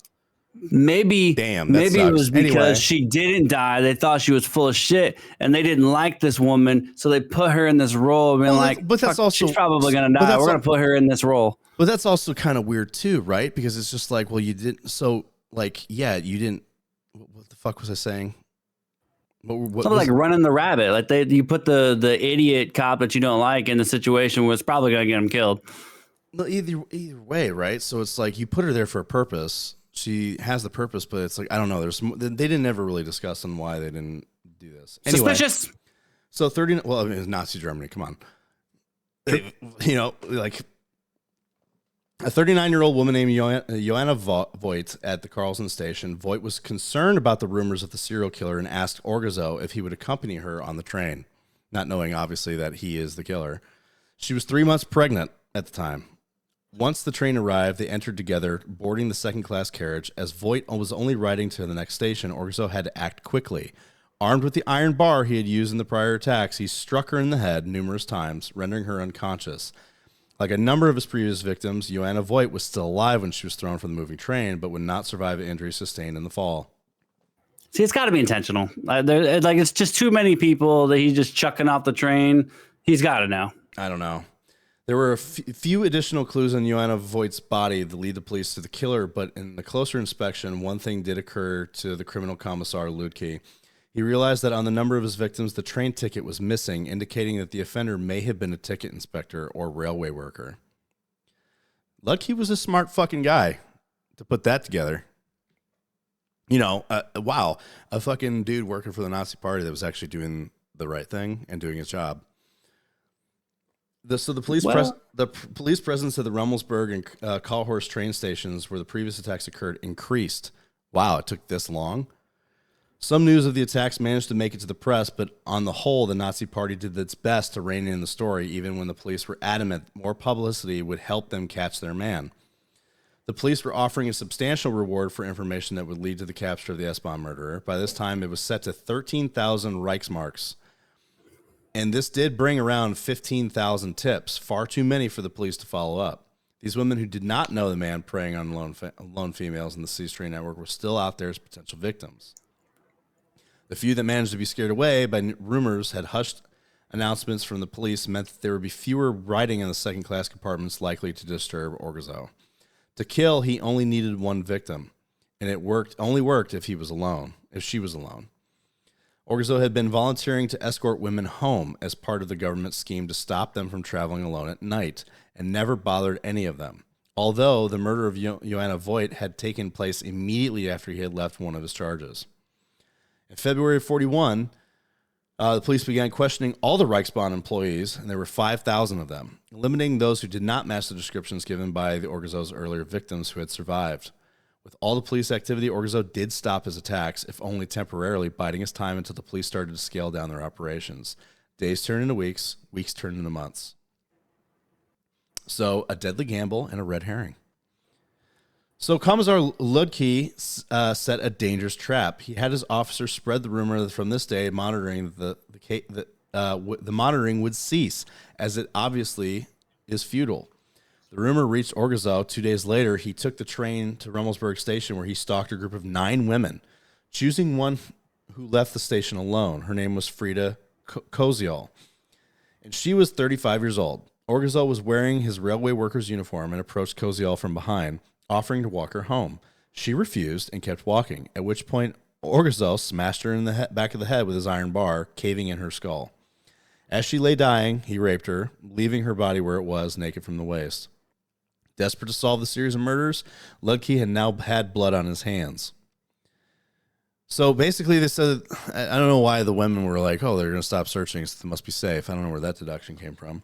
Maybe it was because she didn't die. They thought she was full of shit, and they didn't like this woman, so they put her in this role. And but that's also, she's probably going to die. We're going to put her in this role. But that's also kind of weird too, right? Because it's just like, well, you didn't. So like, yeah, you didn't. What the fuck was I saying? What Something like running the rabbit. Like you put the idiot cop that you don't like in the situation where it's probably going to get him killed. No, either way, right? So it's like you put her there for a purpose. She has the purpose, but it's like, I don't know. They didn't ever really discuss on why they didn't do this. Anyway, suspicious. So well, I mean, it's Nazi Germany. Come on. Like a 39-year-old woman named Joanna Voigt at the Carlson station. Voigt was concerned about the rumors of the serial killer and asked Orgazzo if he would accompany her on the train, not knowing, obviously, that he is the killer. She was 3 months pregnant at the time. Once the train arrived, they entered together, boarding the second-class carriage. As Voigt was only riding to the next station, Orgazzo had to act quickly. Armed with the iron bar he had used in the prior attacks, he struck her in the head numerous times, rendering her unconscious. Like a number of his previous victims, Joanna Voigt was still alive when she was thrown from the moving train, but would not survive the injuries sustained in the fall. See, it's got to be intentional. It's just too many people that he's just chucking off the train. He's got to know. I don't know. There were a few additional clues on Joanna Voigt's body that lead the police to the killer, but in the closer inspection, one thing did occur to the criminal commissar Ludke. He realized that on the number of his victims, the train ticket was missing, indicating that the offender may have been a ticket inspector or railway worker. Ludke was a smart fucking guy to put that together. Wow, a fucking dude working for the Nazi Party that was actually doing the right thing and doing his job. The police presence at the Rummelsburg and Karlshorst train stations where the previous attacks occurred increased. Wow, it took this long. Some news of the attacks managed to make it to the press, but on the whole, the Nazi Party did its best to rein in the story, even when the police were adamant more publicity would help them catch their man. The police were offering a substantial reward for information that would lead to the capture of the S-Bahn murderer. By this time, it was set to 13,000 Reichsmarks. And this did bring around 15,000 tips, far too many for the police to follow up. These women who did not know the man preying on lone females in the C-Street network were still out there as potential victims. The few that managed to be scared away by rumors had hushed announcements from the police meant that there would be fewer riding in the second-class compartments likely to disturb Orgazzo. To kill, he only needed one victim, and it only worked if she was alone. Orgazzo had been volunteering to escort women home as part of the government scheme to stop them from traveling alone at night, and never bothered any of them. although the murder of Joanna Voigt had taken place immediately after he had left one of his charges. In February of 41, the police began questioning all the Reichsbahn employees, and there were 5,000 of them, eliminating those who did not match the descriptions given by the Orgazzo's earlier victims who had survived. With all the police activity, Orgazzo did stop his attacks, if only temporarily, biding his time until the police started to scale down their operations. Days turned into weeks, weeks turned into months. So, a deadly gamble and a red herring. So, Commissar Ludke set a dangerous trap. He had his officers spread the rumor that from this day, monitoring the monitoring would cease, as it obviously is futile. The rumor reached Orgazzo. 2 days later, he took the train to Rummelsburg Station, where he stalked a group of 9 women, choosing one who left the station alone. Her name was Frida Koziol, and she was 35 years old. Orgazzo was wearing his railway worker's uniform and approached Koziol from behind, offering to walk her home. She refused and kept walking, at which point Orgazzo smashed her in the back of the head with his iron bar, caving in her skull. As she lay dying, he raped her, leaving her body where it was, naked from the waist. Desperate to solve the series of murders, Ludke had now had blood on his hands. So basically, they said, I don't know why the women were like, oh, they're going to stop searching, so it must be safe. I don't know where that deduction came from.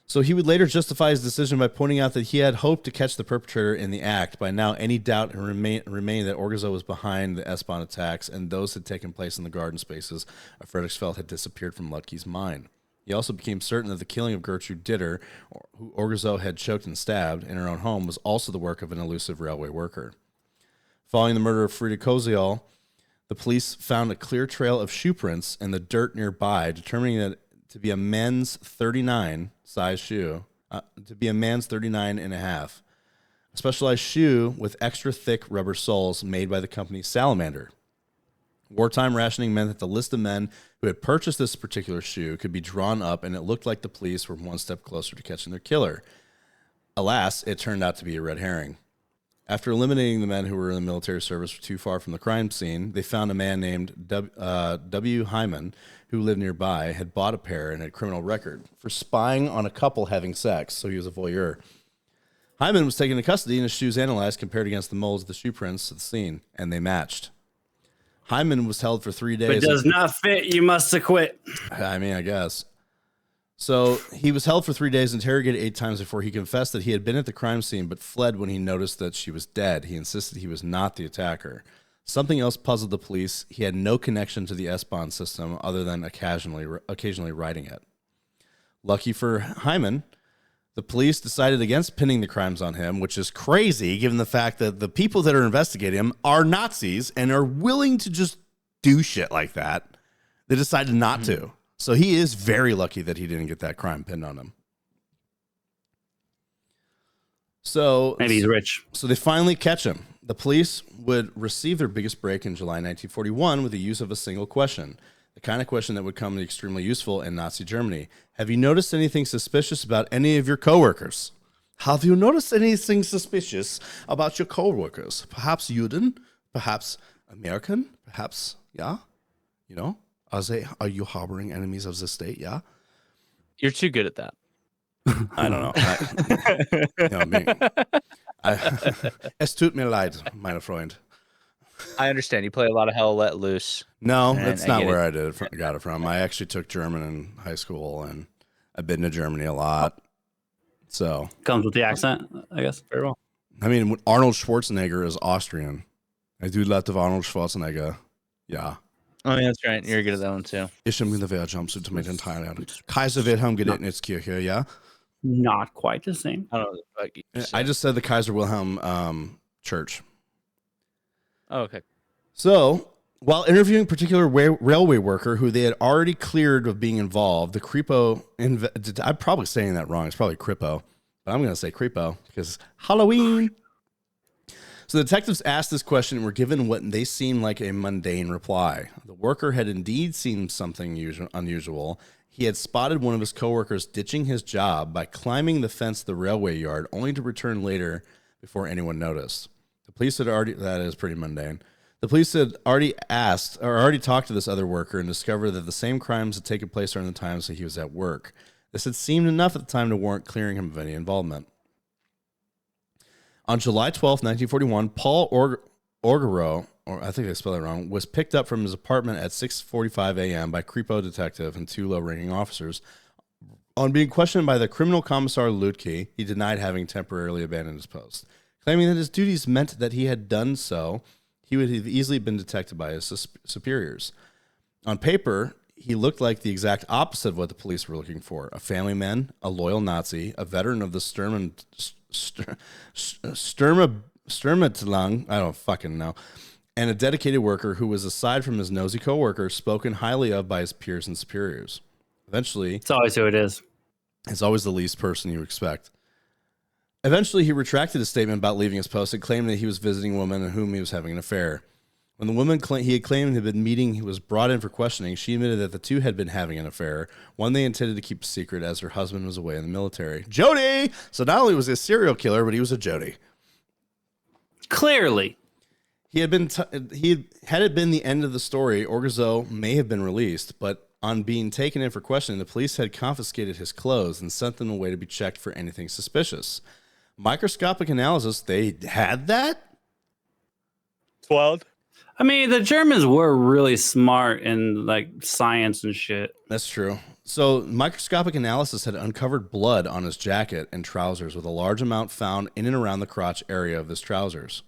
So he would later justify his decision by pointing out that he had hoped to catch the perpetrator in the act. By now, any doubt remained that Orgazzo was behind the S-Bahn attacks, and those had taken place in the garden spaces of Frederiksfeld had disappeared from Ludke's mind. He also became certain that the killing of Gertrude Ditter, who Orgazzo had choked and stabbed in her own home, was also the work of an elusive railway worker. Following the murder of Frida Koziol, the police found a clear trail of shoe prints in the dirt nearby, determining that to be a men's 39 size shoe, to be a man's 39 and a half. A specialized shoe with extra thick rubber soles made by the company Salamander. Wartime rationing meant that the list of men who had purchased this particular shoe could be drawn up, and it looked like the police were one step closer to catching their killer. Alas, it turned out to be a red herring. After eliminating the men who were in the military service too far from the crime scene, they found a man named W. Hyman, who lived nearby, had bought a pair and had a criminal record for spying on a couple having sex, so he was a voyeur. Hyman was taken into custody and his shoes analyzed, compared against the molds of the shoe prints at the scene, and they matched. Hyman was held for 3 days. If it does not fit, you must acquit. I mean, I guess. So he was held for 3 days, interrogated 8 times before he confessed that he had been at the crime scene but fled when he noticed that she was dead. He insisted he was not the attacker. Something else puzzled the police. He had no connection to the S-Bahn system other than occasionally riding it. Lucky for Hyman, the police decided against pinning the crimes on him, which is crazy given the fact that the people that are investigating him are Nazis and are willing to just do shit like that. They decided not to. So he is very lucky that he didn't get that crime pinned on him. So Maybe he's rich. So they finally catch him. The police would receive their biggest break in July 1941 with the use of a single question, the kind of question that would come extremely useful in Nazi Germany. Have you noticed anything suspicious about any of your coworkers? Have you noticed anything suspicious about your coworkers? Perhaps Juden, perhaps American, perhaps, yeah, you know, are you harboring enemies of the state? Yeah. You're too good at that. I don't know. Es tut mir leid, meine Freund. I understand. You play a lot of Hell Let Loose. No, that's not where I got it from. I actually took German in high school, and I've been to Germany a lot. So comes with the accent, I guess. Very well. I mean, Arnold Schwarzenegger is Austrian. I do a lot of Arnold Schwarzenegger. Yeah. Oh, yeah, that's right. You're good at that one, too. Ich am in der Jumpsuit to make entire Kaiser Wilhelm Gedächtniskirche, yeah? Not quite the same. I don't know what the fuck you I just said the Kaiser Wilhelm church. Oh, okay. So, while interviewing a particular railway worker who they had already cleared of being involved, the Kripo, I'm probably saying that wrong. It's probably Kripo, but I'm going to say Kripo because Halloween. So the detectives asked this question and were given what they seemed like a mundane reply. The worker had indeed seen something unusual. He had spotted one of his coworkers ditching his job by climbing the fence of the railway yard, only to return later before anyone noticed. The police had already, that is pretty mundane. The police had already talked to this other worker and discovered that the same crimes had taken place during the times that he was at work. This had seemed enough at the time to warrant clearing him of any involvement. On July 12th, 1941, Paul Orgaro, or I think I spelled it wrong, was picked up from his apartment at 6:45 a.m. by Creepo detective and 2 low-ranking officers. On being questioned by the criminal commissar Lutke, he denied having temporarily abandoned his post, claiming that his duties meant that he had done so. He would have easily been detected by his superiors. On paper, he looked like the exact opposite of what the police were looking for: a family man, a loyal Nazi, a veteran of the Sturmabteilung, I don't fucking know, and a dedicated worker who was, aside from his nosy co-worker, spoken highly of by his peers and superiors. Eventually, It's always who it is. It's always the least person you expect. Eventually, he retracted his statement about leaving his post and claimed that he was visiting a woman with whom he was having an affair. When the woman he had claimed had been meeting, he was brought in for questioning. She admitted that the two had been having an affair, one they intended to keep secret as her husband was away in the military. Jody! So not only was he a serial killer, but he was a Jody. Clearly. Had it been the end of the story, Orgazzo may have been released, but on being taken in for questioning, the police had confiscated his clothes and sent them away to be checked for anything suspicious. Microscopic analysis, they had that? 12. I mean, the Germans were really smart in like science and shit. That's true. So microscopic analysis had uncovered blood on his jacket and trousers, with a large amount found in and around the crotch area of his trousers.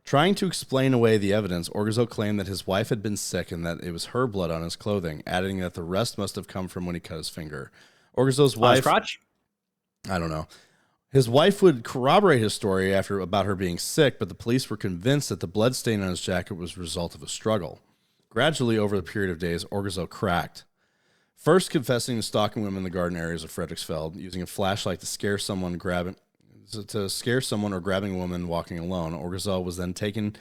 Trying to explain away the evidence, Orgazzo claimed that his wife had been sick and that it was her blood on his clothing, adding that the rest must have come from when he cut his finger. Orgazzo's wife... On his crotch? I don't know. His wife would corroborate his story about her being sick, but the police were convinced that the blood stain on his jacket was a result of a struggle. Gradually, over the period of days, Orgazzo cracked. First confessing to stalking women in the garden areas of Frederiksfeld, using a flashlight to scare someone or grabbing a woman walking alone. Orgazzo was then taken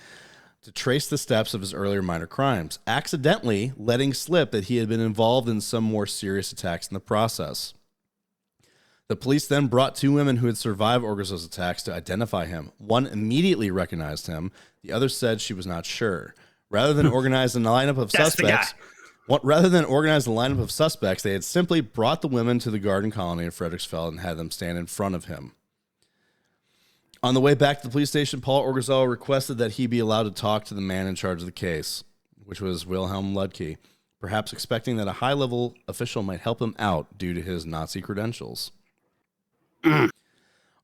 to trace the steps of his earlier minor crimes, accidentally letting slip that he had been involved in some more serious attacks in the process. The police then brought 2 women who had survived Orgazzo's attacks to identify him. One immediately recognized him. The other said she was not sure. Rather than organize a lineup of suspects, they had simply brought the women to the garden colony of Frederiksfeld and had them stand in front of him. On the way back to the police station, Paul Orgazzo requested that he be allowed to talk to the man in charge of the case, which was Wilhelm Ludke, perhaps expecting that a high-level official might help him out due to his Nazi credentials.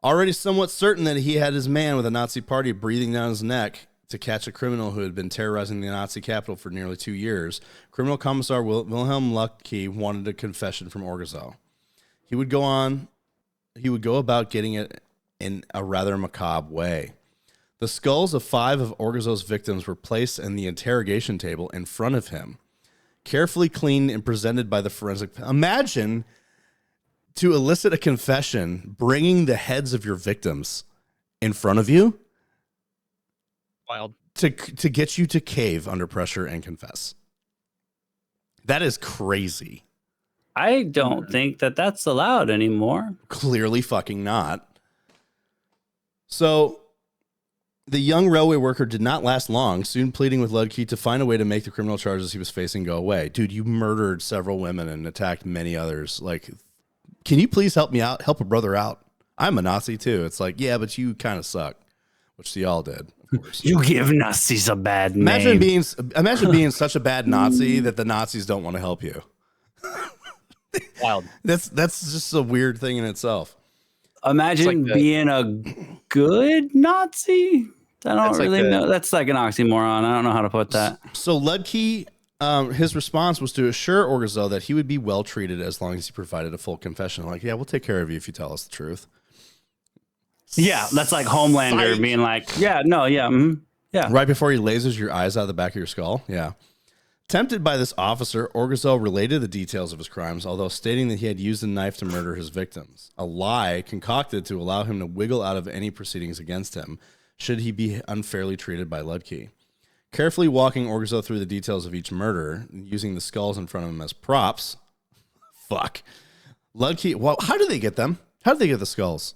Already somewhat certain that he had his man with a Nazi party breathing down his neck to catch a criminal who had been terrorizing the Nazi capital for nearly 2 years, Criminal Commissar Wilhelm Ludke wanted a confession from Orgazzo. He would go about getting it in a rather macabre way. The skulls of 5 of Orgazzo's victims were placed in the interrogation table in front of him, carefully cleaned and presented by the forensic. Imagine, to elicit a confession, bringing the heads of your victims in front of you. Wild. To get you to cave under pressure and confess. That is crazy. I don't think that that's allowed anymore. Clearly fucking not. So the young railway worker did not last long, soon pleading with Ludke to find a way to make the criminal charges he was facing go away. Dude, you murdered several women and attacked many others. Like, can you please help me out? Help a brother out. I'm a Nazi too. It's like, yeah, but you kind of suck, which they all did, of course. You give Nazis a bad name. Imagine being such a bad Nazi that the Nazis don't want to help you. Wild. That's just a weird thing in itself. Imagine being a good Nazi. I don't really know. That's like an oxymoron. I don't know how to put that. So Ludke, his response was to assure Orgazzo that he would be well treated as long as he provided a full confession. Like, yeah, we'll take care of you if you tell us the truth. Yeah, that's like Homelander being like, yeah. Right before he lasers your eyes out of the back of your skull. Yeah. Tempted by this officer, Orgazzo related the details of his crimes, although stating that he had used a knife to murder his victims. A lie concocted to allow him to wiggle out of any proceedings against him, should he be unfairly treated by Ludke. Carefully walking Orgazzo through the details of each murder, using the skulls in front of him as props. Fuck. Ludke, well, how did they get them? How did they get the skulls?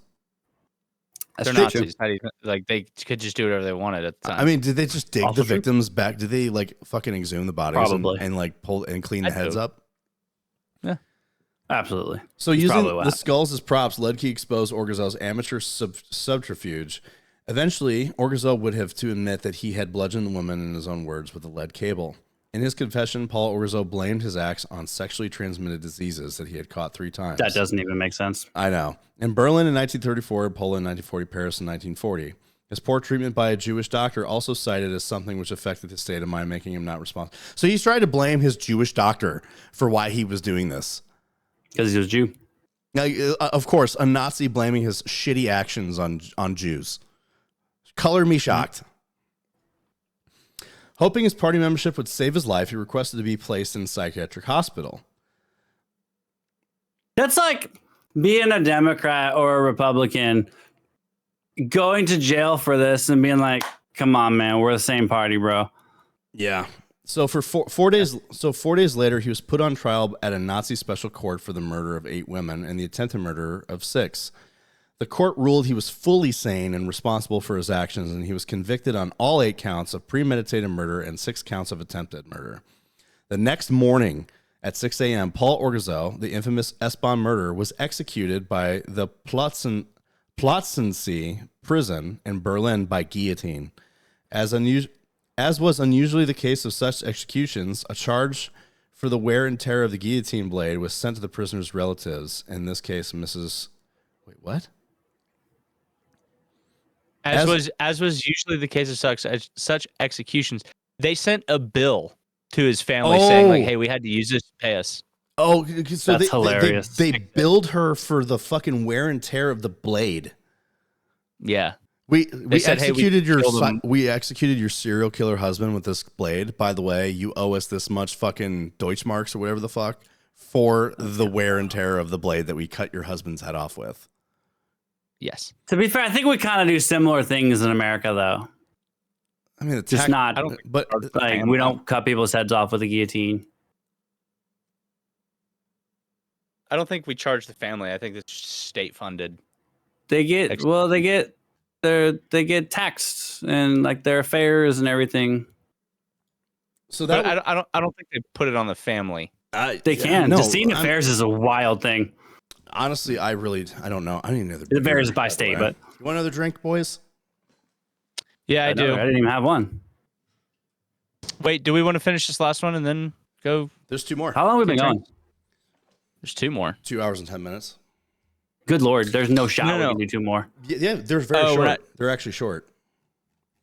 They're Nazis. Like, they could just do whatever they wanted at the time. I mean, did they just dig the victims back? Did they like fucking exhume the bodies and like pull and clean the heads up? Yeah, absolutely. So using the skulls as props, Ludke exposed Orgazzo's amateur subterfuge Eventually, Orgazzo would have to admit that he had bludgeoned the woman, in his own words, with a lead cable. In his confession, Paul Orgazzo blamed his acts on sexually transmitted diseases that he had caught 3 times. That doesn't even make sense. I know. In Berlin in 1934, Poland in 1940, Paris in 1940. His poor treatment by a Jewish doctor also cited as something which affected his state of mind, making him not responsible. So he's trying to blame his Jewish doctor for why he was doing this. Because he was Jew. Now, of course, a Nazi blaming his shitty actions on Jews. Color me shocked. Hoping his party membership would save his life, he requested to be placed in a psychiatric hospital. That's like being a Democrat or a Republican, going to jail for this and being like, come on, man, we're the same party, bro. Yeah. So for 4 days later, he was put on trial at a Nazi special court for the murder of 8 women and the attempted murder of 6. The court ruled he was fully sane and responsible for his actions, and he was convicted on all 8 counts of premeditated murder and 6 counts of attempted murder. The next morning at 6 a.m., Paul Orgazzo, the infamous S-Bahn Murderer, was executed by the Plotzensee prison in Berlin by guillotine. As was unusually the case of such executions, a charge for the wear and tear of the guillotine blade was sent to the prisoner's relatives, in this case, Mrs. Wait, what? As was usually the case of such executions, they sent a bill to his family saying, like, hey, we had to use this to pay us. Oh, so that's hilarious. They billed her for the fucking wear and tear of the blade. Yeah. We said, executed hey, we executed your serial killer husband with this blade. By the way, you owe us this much fucking Deutschmarks or whatever the fuck for the wear and tear of the blade that we cut your husband's head off with. Yes. To be fair, I think we kind of do similar things in America, though. I mean, it's just not. But like, we don't cut people's heads off with a guillotine. I don't think we charge the family. I think it's state funded. They get taxed and like their affairs and everything. So that I don't think they put it on the family. They can. No, Decedent affairs is a wild thing. Honestly, I don't know. I don't even know. It varies by state, but you want another drink, boys? Yeah, I do. I didn't even have one. Wait, do we want to finish this last one and then go? There's 2 more. How long have we been going? There's 2 more. 2 hours and 10 minutes. Good Lord, there's no shot we can do 2 more. Yeah, they're very short. They're actually short.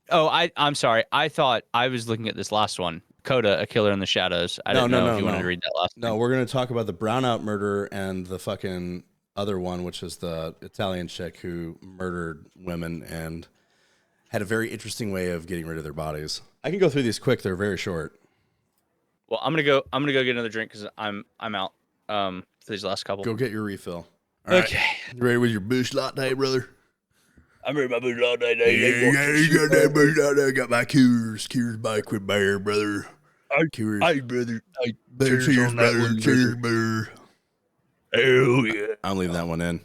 Oh, I'm sorry. I thought I was looking at this last one. Coda, A Killer in the Shadows. I don't know if you wanted to read that last one. No, we're going to talk about the Brownout Murderer and the fucking other one, which is the Italian chick who murdered women and had a very interesting way of getting rid of their bodies. I can go through these quick. They're very short. Well, I'm gonna go get another drink because I'm out for these last couple. Go get your refill. All okay. Right. You ready with your Bush latte, brother? I'm ready with my Bush latte. You got that Bush latte. I got my Coors by Quit Bear, brother. Coors. Hey, brother. Cheers, brother. Cheers, brother. Oh, yeah. I'll leave that one in.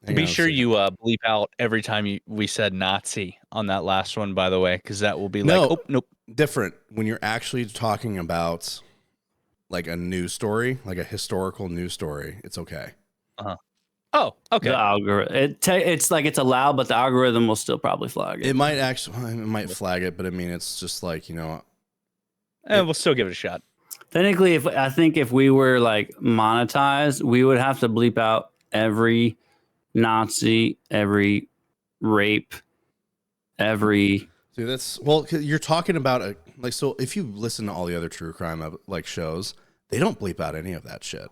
Be sure you bleep out every time we said Nazi on that last one, by the way, because that will be like, oh, nope. Different when you're actually talking about like a news story, like a historical news story. It's okay. Oh, okay. The algorithm. It's like it's allowed, but the algorithm will still probably flag it. It might flag it, but I mean, it's just like, we'll still give it a shot. Technically, if we were like monetized, we would have to bleep out every Nazi, every rape, every. Dude, that's you're talking about so if you listen to all the other true crime like shows, they don't bleep out any of that shit.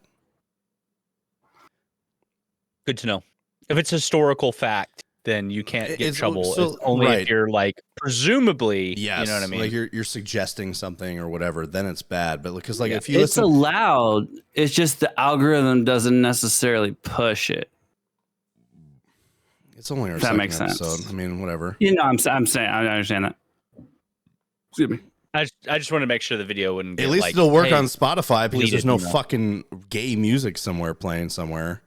Good to know. If it's historical fact, then you can't get in trouble. So, it's only if you're like presumably, yes, you know what I mean? Like you're suggesting something or whatever, then it's bad. But because if you it's allowed, it's just the algorithm doesn't necessarily push it. It's only our that makes sense. I mean, whatever. I'm saying I understand that. Excuse me. I just want to make sure the video wouldn't. At least it'll work on Spotify because there's no fucking gay music playing somewhere.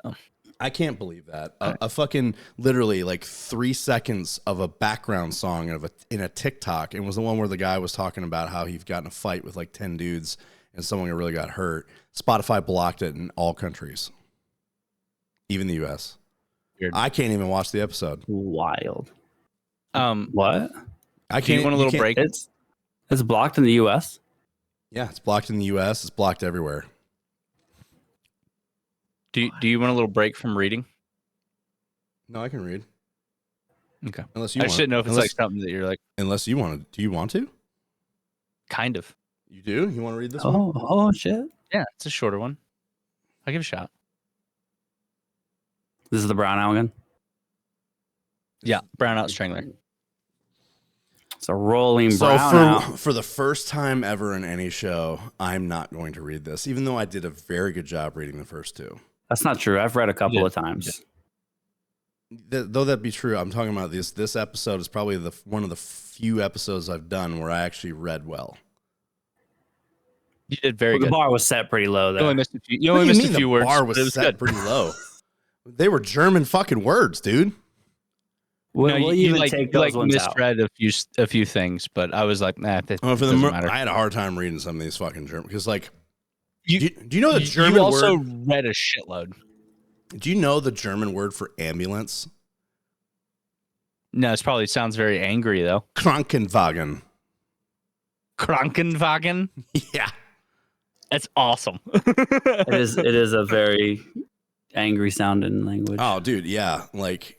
Oh. I can't believe that. A fucking literally like 3 seconds of a background song in a TikTok. It was the one where the guy was talking about how he'd gotten a fight with like 10 dudes and someone really got hurt. Spotify blocked it in all countries, even the U.S. Weird. I can't even watch the episode. Wild. What? I can't. Do you want a little break? It's blocked in the U.S. Yeah, it's blocked in the U.S. It's blocked everywhere. Do you want a little break from reading? No, I can read. Okay. Unless you I want. just didn't know if it's like something that you're like. Unless you want to. Do you want to? Kind of. You do? You want to read this one? Oh shit! Yeah, it's a shorter one. I'll give it a shot. This is the brownout again. Yeah, brownout strangler. It's a rolling So brownout. for the first time ever in any show, I'm not going to read this, even though I did a very good job reading the first two. That's not true. I've read a couple of times. Though that be true, I'm talking about this. This episode is probably one of the few episodes I've done where I actually read well. You did very Well, good. the bar was set pretty low there. You only missed a few. You only missed a few words. The bar was but it was set good. pretty low. They were German fucking words, dude. We'll even take those ones out. misread a few things, but I was like, nah, that For doesn't matter. I had a hard time reading some of these fucking German because, like, You- do you know the German You also word? read a shitload. Do you know the German word for ambulance? No, it probably sounds very angry though. Krankenwagen. Krankenwagen. Yeah. That's awesome. It is a very angry sounding language. Oh, dude, yeah. Like,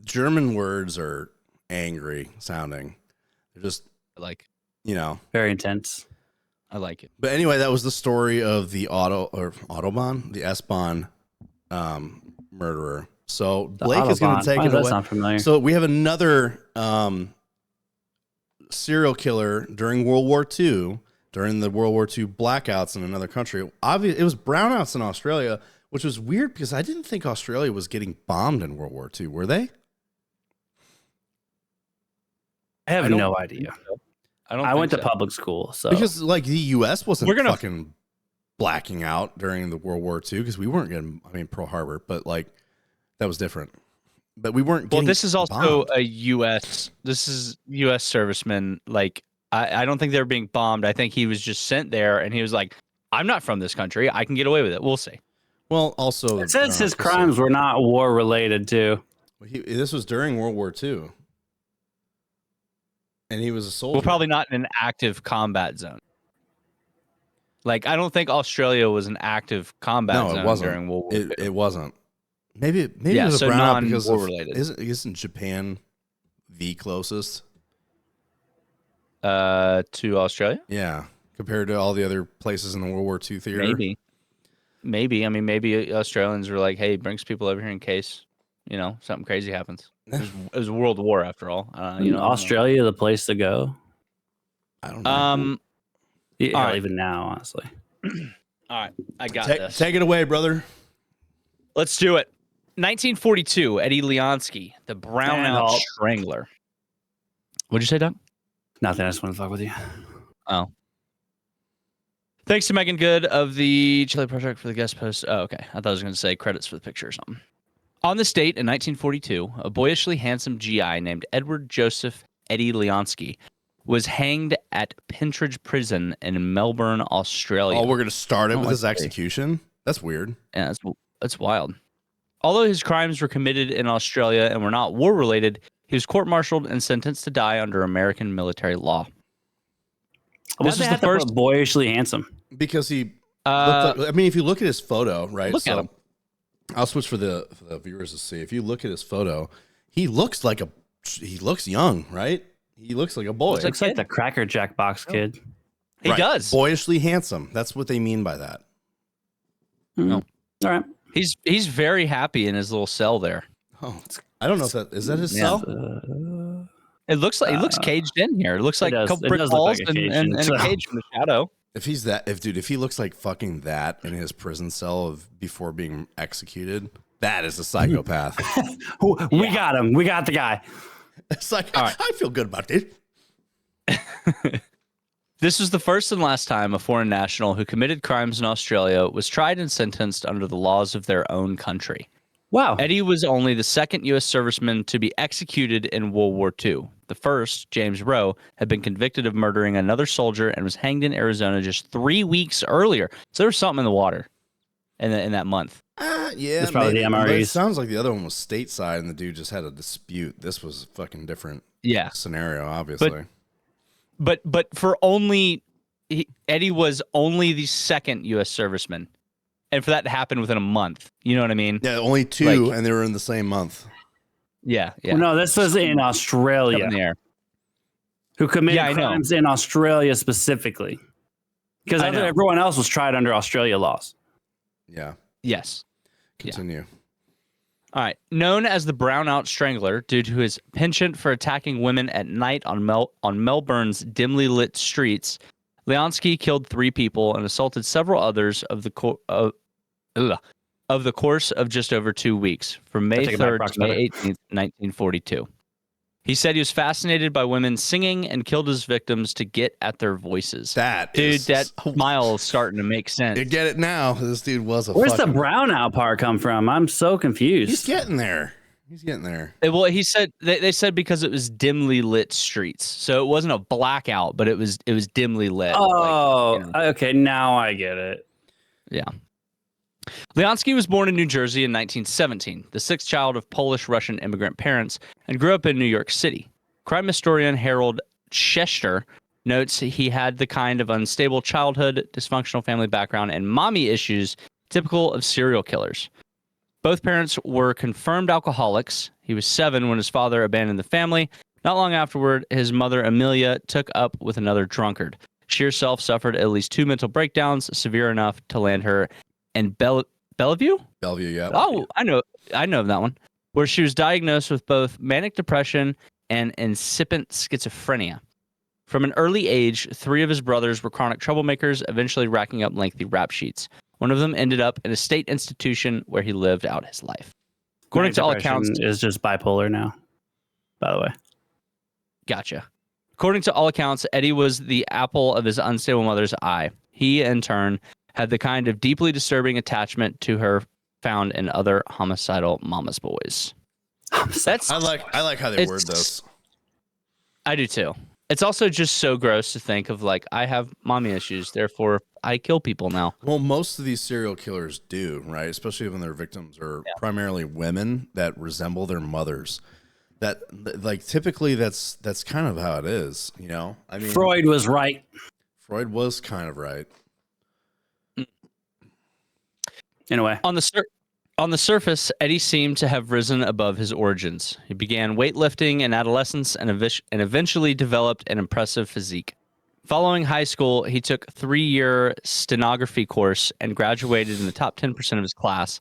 German words are angry sounding. They're just, like, Very intense. I like it. but anyway, that was the story of the Autobahn, the S-Bahn murderer. So Blake is going to take it That away. sound familiar? So we have another serial killer during World War II, during the World War II blackouts in another country. It was brownouts in Australia, which was weird because I didn't think Australia was getting bombed in World War II. Were they? I have no idea. I went to public school, so Because like the U.S. wasn't We're gonna- fucking blacking out during the World War II because we weren't getting. I mean, Pearl Harbor, but like that was different. But we weren't. Well, Getting this is also bombed. a U.S. This is U.S. servicemen. Like, I don't think they're being bombed. I think he was just sent there, and he was like, "I'm not from this country. I can get away with it. We'll see." Well, also it says his crimes were not war related too. This was during World War II, and he was a soldier. Well, probably not in an active combat zone. Like, I don't think Australia was an active combat No, zone it wasn't. during World War II. It wasn't. Maybe Yeah, it was so a brownout because non-war related. Isn't Japan the closest? To Australia? Yeah, compared to all the other places in the World War II theater. Maybe. I mean, maybe Australians were like, "Hey, bring some people over here in case, something crazy happens." It was a world war after all. Australia, the place to go. I don't know. Yeah, all right. even now, honestly. All right, I got this. Take it away, brother. Let's do it. 1942, Eddie Leonsky, the brownout strangler. What'd you say, Doug? Nothing. I just want to fuck with you. Oh. Thanks to Megan Good of the Chili Project for the guest post. Oh, okay. I thought I was going to say credits for the picture or something. On this date in 1942, a boyishly handsome GI named Edward Joseph Eddie Leonsky was hanged at Pentridge Prison in Melbourne, Australia. Oh, we're gonna start it with his execution. That's weird. Yeah, that's wild. Although his crimes were committed in Australia and were not war-related, he was court-martialed and sentenced to die under American military law. This was the first boyishly handsome. Because he looked like, I mean, if you look at his photo, right? Look at him. I'll switch for the viewers to see. If you look at his photo, he looks young, right? He looks like a boy. Looks like the Cracker Jack box kid. He does. Boyishly handsome. That's what they mean by that. No. All right. He's very happy in his little cell there. Oh, I don't know if is that his cell? It looks like he looks caged in here. It looks like a couple brick walls and a cage from the shadow. If he looks like fucking that in his prison cell before being executed, that is a psychopath. We got him. We got the guy. It's like, all right. I feel good about this. This was the first and last time a foreign national who committed crimes in Australia was tried and sentenced under the laws of their own country. Wow. Eddie was only the second U.S. serviceman to be executed in World War II. The first, James Rowe, had been convicted of murdering another soldier and was hanged in Arizona just 3 weeks earlier. So there was something in the water in that month. Yeah, It's probably maybe, the but it MREs. sounds like the other one was stateside and the dude just had a dispute. This was a fucking different scenario, obviously. But Eddie was only the second U.S. serviceman. And for that to happen within a month, you know what I mean? Yeah, only two, and they were in the same month. Yeah. Well, no, this was in Australia. In the air. Who committed crimes in Australia specifically. Because everyone else was tried under Australia laws. Yeah. Yes. Continue. All right. Known as the Brownout Strangler due to his penchant for attacking women at night on Melbourne's dimly lit streets, Leonski killed 3 people and assaulted several others of the course of just over 2 weeks, from May 3rd to May 18th, 1942. He said he was fascinated by women singing and killed his victims to get at their voices. That smile is starting to make sense. You get it now. This dude was a Where's the brownout part come from? I'm so confused. He's getting there. Well, he said they said because it was dimly lit streets, so it wasn't a blackout, but it was dimly lit. Oh, okay, now I get it. Yeah. Leonski was born in New Jersey in 1917, the 6th child of Polish-Russian immigrant parents, and grew up in New York City. Crime historian Harold Schechter notes he had the kind of unstable childhood, dysfunctional family background, and mommy issues typical of serial killers. Both parents were confirmed alcoholics. He was 7 when his father abandoned the family. Not long afterward, his mother, Amelia, took up with another drunkard. She herself suffered at least 2 mental breakdowns, severe enough to land her in Bellevue? Bellevue, yeah. Oh, I know of that one, where she was diagnosed with both manic depression and incipient schizophrenia. From an early age, 3 of his brothers were chronic troublemakers, eventually racking up lengthy rap sheets. One of them ended up in a state institution where he lived out his life. According to all accounts, is just bipolar now, by the way. Gotcha. According to all accounts, Eddie was the apple of his unstable mother's eye. He, in turn, had the kind of deeply disturbing attachment to her found in other homicidal mama's boys. I like how they word this. I do too. It's also just so gross to think of, like, I have mommy issues, therefore I kill people now. Well, most of these serial killers do, right? Especially when their victims are primarily women that resemble their mothers. That, like, typically that's kind of how it is, you know? I mean, Freud was right. Freud was kind of right. Anyway, on the surface, Eddie seemed to have risen above his origins. He began weightlifting in adolescence and eventually developed an impressive physique. Following high school, he took a 3-year stenography course and graduated in the top 10% of his class.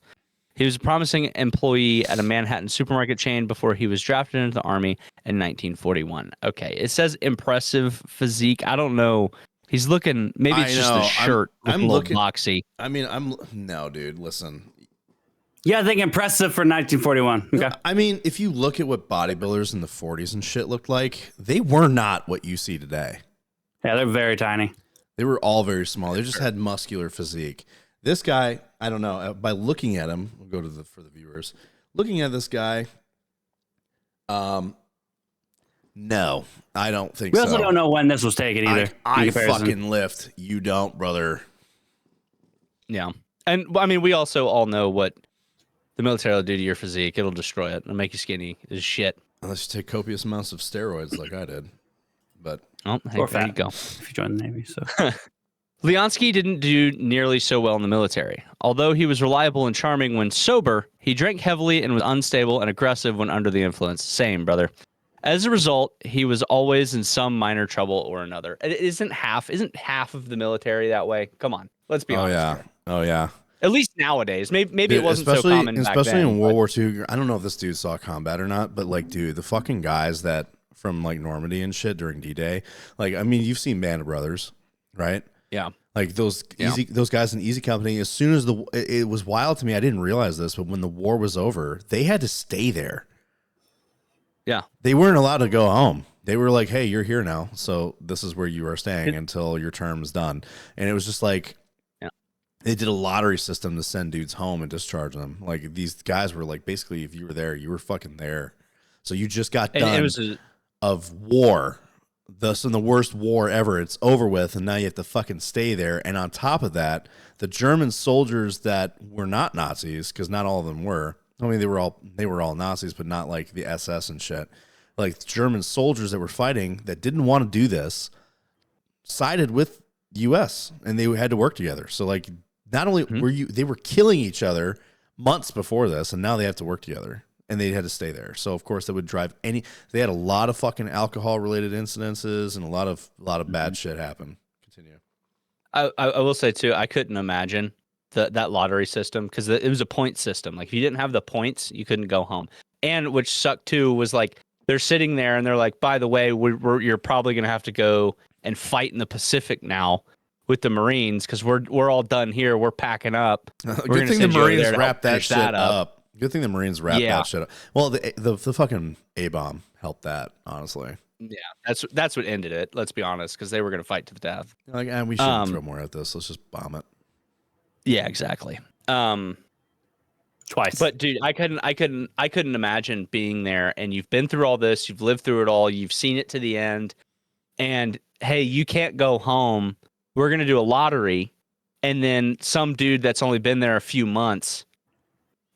He was a promising employee at a Manhattan supermarket chain before he was drafted into the Army in 1941. Okay, it says impressive physique. I don't know. He's looking, maybe it's just a shirt. I'm looking boxy. I mean, no, dude, listen. Yeah, I think impressive for 1941. Okay. I mean, if you look at what bodybuilders in the 40s and shit looked like, they were not what you see today. Yeah, they're very tiny. They were all very small. They just had muscular physique. This guy, I don't know, by looking at him, we'll go to for the viewers. Looking at this guy, no, I don't think so. We also don't know when this was taken either. I fucking lift. You don't, brother. Yeah. And I mean, we also all know what the military will do to your physique. It'll destroy it. It'll make you skinny as shit. Unless you take copious amounts of steroids like I did. But hey, or there fat, you go. If you join the Navy. So Leonski didn't do nearly so well in the military. Although he was reliable and charming when sober, he drank heavily and was unstable and aggressive when under the influence. Same, brother. As a result, he was always in some minor trouble or another. Isn't half of the military that way? Come on, let's be honest. Oh yeah. At least nowadays. Maybe dude, it wasn't so common back then. Especially in World War II. I don't know if this dude saw combat or not, but like, dude, the fucking guys that from like Normandy and shit during D-Day, like, I mean, you've seen Band of Brothers, right? Yeah. Like those guys in Easy Company, as soon as it was wild to me, I didn't realize this, but when the war was over, they had to stay there. Yeah. They weren't allowed to go home. They were like, hey, you're here now, so this is where you are staying until your term is done. And it was just like, They did a lottery system to send dudes home and discharge them. Like these guys were like, basically, if you were there, you were fucking there. So you just got done of war, thus in the worst war ever. It's over with, and now you have to fucking stay there. And on top of that, the German soldiers that were not Nazis, because not all of them were. I mean, they were all Nazis, but not like the SS and shit. Like German soldiers that were fighting that didn't want to do this sided with U.S. and they had to work together. So like, not only they were killing each other months before this, and now they have to work together, and they had to stay there. So of course that would drive they had a lot of fucking alcohol related incidences and a lot of bad shit happen. Continue. I will say too, I couldn't imagine that lottery system, because it was a point system. Like if you didn't have the points, you couldn't go home. And which sucked too was like they're sitting there and they're like, by the way, you're probably gonna have to go and fight in the Pacific now with the Marines, because we're all done here. We're packing up. Good thing the Marines wrapped that shit up. Good thing the Marines wrapped that shit up. Well, the fucking A-bomb helped that, honestly. Yeah, that's what ended it. Let's be honest, because they were going to fight to the death. Like, we shouldn't throw more at this. Let's just bomb it. Yeah, exactly. Twice. But dude, I couldn't imagine being there, and you've been through all this, you've lived through it all, you've seen it to the end, and hey, you can't go home. We're going to do a lottery, and then some dude that's only been there a few months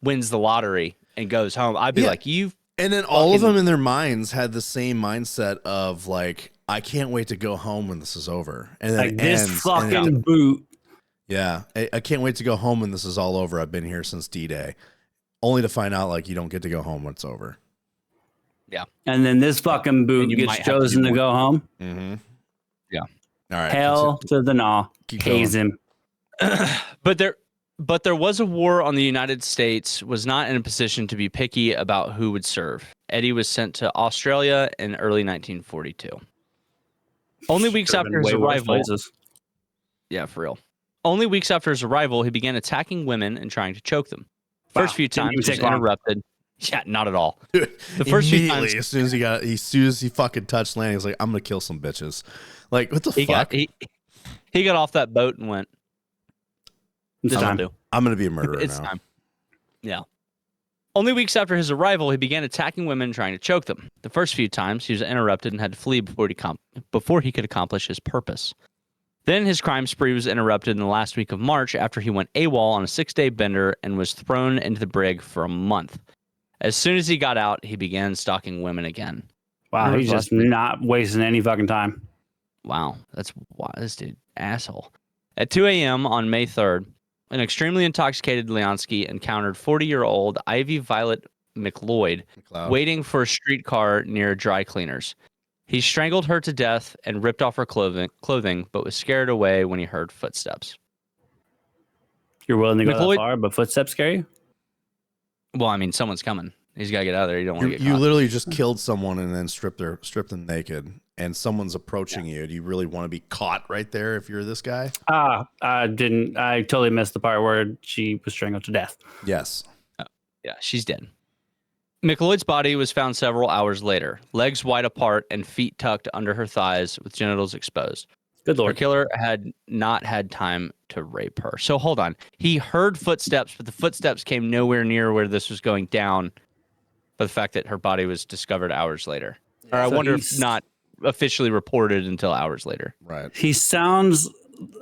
wins the lottery and goes home. I'd be like, you. And then all of them in their minds had the same mindset of like, I can't wait to go home when this is over. And then like this fucking boot. Yeah. I can't wait to go home when this is all over. I've been here since D-Day. Only to find out like you don't get to go home when it's over. Yeah. And then this fucking boot gets chosen to go home. Mm-hmm. Yeah. All right. Hell to the gnaw. Pays him. But there was a war on the United States, was not in a position to be picky about who would serve. Eddie was sent to Australia in early 1942. Only weeks after his arrival. Yeah, for real. Only weeks after his arrival, he began attacking women and trying to choke them. First few times he was interrupted. Yeah, not at all. The first few times, as soon as he fucking touched land, he was like, "I'm gonna kill some bitches." Like, what the fuck? He got off that boat and went, I'm gonna be a murderer it's now. Time. Yeah. Only weeks after his arrival, he began attacking women and trying to choke them. The first few times, he was interrupted and had to flee before he could accomplish his purpose. Then his crime spree was interrupted in the last week of March after he went AWOL on a 6-day bender and was thrown into the brig for a month. As soon as he got out, he began stalking women again. Wow, he's just not wasting any fucking time. Wow, this dude, asshole. At 2 a.m. on May 3rd, an extremely intoxicated Leonsky encountered 40-year-old Ivy Violet McLeod waiting for a streetcar near dry cleaners. He strangled her to death and ripped off her clothing, but was scared away when he heard footsteps. You're willing to go that far, but footsteps scare you? Well, I mean, someone's coming. He's got to get out of there. You don't want to get caught. You literally just killed someone and then stripped them naked, and someone's approaching you. Do you really want to be caught right there if you're this guy? I totally missed the part where she was strangled to death. Yes. Yeah, she's dead. McLeod's body was found several hours later, legs wide apart and feet tucked under her thighs with genitals exposed. Good Lord. Her killer had not had time to rape her. So hold on. He heard footsteps, but the footsteps came nowhere near where this was going down. But the fact that her body was discovered hours later. Or I wonder if not officially reported until hours later. Right. He sounds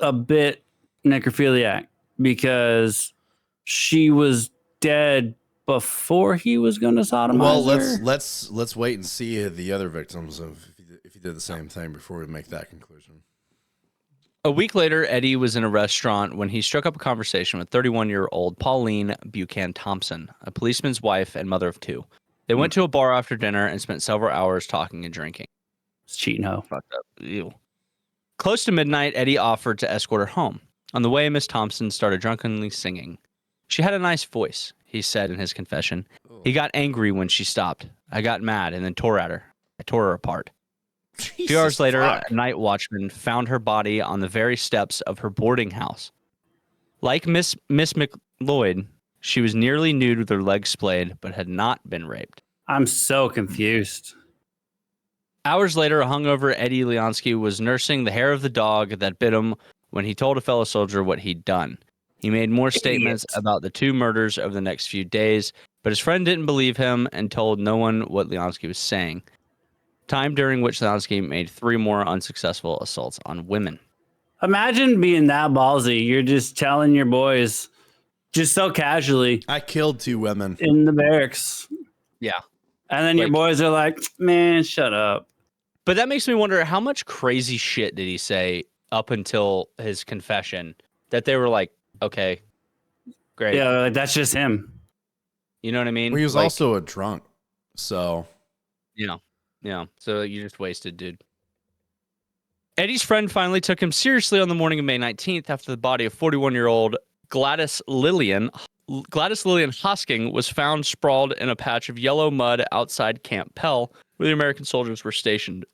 a bit necrophiliac because she was dead before he was going to sodomize her. Let's wait and see the other victims if he did the same thing before we make that conclusion. A week later, Eddie was in a restaurant when he struck up a conversation with 31-year-old Pauline Buchanan Thompson, a policeman's wife and mother of two. They went to a bar after dinner and spent several hours talking and drinking. It's cheating, ho. Fucked up. Ew. Close to midnight, Eddie offered to escort her home. On the way, Miss Thompson started drunkenly singing. She had a nice voice, he said in his confession. He got angry when she stopped. I got mad and then tore at her. I tore her apart. A few hours later, a night watchman found her body on the very steps of her boarding house. Like Miss McLeod, she was nearly nude with her legs splayed, but had not been raped. I'm so confused. Hours later, a hungover Eddie Leonsky was nursing the hair of the dog that bit him when he told a fellow soldier what he'd done. He made more statements about the two murders over the next few days, but his friend didn't believe him and told no one what Leonski was saying. Time during which Leonski made 3 more unsuccessful assaults on women. Imagine being that ballsy. You're just telling your boys, just so casually, I killed 2 women in the barracks. Yeah. And then your boys are like, man, shut up. But that makes me wonder, how much crazy shit did he say up until his confession that they were like, okay, great. Yeah, that's just him. You know what I mean? Well, he was also a drunk. So, yeah. So you just wasted, dude. Eddie's friend finally took him seriously on the morning of May 19th after the body of 41-year-old Gladys Lillian Hosking was found sprawled in a patch of yellow mud outside Camp Pell, where the American soldiers were stationed.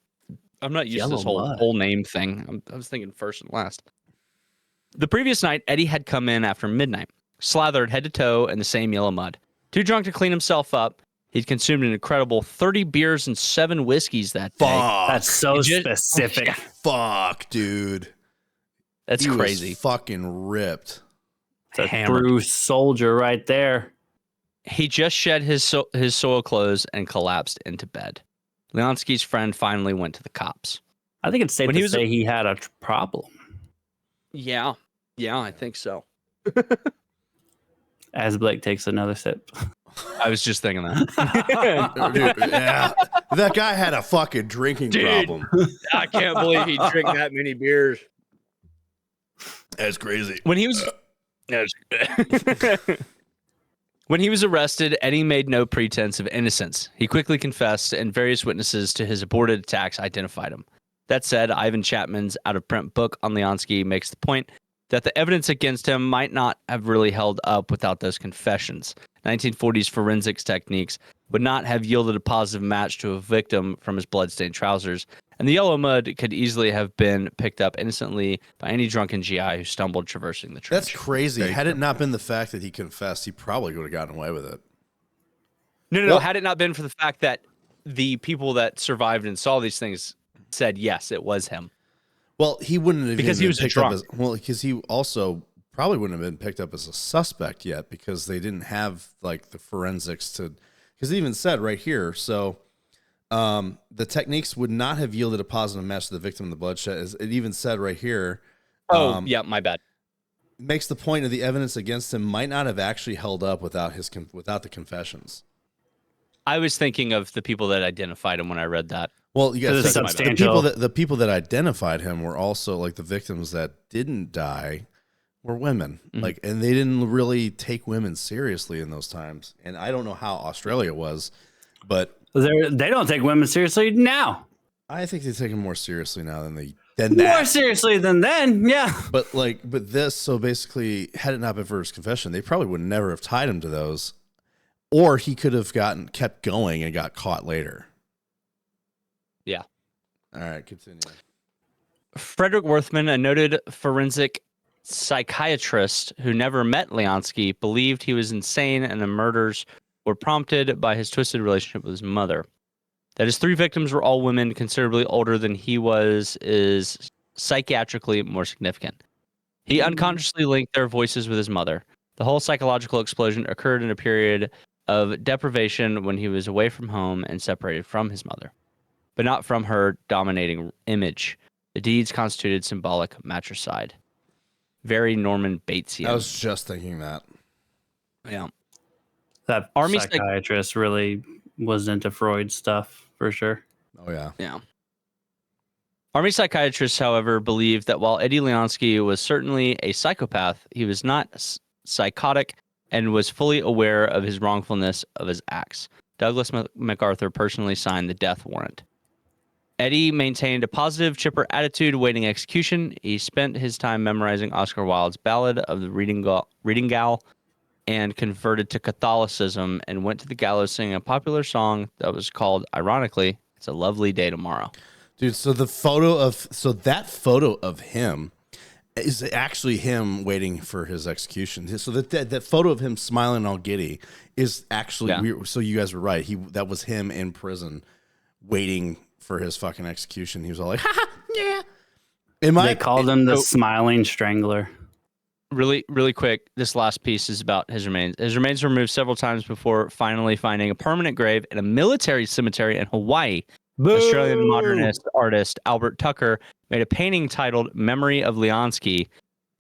I'm not used to this whole name thing. I was thinking first and last. The previous night, Eddie had come in after midnight, slathered head to toe in the same yellow mud. Too drunk to clean himself up, he'd consumed an incredible 30 beers and 7 whiskeys that day. That's so specific. Fuck, dude. That's he crazy. Was fucking ripped. It's a true soldier right there. He just shed his soiled clothes and collapsed into bed. Leonski's friend finally went to the cops. I think it's safe to say he had a problem. Yeah, I think so. As Blake takes another sip. I was just thinking that. Dude, yeah. That guy had a fucking drinking problem. I can't believe he drank that many beers. That's crazy. When he was When he was arrested, Eddie made no pretense of innocence. He quickly confessed, and various witnesses to his aborted attacks identified him. That said, Ivan Chapman's out-of-print book on Leonski makes the point that the evidence against him might not have really held up without those confessions. 1940s forensics techniques would not have yielded a positive match to a victim from his bloodstained trousers, and the yellow mud could easily have been picked up innocently by any drunken GI who stumbled traversing the trench. That's crazy. Had it not been the fact that he confessed, he probably would have gotten away with it. No. Had it not been for the fact that the people that survived and saw these things said, yes, it was him. Well, he wouldn't have because even he was picked drunk. up as, well, because he also probably wouldn't have been picked up as a suspect yet because they didn't have like the forensics to, because they even said right here, so the techniques would not have yielded a positive match to the victim in the bloodshed. As it even said right here. Yeah, my bad. Makes the point of the evidence against him might not have actually held up without the confessions. I was thinking of the people that identified him when I read that. Well, you guys, substantial. the people that identified him were also like the victims that didn't die were women, like, and they didn't really take women seriously in those times. And I don't know how Australia was, but they don't take women seriously now. I think they take them more seriously now than more seriously than then. Yeah, but this. So basically, had it not been for his confession, they probably would never have tied him to those, or he could have kept going and got caught later. Yeah. All right, continue. Frederick Worthman, a noted forensic psychiatrist who never met Leonski, believed he was insane and the murders were prompted by his twisted relationship with his mother. That his 3 victims were all women considerably older than he was is psychiatrically more significant. He unconsciously linked their voices with his mother. The whole psychological explosion occurred in a period of deprivation when he was away from home and separated from his mother, but not from her dominating image. The deeds constituted symbolic matricide. Very Norman Batesian. I was just thinking that. Yeah. That Army psychiatrist really was into Freud stuff, for sure. Oh, yeah. Yeah. Army psychiatrists, however, believed that while Eddie Leonski was certainly a psychopath, he was not psychotic and was fully aware of his wrongfulness of his acts. Douglas MacArthur personally signed the death warrant. Eddie maintained a positive, chipper attitude awaiting execution. He spent his time memorizing Oscar Wilde's Ballad of the Reading Gal and converted to Catholicism and went to the gallows singing a popular song that was called, ironically, It's a Lovely Day Tomorrow. Dude, so that photo of him is actually him waiting for his execution. So that photo of him smiling all giddy is actually weird. So you guys were right. That was him in prison waiting for his fucking execution. He was all like, ha, yeah. They called him the Smiling Strangler. Really quick, this last piece is about his remains. His remains were removed several times before finally finding a permanent grave in a military cemetery in Hawaii. Boo! Australian modernist artist Albert Tucker made a painting titled Memory of Leonsky.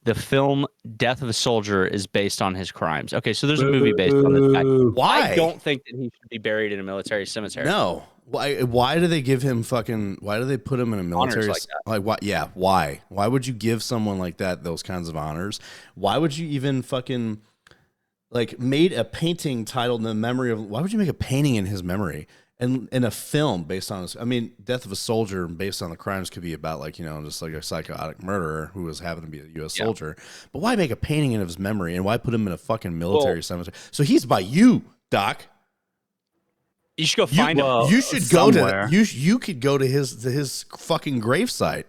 The film Death of a Soldier is based on his crimes. Okay, so there's a movie based on this guy. Why? I don't think that he should be buried in a military cemetery. No. Why do they give him why do they put him in a military Honors like that. like what? Yeah, why? Why would you give someone like that those kinds of honors? Why would you even fucking like made a painting titled The Memory of, why would you make a painting in his memory? And in a film based on his, I mean, Death of a Soldier based on the crimes could be about like, just like a psychotic murderer who was happened to be a U.S. soldier. But why make a painting in his memory and why put him in a fucking military cemetery? So he's by you, Doc. You should go find him. You should somewhere. go to you could go to his fucking gravesite.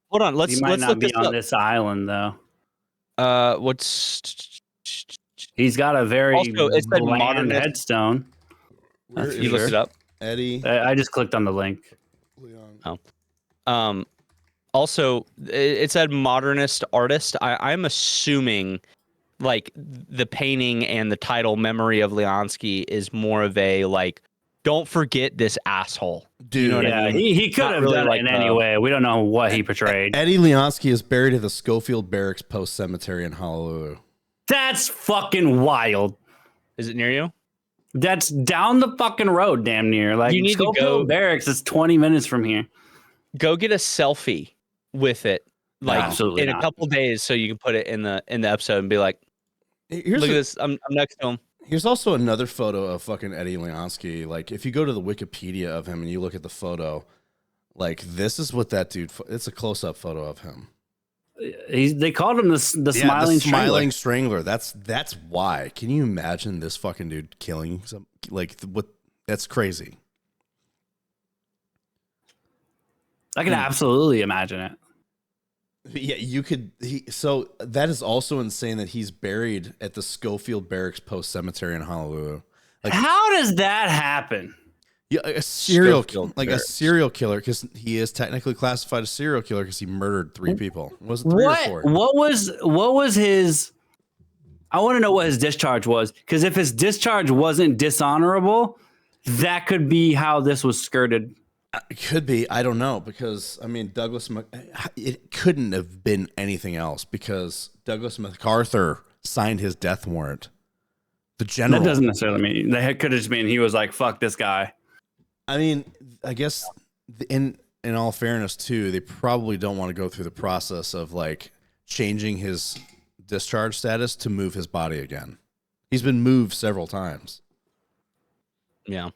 Hold on, let's He might not look be this on up. this island though. What's He's got a very Also, it said bland modernist. headstone. Where That's is You looked it up. Eddie? I just clicked on the link. Also, it said modernist artist. I'm assuming like the painting and the title Memory of Leonsky is more of a like, don't forget this asshole. Dude, You know what I Yeah, mean? he could Not have really done like it in any way. We don't know what he portrayed. Eddie Leonsky is buried at the Schofield Barracks Post Cemetery in Honolulu. That's fucking wild. Is it near you? That's down the fucking road, damn near. Like You need to Schofield go- Barracks is 20 minutes from here. Go get a selfie with it, like Absolutely in not. a couple days, so you can put it in the episode and be like, Here's look at this. I'm next to him. Here's also another photo of fucking Eddie Leonsky. Like, if you go to the Wikipedia of him and you look at the photo, like, this is what that dude, it's a close-up photo of him. They called him the Smiling Smiling Strangler. Strangler. That's why. Can you imagine this fucking dude killing some, like, what? That's crazy. I can absolutely imagine it. Yeah, you could. So that is also insane that he's buried at the Schofield Barracks Post Cemetery in Honolulu. Like, How does that happen? yeah, a serial Schofield like Barracks. a serial killer, because he is technically classified as serial killer because he murdered 3 people. Was it 3 or 4? What was his? I want to know what his discharge was, because if his discharge wasn't dishonorable, that could be how this was skirted. It could be. I don't know, because I mean it couldn't have been anything else, because Douglas MacArthur signed his death warrant. The general. That doesn't necessarily mean that could have just mean he was like, "Fuck this guy." I mean, I guess in all fairness too, they probably don't want to go through the process of like changing his discharge status to move his body again. He's been moved several times. Yeah.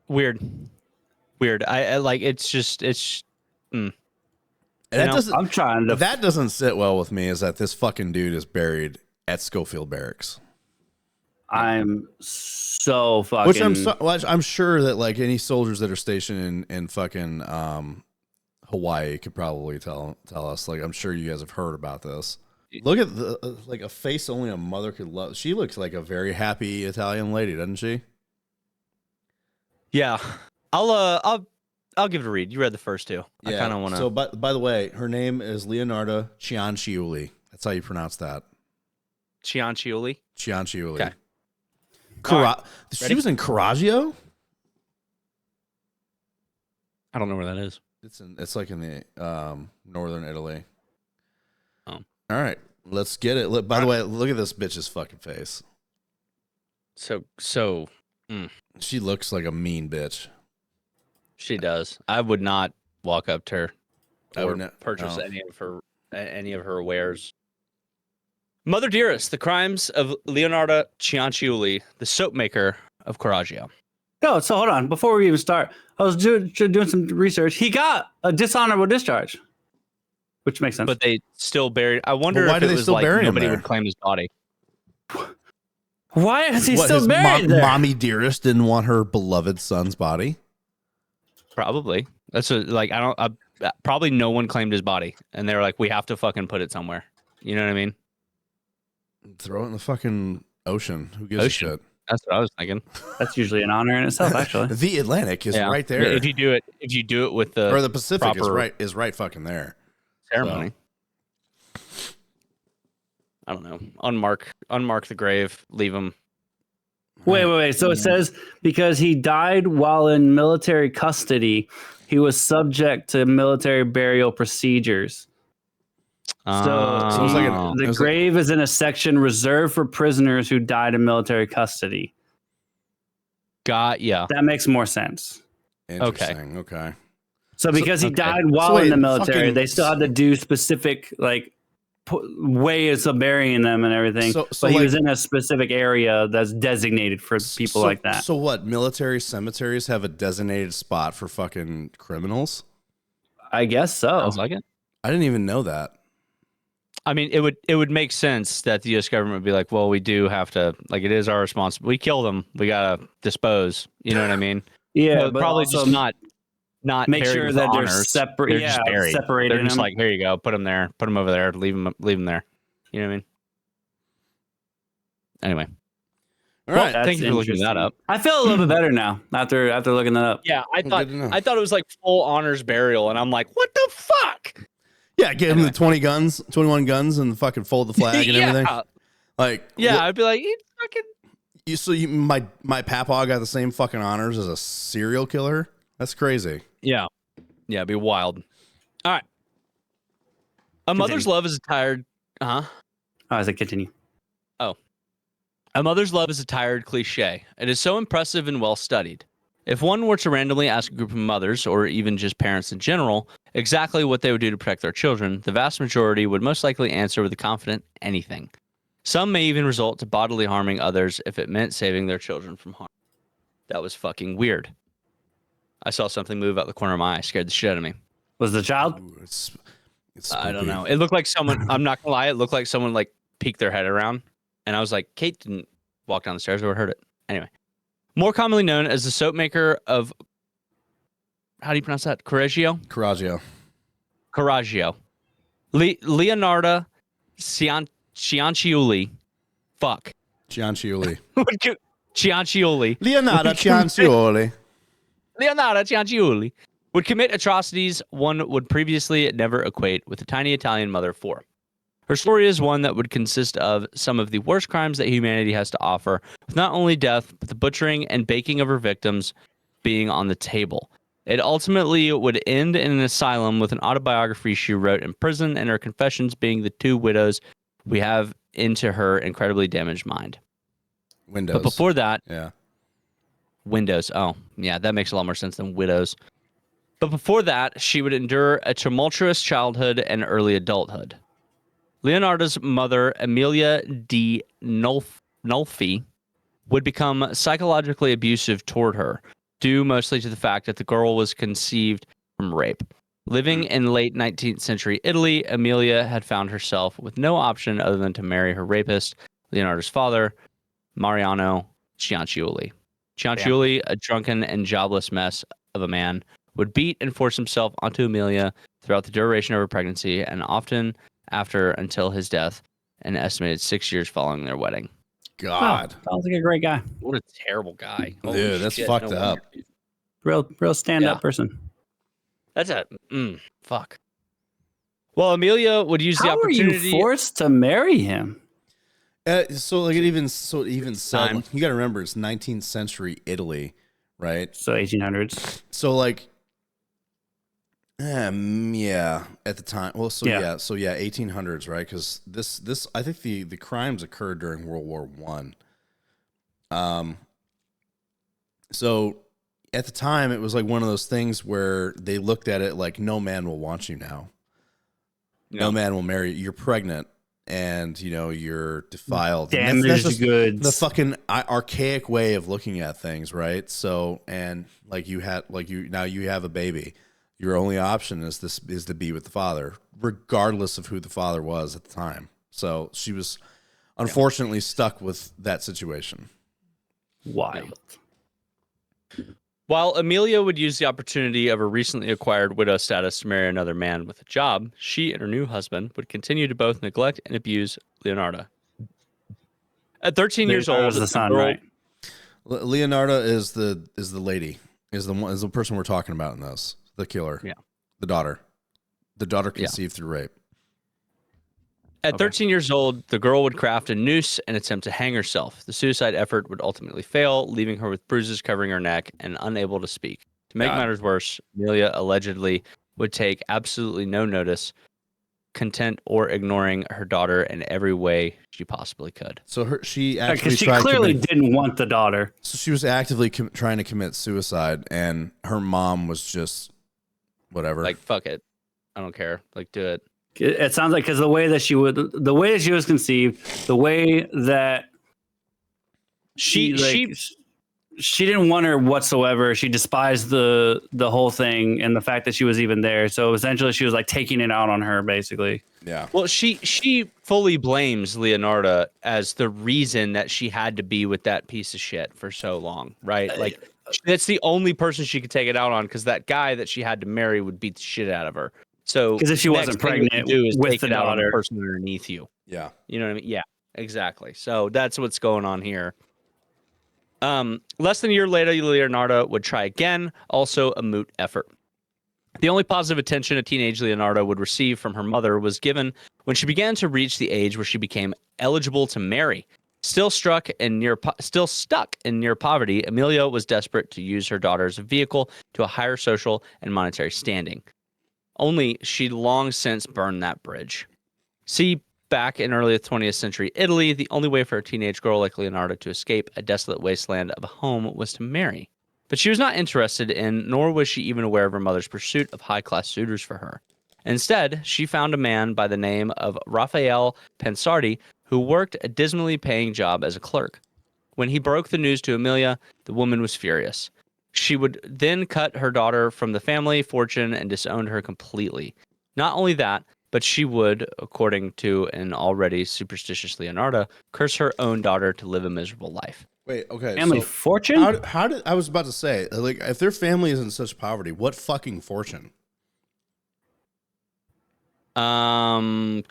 Weird. I like, it's just, And that know, doesn't, I'm trying to. that doesn't sit well with me, is that this fucking dude is buried at Schofield Barracks. I'm so fucking. Which I'm sure that like any soldiers that are stationed in fucking Hawaii could probably tell us. Like, I'm sure you guys have heard about this. Look at the like a face only a mother could love. She looks like a very happy Italian lady, doesn't she? yeah. I'll give it a read. You read the first 2. I kind of want to. So, by the way, her name is Leonarda Cianciulli. That's how you pronounce that. Cianciulli. Cianciulli. Okay. She Ready? was in Correggio. I don't know where that is. It's like in the northern Italy. Oh. All right, let's get it. Look, by the way, look at this bitch's fucking face. So She looks like a mean bitch. she does. I would not walk up to her I or would not purchase no. any of her wares. Mother Dearest: The Crimes of Leonardo Cianciulli, the soap maker of Correggio. No, so hold on. Before we even start, I was doing some research. He got a dishonorable discharge, which makes sense. But they still buried. I wonder why if do it they was still like bury him nobody there? would claim his body. Why is he What, still his buried there? Mommy Dearest didn't want her beloved son's body. Probably. That's probably no one claimed his body, and they were like, we have to fucking put it somewhere. You know what I mean? Throw it in the fucking ocean. Who gives Ocean. a shit? That's what I was thinking. That's usually an honor in itself, actually. The Atlantic is Yeah. right there, If you do it with the or the Pacific proper is right fucking there. ceremony. I don't know, unmark the grave, leave him. Wait. So it says because he died while in military custody, he was subject to military burial procedures. So the grave is in a section reserved for prisoners who died in military custody. Yeah. That makes more sense. Interesting. Okay. So because he died while in the military, they still had to do specific ways of burying them and everything. But he was in a specific area that's designated for people like that. So what? Military cemeteries have a designated spot for fucking criminals? I guess so. Sounds like it. I didn't even know that. I mean, it would make sense that the U.S. government would be like, well, we do have to, like, it is our responsibility. We kill them. We gotta dispose. You know what I mean? Yeah, but probably just not make sure that they're separate. They're just buried. Separated. They're just like, here you go, put them there, put them over there, leave them there. You know what I mean? Anyway, all right. Thank you for looking that up. I feel a little bit better now after looking that up. Yeah, I thought it was like full honors burial, and I'm like, what the fuck? Yeah, give him the 21 guns, and fucking fold the flag and everything. Like, I'd be like, my papaw got the same fucking honors as a serial killer. That's crazy. Yeah, it'd be wild. All right. A mother's love is a tired. Oh, as I continue. Oh, a mother's love is a tired cliche. It is so impressive and well studied. If one were to randomly ask a group of mothers, or even just parents in general, exactly what they would do to protect their children, the vast majority would most likely answer with a confident anything. Some may even resort to bodily harming others if it meant saving their children from harm. That was fucking weird. I saw something move out the corner of my eye, scared the shit out of me. Was the child? Ooh, it's I don't know. It looked like someone, I'm not gonna lie, it looked like someone like peeked their head around. And I was like, Kate didn't walk down the stairs, I would have heard it. Anyway. More commonly known as the soap maker of, how do you pronounce that? Correggio. Leonardo Cianciulli. Fuck. Cianciulli. Cianciulli. Leonardo Cianciulli would commit atrocities one would previously never equate with a tiny Italian mother for. Her story is one that would consist of some of the worst crimes that humanity has to offer, with not only death, but the butchering and baking of her victims being on the table. It ultimately would end in an asylum with an autobiography she wrote in prison, and her confessions being the two widows we have into her incredibly damaged mind. Windows. But before that... Yeah. Windows. Oh, yeah, that makes a lot more sense than widows. But before that, she would endure a tumultuous childhood and early adulthood. Leonardo's mother, Amelia D. Nolfi, would become psychologically abusive toward her, due mostly to the fact that the girl was conceived from rape. Living in late 19th century Italy, Amelia had found herself with no option other than to marry her rapist, Leonardo's father, Mariano Cianciulli. Cianciulli, a drunken and jobless mess of a man, would beat and force himself onto Amelia throughout the duration of her pregnancy, and often after until his death, an estimated 6 years following their wedding. God. Oh, sounds like a great guy. What a terrible guy. Dude, that's fucked up. Real stand-up person. That's a fuck. Well, Amelia would use the opportunity. How were you forced to marry him? So it even said, you got to remember, it's 19th century Italy, right? So 1800s. So like, yeah, at the time. Well, so 1800s, right? Because this I think the crimes occurred during World War I. So at the time, it was like one of those things where they looked at it like, no man will want you now. No man will marry you. You're pregnant. And you're defiled. Damaged goods. The fucking archaic way of looking at things, right? So, and you have a baby. Your only option is to be with the father, regardless of who the father was at the time. So she was unfortunately stuck with that situation. Wild. While Amelia would use the opportunity of her recently acquired widow status to marry another man with a job, she and her new husband would continue to both neglect and abuse Leonardo. At 13 years old, the son, right? Leonardo is the lady, is the person we're talking about in this, the killer. Yeah, the daughter conceived through rape. At 13 years old, the girl would craft a noose and attempt to hang herself. The suicide effort would ultimately fail, leaving her with bruises covering her neck and unable to speak. To make matters worse, Amelia allegedly would take absolutely no notice, content or ignoring her daughter in every way she possibly could. So she clearly didn't want the daughter. So she was actively trying to commit suicide, and her mom was just whatever. Like, fuck it, I don't care. Like, do it. It sounds like because the way that she was conceived, the way that she didn't want her whatsoever. She despised the whole thing and the fact that she was even there. So essentially, she was like taking it out on her, basically. Yeah. Well, she fully blames Leonardo as the reason that she had to be with that piece of shit for so long, right? Like, that's the only person she could take it out on, because that guy that she had to marry would beat the shit out of her. So because if she wasn't pregnant with the daughter, person underneath you. Yeah. You know what I mean? Yeah, exactly. So that's what's going on here. Less than a year later, Leonardo would try again, also a moot effort. The only positive attention a teenage Leonardo would receive from her mother was given when she began to reach the age where she became eligible to marry. Still stuck in near poverty, Amelia was desperate to use her daughter as a vehicle to a higher social and monetary standing. Only she'd long since burned that bridge. See, back in early 20th century Italy, the only way for a teenage girl like Leonardo to escape a desolate wasteland of a home was to marry. But she was not interested in, nor was she even aware of her mother's pursuit of high-class suitors for her. Instead, she found a man by the name of Raphael Pensardi, who worked a dismally paying job as a clerk. When he broke the news to Amelia, the woman was furious. She would then cut her daughter from the family fortune and disowned her completely. Not only that, but she would, according to an already superstitious Leonardo, curse her own daughter to live a miserable life. Wait, okay. Family fortune? How did I was about to say, like, if their family is in such poverty, what fucking fortune? When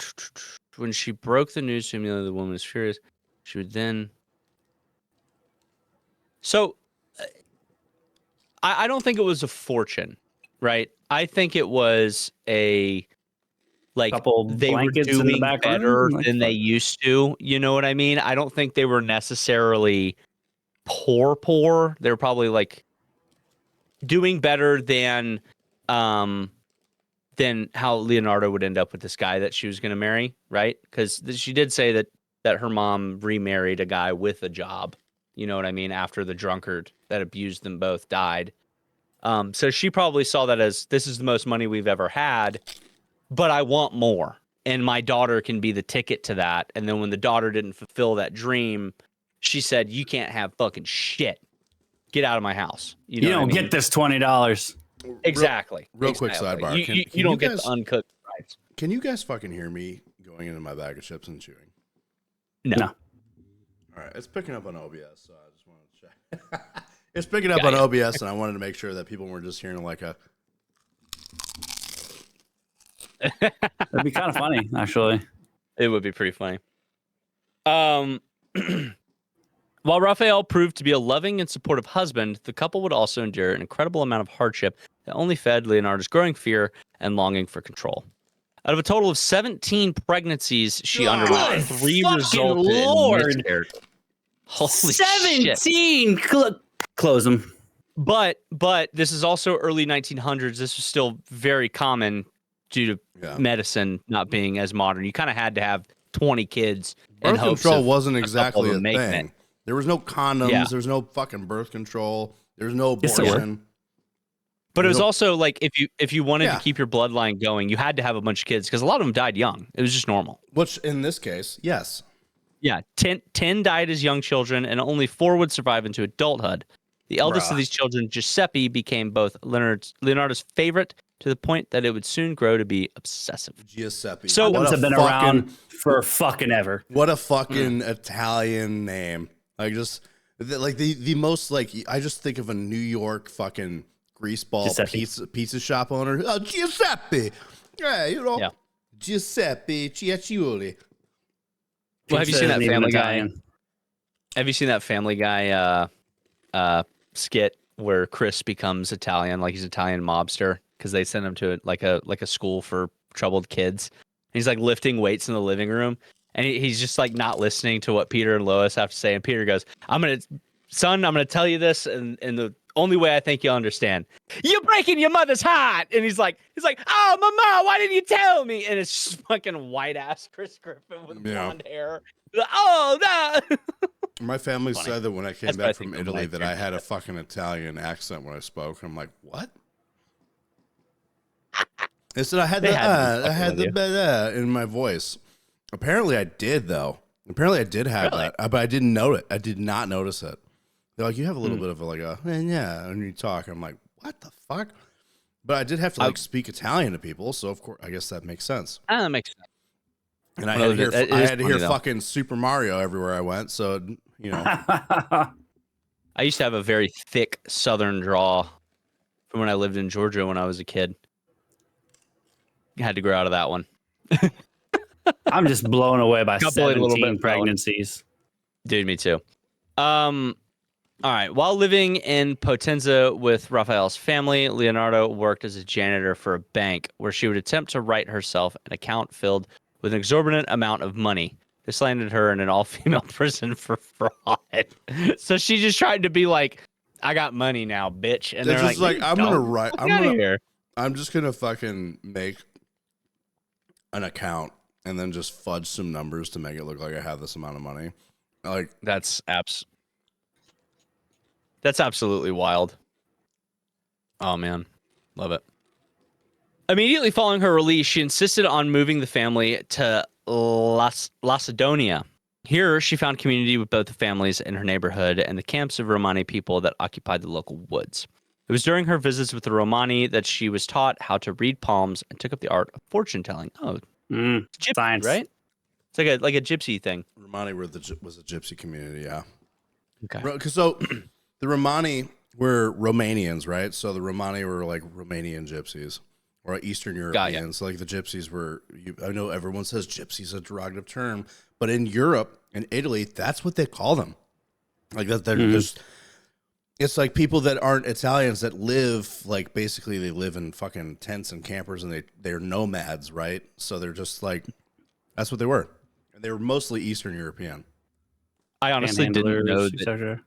she broke the news to Amelia, the woman was furious. She would then. So, I don't think it was a fortune, right? I think it was a, like, couple they were blankets in the doing back better room, like, than they used to. You know what I mean? I don't think they were necessarily poor. They were probably like doing better than how Leonardo would end up with this guy that she was going to marry, right? Because she did say that her mom remarried a guy with a job. You know what I mean? After the drunkard that abused them both died. So she probably saw that as, this is the most money we've ever had, but I want more. And my daughter can be the ticket to that. And then when the daughter didn't fulfill that dream, she said, you can't have fucking shit. Get out of my house. You don't get this $20. Exactly. Real quick sidebar. You don't get the uncooked fries. Can you guys fucking hear me going into my bag of chips and chewing? No. All right, it's picking up on OBS, so I just wanted to check. It's picking up on OBS, and I wanted to make sure that people weren't just hearing like a. That'd be kind of funny, actually. It would be pretty funny. While Raphael proved to be a loving and supportive husband, the couple would also endure an incredible amount of hardship that only fed Leonardo's growing fear and longing for control. Out of a total of 17 pregnancies she underwent, 3 resulted in miscarriage. Holy 17! Close them. But this is also early 1900s. This was still very common due to medicine not being as modern. You kind of had to have 20 kids. Birth control wasn't exactly a thing. There was no condoms. Yeah. There was no fucking birth control. There's no abortion. But it was also like if you wanted to keep your bloodline going, you had to have a bunch of kids because a lot of them died young. It was just normal. Which in this case, yes. Yeah, 10 died as young children, and only 4 would survive into adulthood. The eldest of these children, Giuseppe, became both Leonardo's favorite to the point that it would soon grow to be obsessive. Giuseppe. So condoms have been around for fucking ever. What a fucking Italian name. Like just like the most like I just think of a New York fucking greaseball pizza shop owner. Oh, Giuseppe. Yeah, you know. Yeah. Giuseppe Ciaccioli. Well, have you seen that Family Guy? Have you seen that Family Guy skit where Chris becomes Italian, like he's an Italian mobster, because they send him to like a school for troubled kids, He's like lifting weights in the living room, and he's just like not listening to what Peter and Lois have to say. And Peter goes, I'm gonna tell you this, and the only way I think you'll understand. You're breaking your mother's heart. And he's like, oh, Mama, why didn't you tell me? And it's just fucking white ass Chris Griffin with blonde hair. Like, oh no. My family said that when I came back from Italy that I had a fucking Italian accent when I spoke. I'm like, what? They said I had the in my voice. Apparently I did though. Apparently I did have that, but I didn't know it. I did not notice it. They're like, you have a little bit of yeah, when you talk. I'm like, what the fuck? But I did have to speak Italian to people, so of course I guess that makes sense. That makes sense. And I had to hear fucking Super Mario everywhere I went, so you know. I used to have a very thick Southern drawl from when I lived in Georgia when I was a kid. Had to grow out of that one. I'm just blown away by 17 pregnancies. Dude, me too. All right. While living in Potenza with Raphael's family, Leonardo worked as a janitor for a bank where she would attempt to write herself an account filled with an exorbitant amount of money. This landed her in an all-female prison for fraud. So she just tried to be like, I got money now, bitch. And they're just like I'm going to write. I'm just going to fucking make an account and then just fudge some numbers to make it look like I have this amount of money. Like that's absolutely wild. Oh man, love it. Immediately following her release, she insisted on moving the family to Lacedonia. Here, she found community with both the families in her neighborhood and the camps of Romani people that occupied the local woods. It was during her visits with the Romani that she was taught how to read palms and took up the art of fortune telling. Oh, gypsy, science, right? It's like a gypsy thing. Romani was a gypsy community, yeah. Okay. So the Romani were Romanians, right? So the Romani were like Romanian gypsies or Eastern Europeans. Like the gypsies were. I know everyone says gypsy's a derogative term, but in Europe and Italy, that's what they call them. Like that, there's. It's like people that aren't Italians that live, like, basically they live in fucking tents and campers and they're nomads, right? So they're just like, that's what they were. And they were mostly Eastern European. I honestly didn't know that.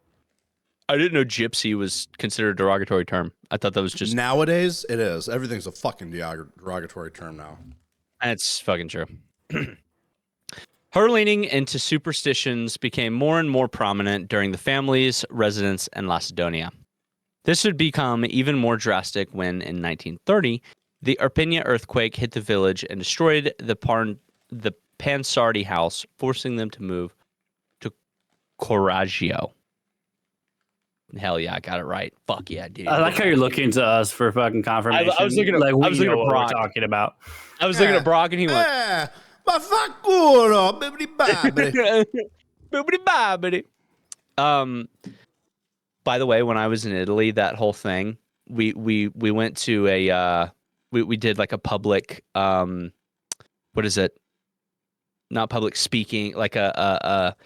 I didn't know gypsy was considered a derogatory term. I thought that was just... Nowadays, it is. Everything's a fucking derogatory term now. That's fucking true. Her leaning into superstitions became more and more prominent during the family's residence in Lacedonia. This would become even more drastic when, in 1930, the Irpinia earthquake hit the village and destroyed the Pansardi house, forcing them to move to Correggio. Hell yeah, I got it right. Fuck yeah, dude. I like how you're looking to us for fucking confirmation. I was looking at Brock. What we're talking about. I was looking at Brock and he went... Ma fa culo, bibbidi bobbidi. By the way, when I was in Italy, that whole thing, we went to a we did like a public what is it? Not public speaking, like a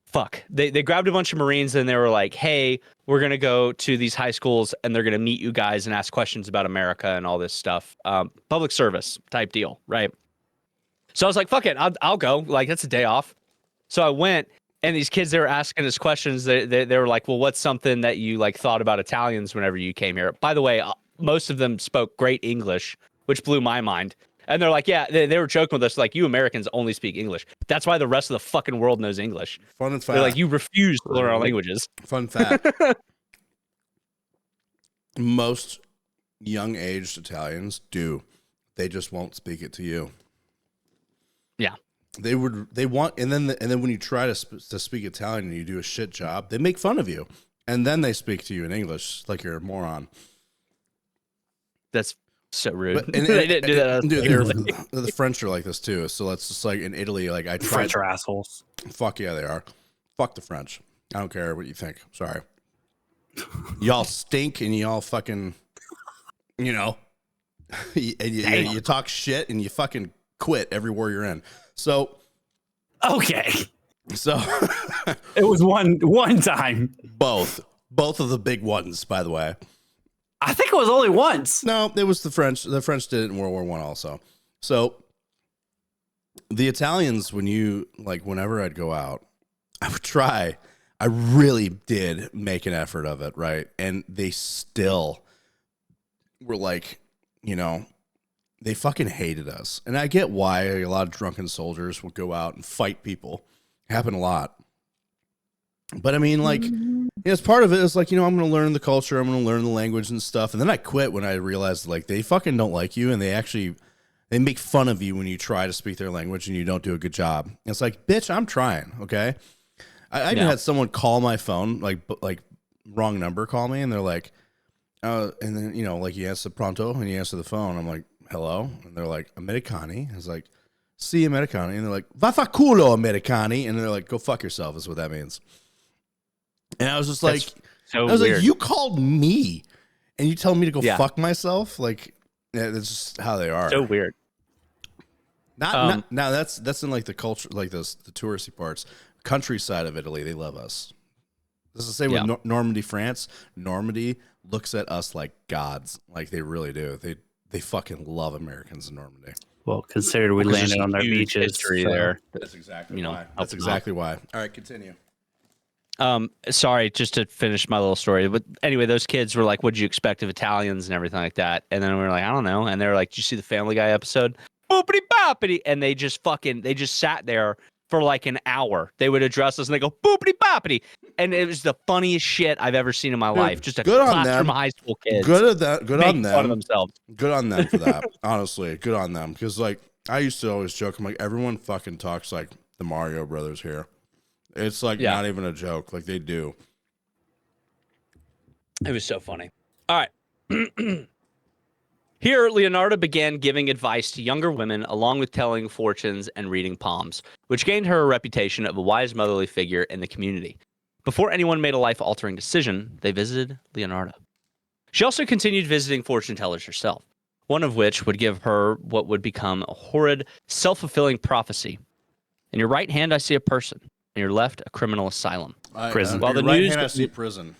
fuck. They grabbed a bunch of Marines and they were like, "Hey, we're gonna go to these high schools and they're gonna meet you guys and ask questions about America and all this stuff." Public service type deal, right? So I was like, fuck it, I'll go. Like, that's a day off. So I went, and these kids, they were asking us questions. They were like, well, what's something that you, like, thought about Italians whenever you came here? By the way, most of them spoke great English, which blew my mind. And they're like, yeah, they were joking with us, like, you Americans only speak English. That's why the rest of the fucking world knows English. Fun fact. They're like, you refuse to learn our languages. Fun fact. Most young-aged Italians do. They just won't speak it to you. Yeah, they want, and then when you try to speak Italian and you do a shit job, they make fun of you, and then they speak to you in English like you're a moron. That's so rude. But, they didn't do that. Dude, the French are like this too. So let's just like in Italy, like I tried. French are assholes. Fuck yeah, they are. Fuck the French. I don't care what you think. Sorry, y'all stink and y'all fucking, you know, you talk shit and you fucking quit everywhere you're in. So okay. So it was one time. Both of the big ones, by the way. I think it was only once. No, it was the French. The French did it in World War I also. So The Italians, whenever I'd go out, I would try. I really did make an effort of it, right? And they still were like, they fucking hated us. And I get why a lot of drunken soldiers would go out and fight people. Happen a lot. But I mean, as part of it, it's like, I'm going to learn the culture. I'm going to learn the language and stuff. And then I quit when I realized, they fucking don't like you. And they make fun of you when you try to speak their language and you don't do a good job. And it's like, bitch, I'm trying, okay? I even had someone call my phone, wrong number call me, and they're like, and then, you answer pronto, and you answer the phone. I'm like, hello? And they're like, Americani. I was like, si Americani. And they're like, vaffanculo Americani. And they're like, go fuck yourself is what that means. And I was just like, like, you called me, and you tell me to go fuck myself? That's just how they are. So weird. Now that's in the culture, the touristy parts. Countryside of Italy, they love us. This is the same with Normandy, France. Normandy looks at us like gods, they really do. They fucking love Americans in Normandy. Well, considered we landed on their beaches there. That's exactly why. That's exactly why. All right, continue. Sorry, just to finish my little story. But anyway, those kids were like, "What'd you expect of Italians and everything like that?" And then we were like, "I don't know." And they were like, "Did you see the Family Guy episode?" Boopity boppity, and they just sat there for an hour. They would address us and they go boopity boppity, and it was the funniest shit I've ever seen in my life. Just a class from high school kids. Good at that. Good on them. Fun of themselves. Good on them for that. Honestly, good on them. Because I used to always joke, I'm like, everyone fucking talks like the Mario Brothers here. It's not even a joke. They do. It was so funny. All right. Here, Leonardo began giving advice to younger women along with telling fortunes and reading palms, which gained her a reputation of a wise motherly figure in the community. Before anyone made a life-altering decision, they visited Leonardo. She also continued visiting fortune tellers herself, one of which would give her what would become a horrid, self-fulfilling prophecy. In your right hand, I see a person. In your left, a criminal asylum. Prison. While the news, I see prison.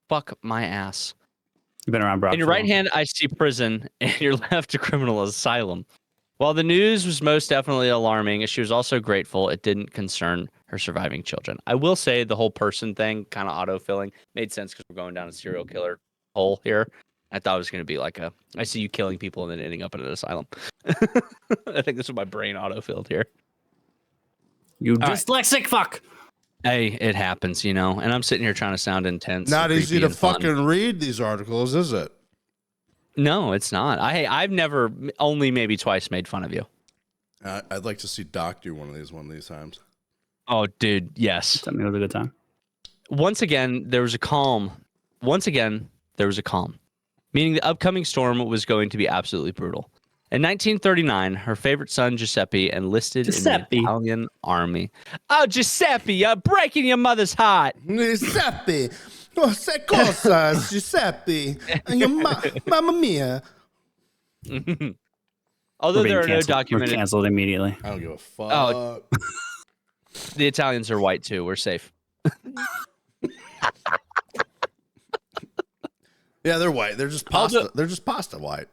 Fuck my ass. You've been around Brock. In your right hand, I see prison. In your left, a criminal asylum. While the news was most definitely alarming, she was also grateful it didn't concern her surviving children. I will say the whole person thing, kind of auto-filling, made sense because we're going down a serial killer hole here. I thought it was going to be I see you killing people and then ending up in an asylum. I think this is my brain auto-filled here. You dyslexic fuck. Hey, it happens, and I'm sitting here trying to sound intense. Not easy to fucking read these articles, is it? No, it's not. I've never, only maybe twice, made fun of you. I'd like to see Doc do one of these times. Oh, dude, yes. That was a good time. Once again, there was a calm. Meaning the upcoming storm was going to be absolutely brutal. In 1939, her favorite son, Giuseppe, enlisted in the Italian army. Oh, Giuseppe, you're breaking your mother's heart. Giuseppe, cosa, Giuseppe? Mamma mia. Although there are no documented... We're canceled immediately. I don't give a fuck. Oh, the Italians are white, too. We're safe. Yeah, they're white. They're just pasta. They're just pasta white.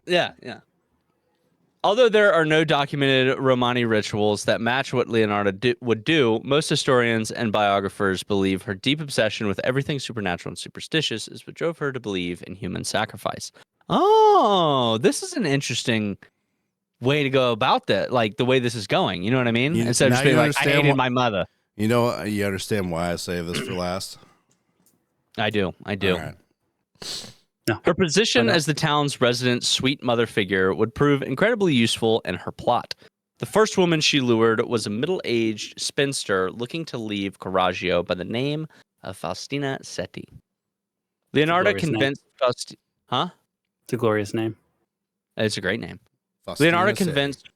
Yeah. Although there are no documented Romani rituals that match what Leonardo would do, most historians and biographers believe her deep obsession with everything supernatural and superstitious is what drove her to believe in human sacrifice. Oh, this is an interesting way to go about that, the way this is going. You know what I mean? Instead of just being I hated my mother. You understand why I save this for last? I do. All right. No. Her position as the town's resident sweet mother figure would prove incredibly useful in her plot. The first woman she lured was a middle-aged spinster looking to leave Correggio by the name of Faustina Setti. Leonardo convinced It's a glorious name. It's a great name. Leonardo convinced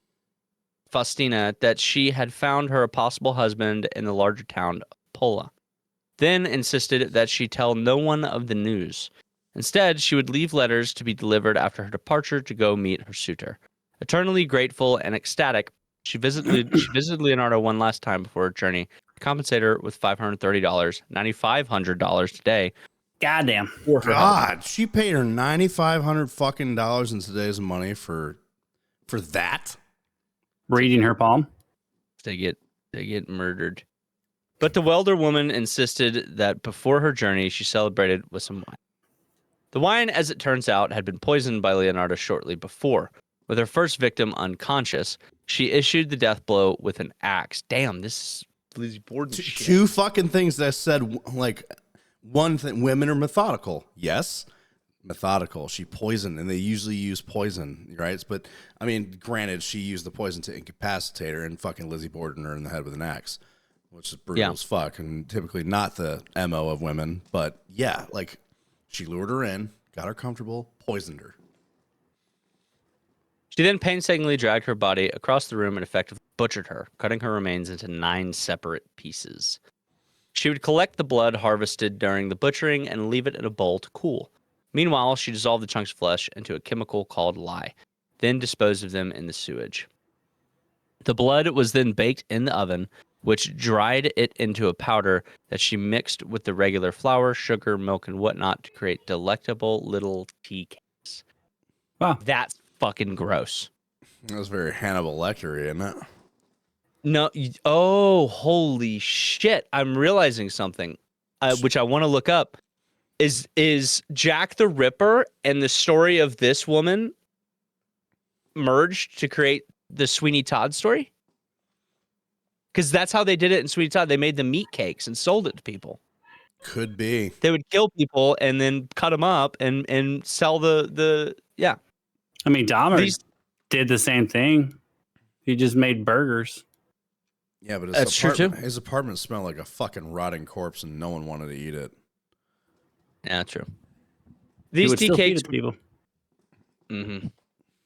Faustina that she had found her a possible husband in the larger town of Pola. Then insisted that she tell no one of the news. Instead, she would leave letters to be delivered after her departure to go meet her suitor. Eternally grateful and ecstatic, she visited Leonardo one last time before her journey to compensate her with $530, $9,500 today. Goddamn. God, she paid her $9,500 fucking dollars in today's money for for that. Reading her palm. They get murdered. But the welder woman insisted that before her journey, she celebrated with some wine. The wine, as it turns out, had been poisoned by Leonardo shortly before. With her first victim unconscious, she issued the death blow with an axe. Damn, this is Lizzie Borden shit. Two fucking things that said, like, one thing, women are methodical. Yes, methodical. She poisoned, and they usually use poison, right? But, I mean, granted, she used the poison to incapacitate her, and fucking Lizzie Borden her in the head with an axe, which is brutal as fuck, and typically not the MO of women. But, yeah, like, she lured her in, got her comfortable, poisoned her. She then painstakingly dragged her body across the room and effectively butchered her, cutting her remains into 9 separate pieces. She would collect the blood harvested during the butchering and leave it in a bowl to cool. Meanwhile, she dissolved the chunks of flesh into a chemical called lye, then disposed of them in the sewage. The blood was then baked in the oven, which dried it into a powder that she mixed with the regular flour, sugar, milk, and whatnot to create delectable little tea cakes. Wow. That's fucking gross. That was very Hannibal Lecter, isn't it? No. Oh, holy shit. I'm realizing something, which I want to look up. Is Jack the Ripper and the story of this woman merged to create the Sweeney Todd story? Because that's how they did it in Sweeney Todd. They made the meat cakes and sold it to people. Could be. They would kill people and then cut them up and sell the yeah. I mean, Dahmer did the same thing. He just made burgers. Yeah, but That's true too. His apartment smelled like a fucking rotting corpse, and no one wanted to eat it. Yeah, true. He These would tea still feed cakes. it to people. Mm-hmm.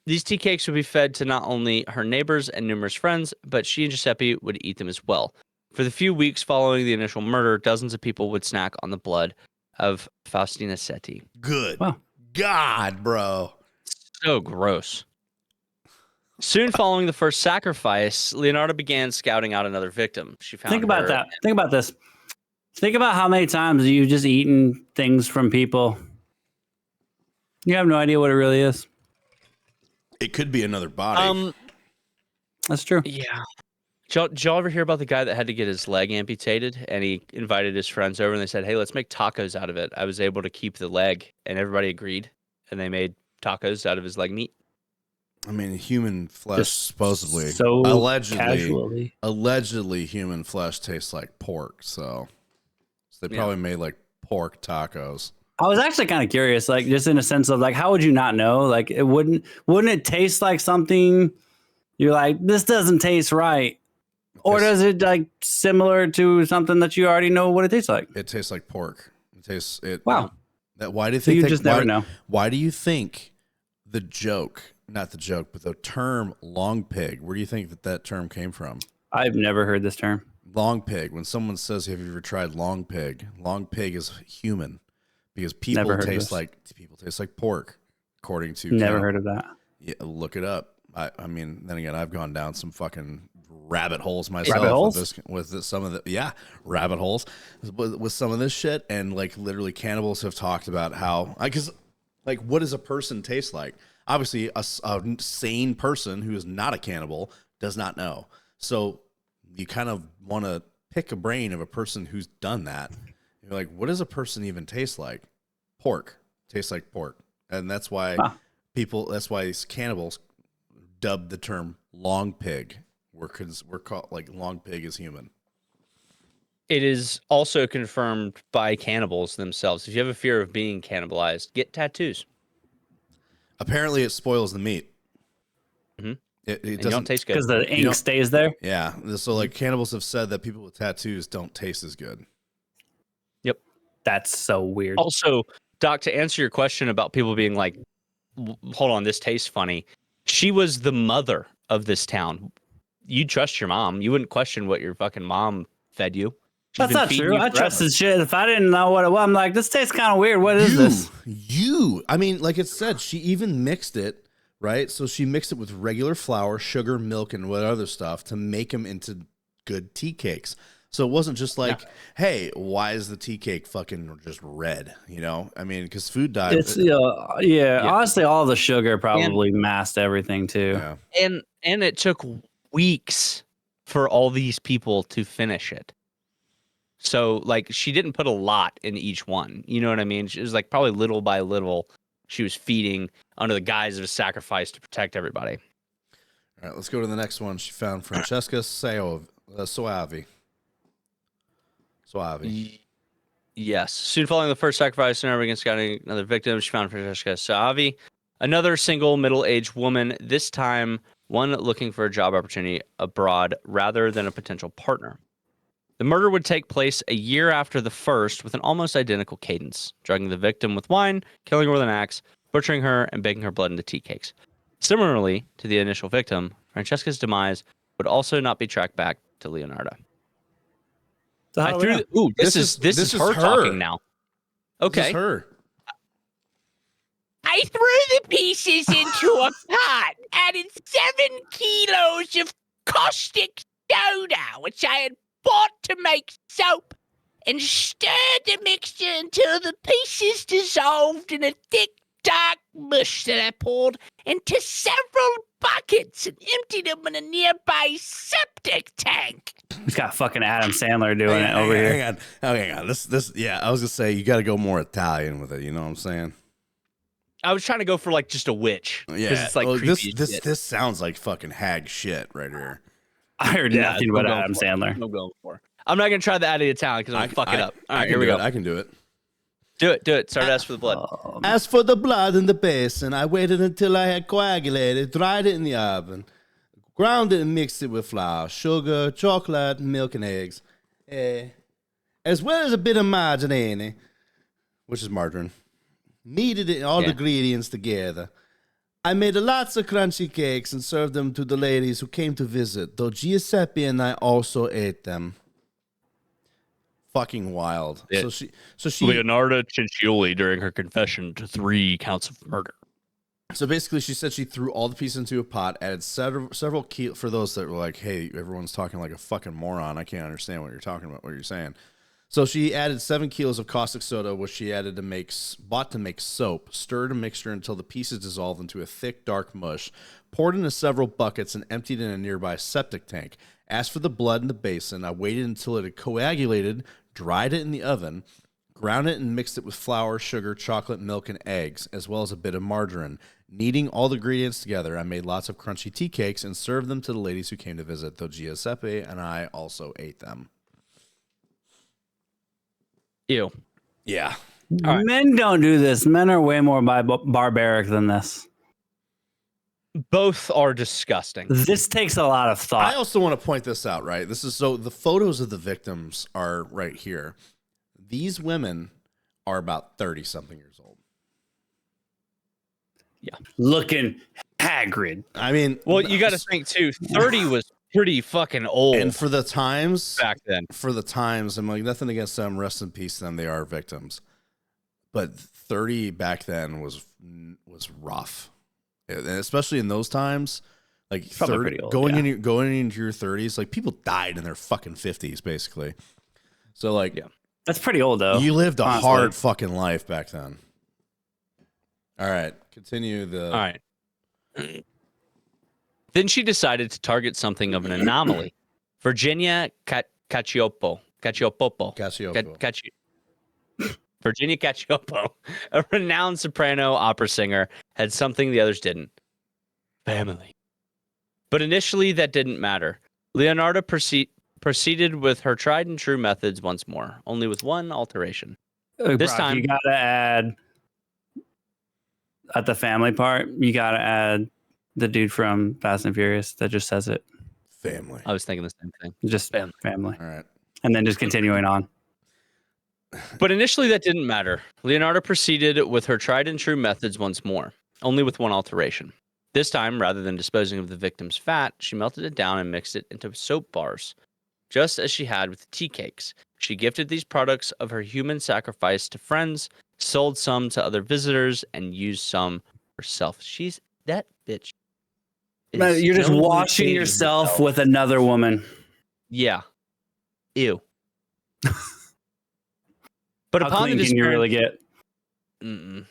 These tea cakes would be fed to not only her neighbors and numerous friends, but she and Giuseppe would eat them as well. For the few weeks following the initial murder, dozens of people would snack on the blood of Faustina Setti. Good. Wow. God, bro. So gross. Soon following the first sacrifice, Leonardo began scouting out another victim. She found Think about that. Think about this. Think about how many times you've just eaten things from people. You have no idea what it really is. It could be another body. That's true. Yeah. Did y'all ever hear about the guy that had to get his leg amputated and he invited his friends over and they said, hey, let's make tacos out of it. I was able to keep the leg and everybody agreed and they made tacos out of his leg meat. I mean, human flesh Just supposedly, so allegedly, human flesh tastes like pork. So they probably made like pork tacos. I was actually kind of curious, like just in a sense of like, how would you not know? Like, it wouldn't it taste like something? You're like, this doesn't taste right, or does it like similar to something that you already know what it tastes like? It tastes like pork. It tastes it. Wow. Why do you So think? you just never know. Why do you think the joke? Not the joke, but the term long pig. Where do you think that term came from? I've never heard this term. Long pig. When someone says, have you ever tried long pig is human because people taste like pork, according to Never heard of that. Yeah, look it up. I mean, then again, I've gone down some fucking rabbit holes myself. Rabbit holes? With some of the rabbit holes with some of this shit, and like literally cannibals have talked about how because like what does a person taste like? Obviously, a sane person who is not a cannibal does not know. So you kind of want to pick a brain of a person who's done that. You're like, what does a person even taste like? Pork. Tastes like pork. And that's why that's why these cannibals dubbed the term long pig. We're called like long pig is human. It is also confirmed by cannibals themselves. If you have a fear of being cannibalized, get tattoos. Apparently, it spoils the meat. Mm-hmm. It doesn't taste good because the ink stays there. Yeah. So, like, cannibals have said that people with tattoos don't taste as good. Yep. That's so weird. Also, Doc, to answer your question about people being like, hold on, this tastes funny. She was the mother of this town. You trust your mom. You wouldn't question what your fucking mom fed you. That's not true. I trusted shit. If I didn't know what it was, I'm like, this tastes kind of weird. What is this? I mean, like it said, she even mixed it, right? So she mixed it with regular flour, sugar, milk, and what other stuff to make them into good tea cakes. So it wasn't just like, hey, why is the tea cake fucking just red? You know, I mean, because food dye. It's honestly, all the sugar probably masked everything too. Yeah. And it took weeks for all these people to finish it. So like she didn't put a lot in each one. You know what I mean? It was like probably little by little she was feeding under the guise of a sacrifice to protect everybody. All right, let's go to the next one. She found Francesca Soavi. Yes. Soon following the first sacrifice, and against scouting another victim, she found Francesca Soavi, another single middle-aged woman, this time one looking for a job opportunity abroad rather than a potential partner. The murder would take place a year after the first with an almost identical cadence, drugging the victim with wine, killing her with an axe, butchering her, and baking her blood into tea cakes. Similarly to the initial victim, Francesca's demise would also not be tracked back to Leonardo. This is her talking now. Okay. This is her. I threw the pieces into a pot, added 7 kilos of caustic soda, which I had bought to make soap, and stirred the mixture until the pieces dissolved in a thick, dark mush that I poured into several buckets and emptied them in a nearby septic tank. He's got fucking Adam Sandler doing it over here. Hang on. This, yeah, I was gonna say you got to go more Italian with it. You know what I'm saying? I was trying to go for like just a witch. Yeah, it's like this sounds like fucking hag shit right here. I heard nothing about Adam Sandler. I'm going for. I'm not gonna try the out of Italian because I'm gonna fuck it up. All right, here we go. I can do it. Do it. Start as for the blood. As for the blood in the basin, I waited until I had coagulated, dried it in the oven, ground it and mixed it with flour, sugar, chocolate, milk, and eggs, as well as a bit of margarine, which is margarine. Kneaded all the ingredients together. I made lots of crunchy cakes and served them to the ladies who came to visit, though Giuseppe and I also ate them. Fucking wild. Yeah. So she Leonardo Cincioli during her confession to 3 counts of murder. So basically, she said she threw all the pieces into a pot, added several kilos. For those that were like, "Hey, everyone's talking like a fucking moron. I can't understand what you're talking about. What you're saying." So she added 7 kilos of caustic soda, which she bought to make soap. Stirred a mixture until the pieces dissolved into a thick, dark mush. Poured into several buckets and emptied in a nearby septic tank. As for the blood in the basin, I waited until it had coagulated, dried it in the oven, ground it and mixed it with flour, sugar, chocolate, milk, and eggs, as well as a bit of margarine. Kneading all the ingredients together, I made lots of crunchy tea cakes and served them to the ladies who came to visit, though Giuseppe and I also ate them. Ew. Yeah. Right. Men don't do this. Men are way more barbaric than this. Both are disgusting. This takes a lot of thought. I also want to point this out, right? This is so the photos of the victims are right here. These women are about 30-something years old. Yeah. Looking Hagrid. I mean, well, you got to think too. 30 was pretty fucking old. And for the times back then, I'm like, nothing against them. Rest in peace to them. They are victims. But 30 back then was rough. And especially in those times, like 30, old, going into your 30s, like people died in their fucking 50s, basically. So like, yeah, that's pretty old though. You lived a hard fucking life back then. All right, continue the. All right. Then she decided to target something of an anomaly. Virginia Cacioppo. Virginia Cacioppo, a renowned soprano opera singer, had something the others didn't. Family. But initially, that didn't matter. Leonardo proceeded with her tried and true methods once more, only with one alteration. This time, you gotta add at the family part. You gotta add the dude from Fast and Furious that just says it. Family. I was thinking the same thing. Just family. All right, and then just continuing on. But initially, that didn't matter. Leonardo proceeded with her tried and true methods once more, only with one alteration. This time, rather than disposing of the victim's fat, she melted it down and mixed it into soap bars, just as she had with the tea cakes. She gifted these products of her human sacrifice to friends, sold some to other visitors, and used some herself. She's that bitch. You're just washing yourself with another woman. Yeah. Ew. But How upon the clean can you really disappearance, get?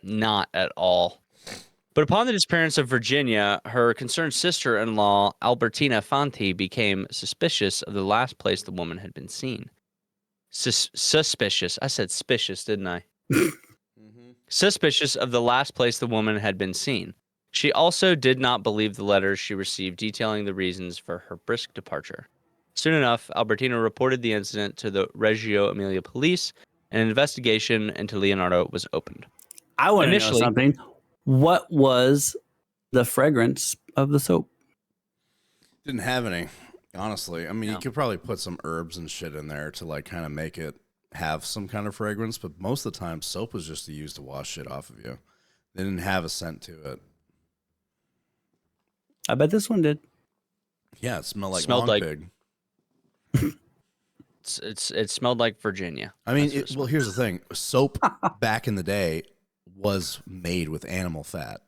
not at all. But upon the disappearance of Virginia, her concerned sister-in-law, Albertina Fanti, became suspicious of the last place the woman had been seen. Suspicious. I said suspicious, didn't I? Suspicious of the last place the woman had been seen. She also did not believe the letters she received detailing the reasons for her brisk departure. Soon enough, Albertina reported the incident to the Reggio Emilia police, and an investigation into Leonardo was opened. I want to know Initially- something. What was the fragrance of the soap? Didn't have any, honestly. I mean, No. you could probably put some herbs and shit in there to like kind of make it have some kind of fragrance, but most of the time, soap was just used to wash shit off of you. They didn't have a scent to it. I bet this one did. Yeah, it smelled like Smelled long like- pig. It smelled like Virginia. I mean, That's what it well, here's the thing: soap back in the day was made with animal fat.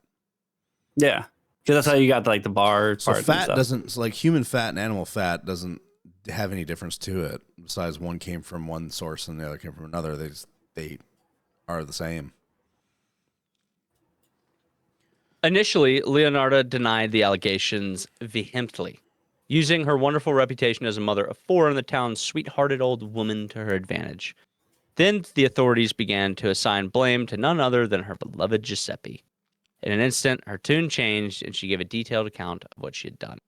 Yeah, because that's how you got like the bar So parts. fat doesn't, so like human fat and animal fat doesn't have any difference to it. Besides, one came from one source and the other came from another. They are the same. Initially, Leonardo denied the allegations vehemently, using her wonderful reputation as a mother of four and the town's sweet-hearted old woman to her advantage. Then the authorities began to assign blame to none other than her beloved Giuseppe. In an instant, her tune changed, and she gave a detailed account of what she had done.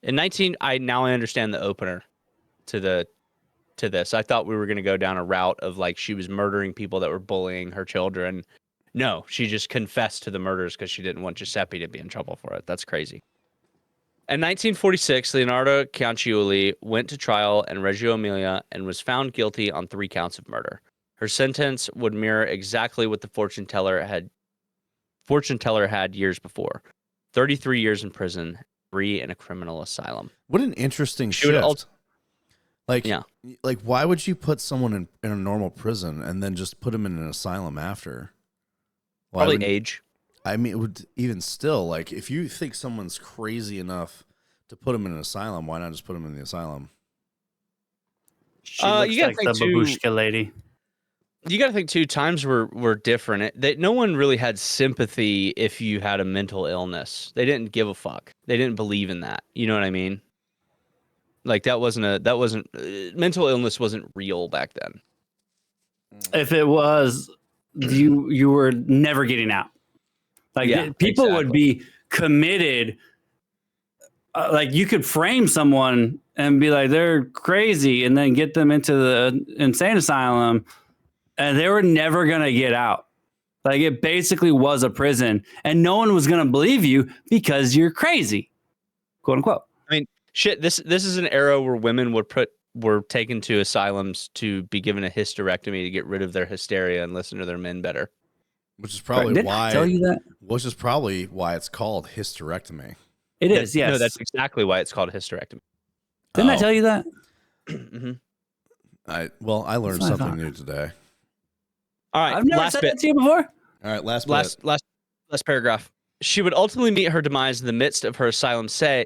I understand the opener to this. I thought we were going to go down a route of like she was murdering people that were bullying her children. No, she just confessed to the murders because she didn't want Giuseppe to be in trouble for it. That's crazy. In 1946, Leonardo Cianciulli went to trial in Reggio Emilia and was found guilty on 3 counts of murder. Her sentence would mirror exactly what the fortune teller had years before: 33 years in prison, 3 in a criminal asylum. What an interesting She would shift. Like, Yeah. like, why would you put someone in a normal prison and then just put them in an asylum after? Why Probably wouldn't- age. I mean, it would even still, like, if you think someone's crazy enough to put them in an asylum, why not just put them in the asylum? She looks you gotta like the think, too- babushka lady. You got to think too. Times were different. No one really had sympathy if you had a mental illness. They didn't give a fuck. They didn't believe in that. You know what I mean? Like mental illness wasn't real back then. If it was, you were never getting out. Like Yeah, people would exactly. be committed. Like you could frame someone and be like they're crazy, and then get them into the insane asylum, and they were never gonna get out. Like it basically was a prison, and no one was gonna believe you because you're crazy, quote unquote. Shit, this is an era where women were taken to asylums to be given a hysterectomy to get rid of their hysteria and listen to their men better. Which is probably Didn't why. I tell you that? Which is probably why it's called hysterectomy. It is. Yes. No, that's exactly why it's called a hysterectomy. Didn't I Oh, tell you that? Mhm. I learned That's what I something thought. new today. All right, I've never last said bit. that to you before. All right, last Paragraph. She would ultimately meet her demise in the midst of her asylum stay,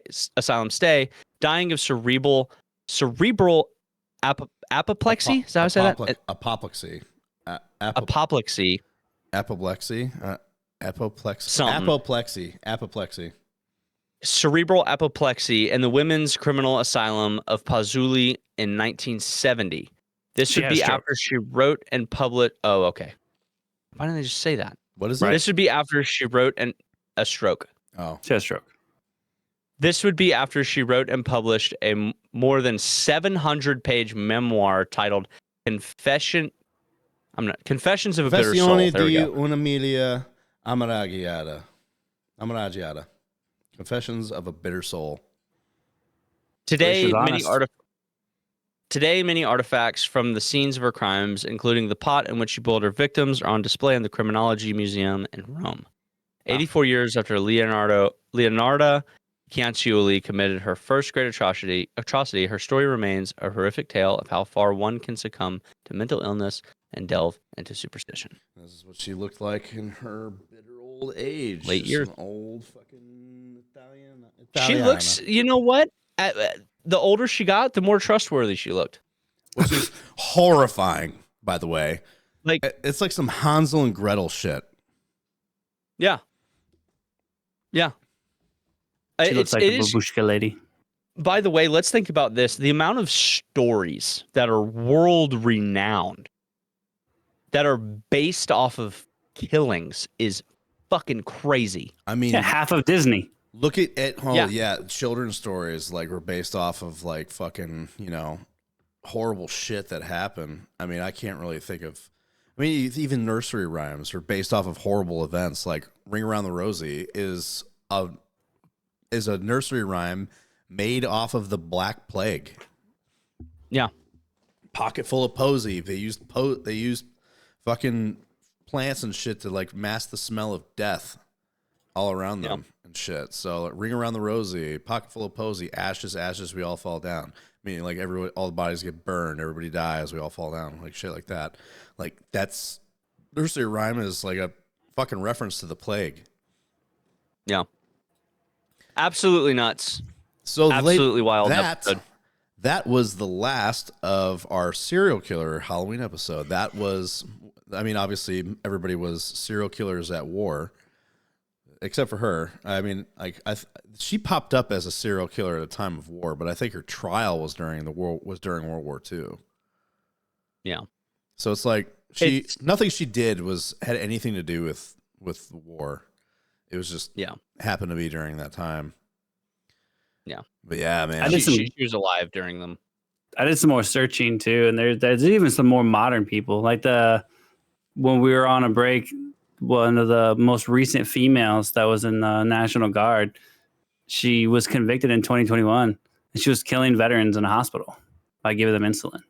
dying of cerebral apoplexy. Is that how I say that? Apoplexy. Apoplexy. Apoplexy. Apoplexy. Something. Apoplexy. Cerebral apoplexy in the Women's Criminal Asylum of Pazzuli in 1970. This She would had a be stroke. after she wrote and published. Oh, okay. Why didn't they just say that? What is Right. it? This would be after she wrote a stroke. Oh, She had a stroke. This would be after she wrote and published a more than 700-page memoir titled Confessions of a Bitter Soul. Confessione There we di go. un'Emilia Amaragiata. Confessions of a Bitter Soul. Today, She's many honest. many artifacts from the scenes of her crimes, including the pot in which she boiled her victims, are on display in the Criminology Museum in Rome. 84 years after Leonarda Cianciulli committed her first great atrocity, her story remains a horrific tale of how far one can succumb to mental illness and delve into superstition. This is what she looked like in her bitter old age. Late Just years. an old fucking Italian. She looks, you know what? the older she got, the more trustworthy she looked. Which is horrifying, by the way. Like, it's like some Hansel and Gretel shit. Yeah. Yeah. She looks like a babushka lady. By the way, let's think about this. The amount of stories that are world renowned that are based off of killings is fucking crazy. I mean, half of Disney. Look at children's stories like were based off of like fucking, horrible shit that happened. I mean, I can't really think of. I mean, even nursery rhymes are based off of horrible events. Like "Ring Around the Rosie" is a nursery rhyme made off of the Black Plague. Yeah, Pocket Full of Posy. They used fucking plants and shit to like mask the smell of death all around them and shit. So "Ring Around the Rosie," "Pocket Full of Posy," "Ashes, ashes, we all fall down." Meaning like all the bodies get burned, everybody dies, we all fall down, like shit like that. Like that's nursery rhyme is like a fucking reference to the plague. Yeah. Absolutely nuts. So absolutely wild episode. That was the last of our serial killer Halloween episode. That was, I mean, obviously everybody was serial killers at war, except for her. I mean, like she popped up as a serial killer at a time of war, but I think her trial was during World War II. Yeah. So it's like nothing she did had anything to do with the war. It was just happened to be during that time. Yeah. But yeah, man. She was alive during them. I did some more searching too, and there's even some more modern people. Like when we were on a break, one of the most recent females that was in the National Guard, she was convicted in 2021, and she was killing veterans in a hospital by giving them insulin.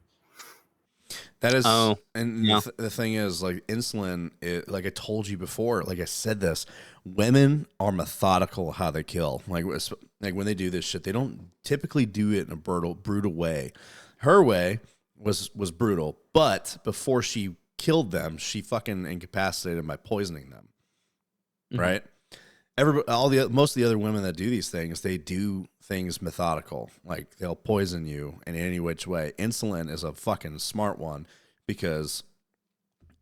That is, the thing is, like insulin, like I told you before, like I said this, women are methodical how they kill. Like when they do this shit, they don't typically do it in a brutal way. Her way was brutal, but before she killed them, she fucking incapacitated them by poisoning them. Mm-hmm. Right? Most of the other women that do these things, they do things methodical. Like they'll poison you in any which way. Insulin is a fucking smart one because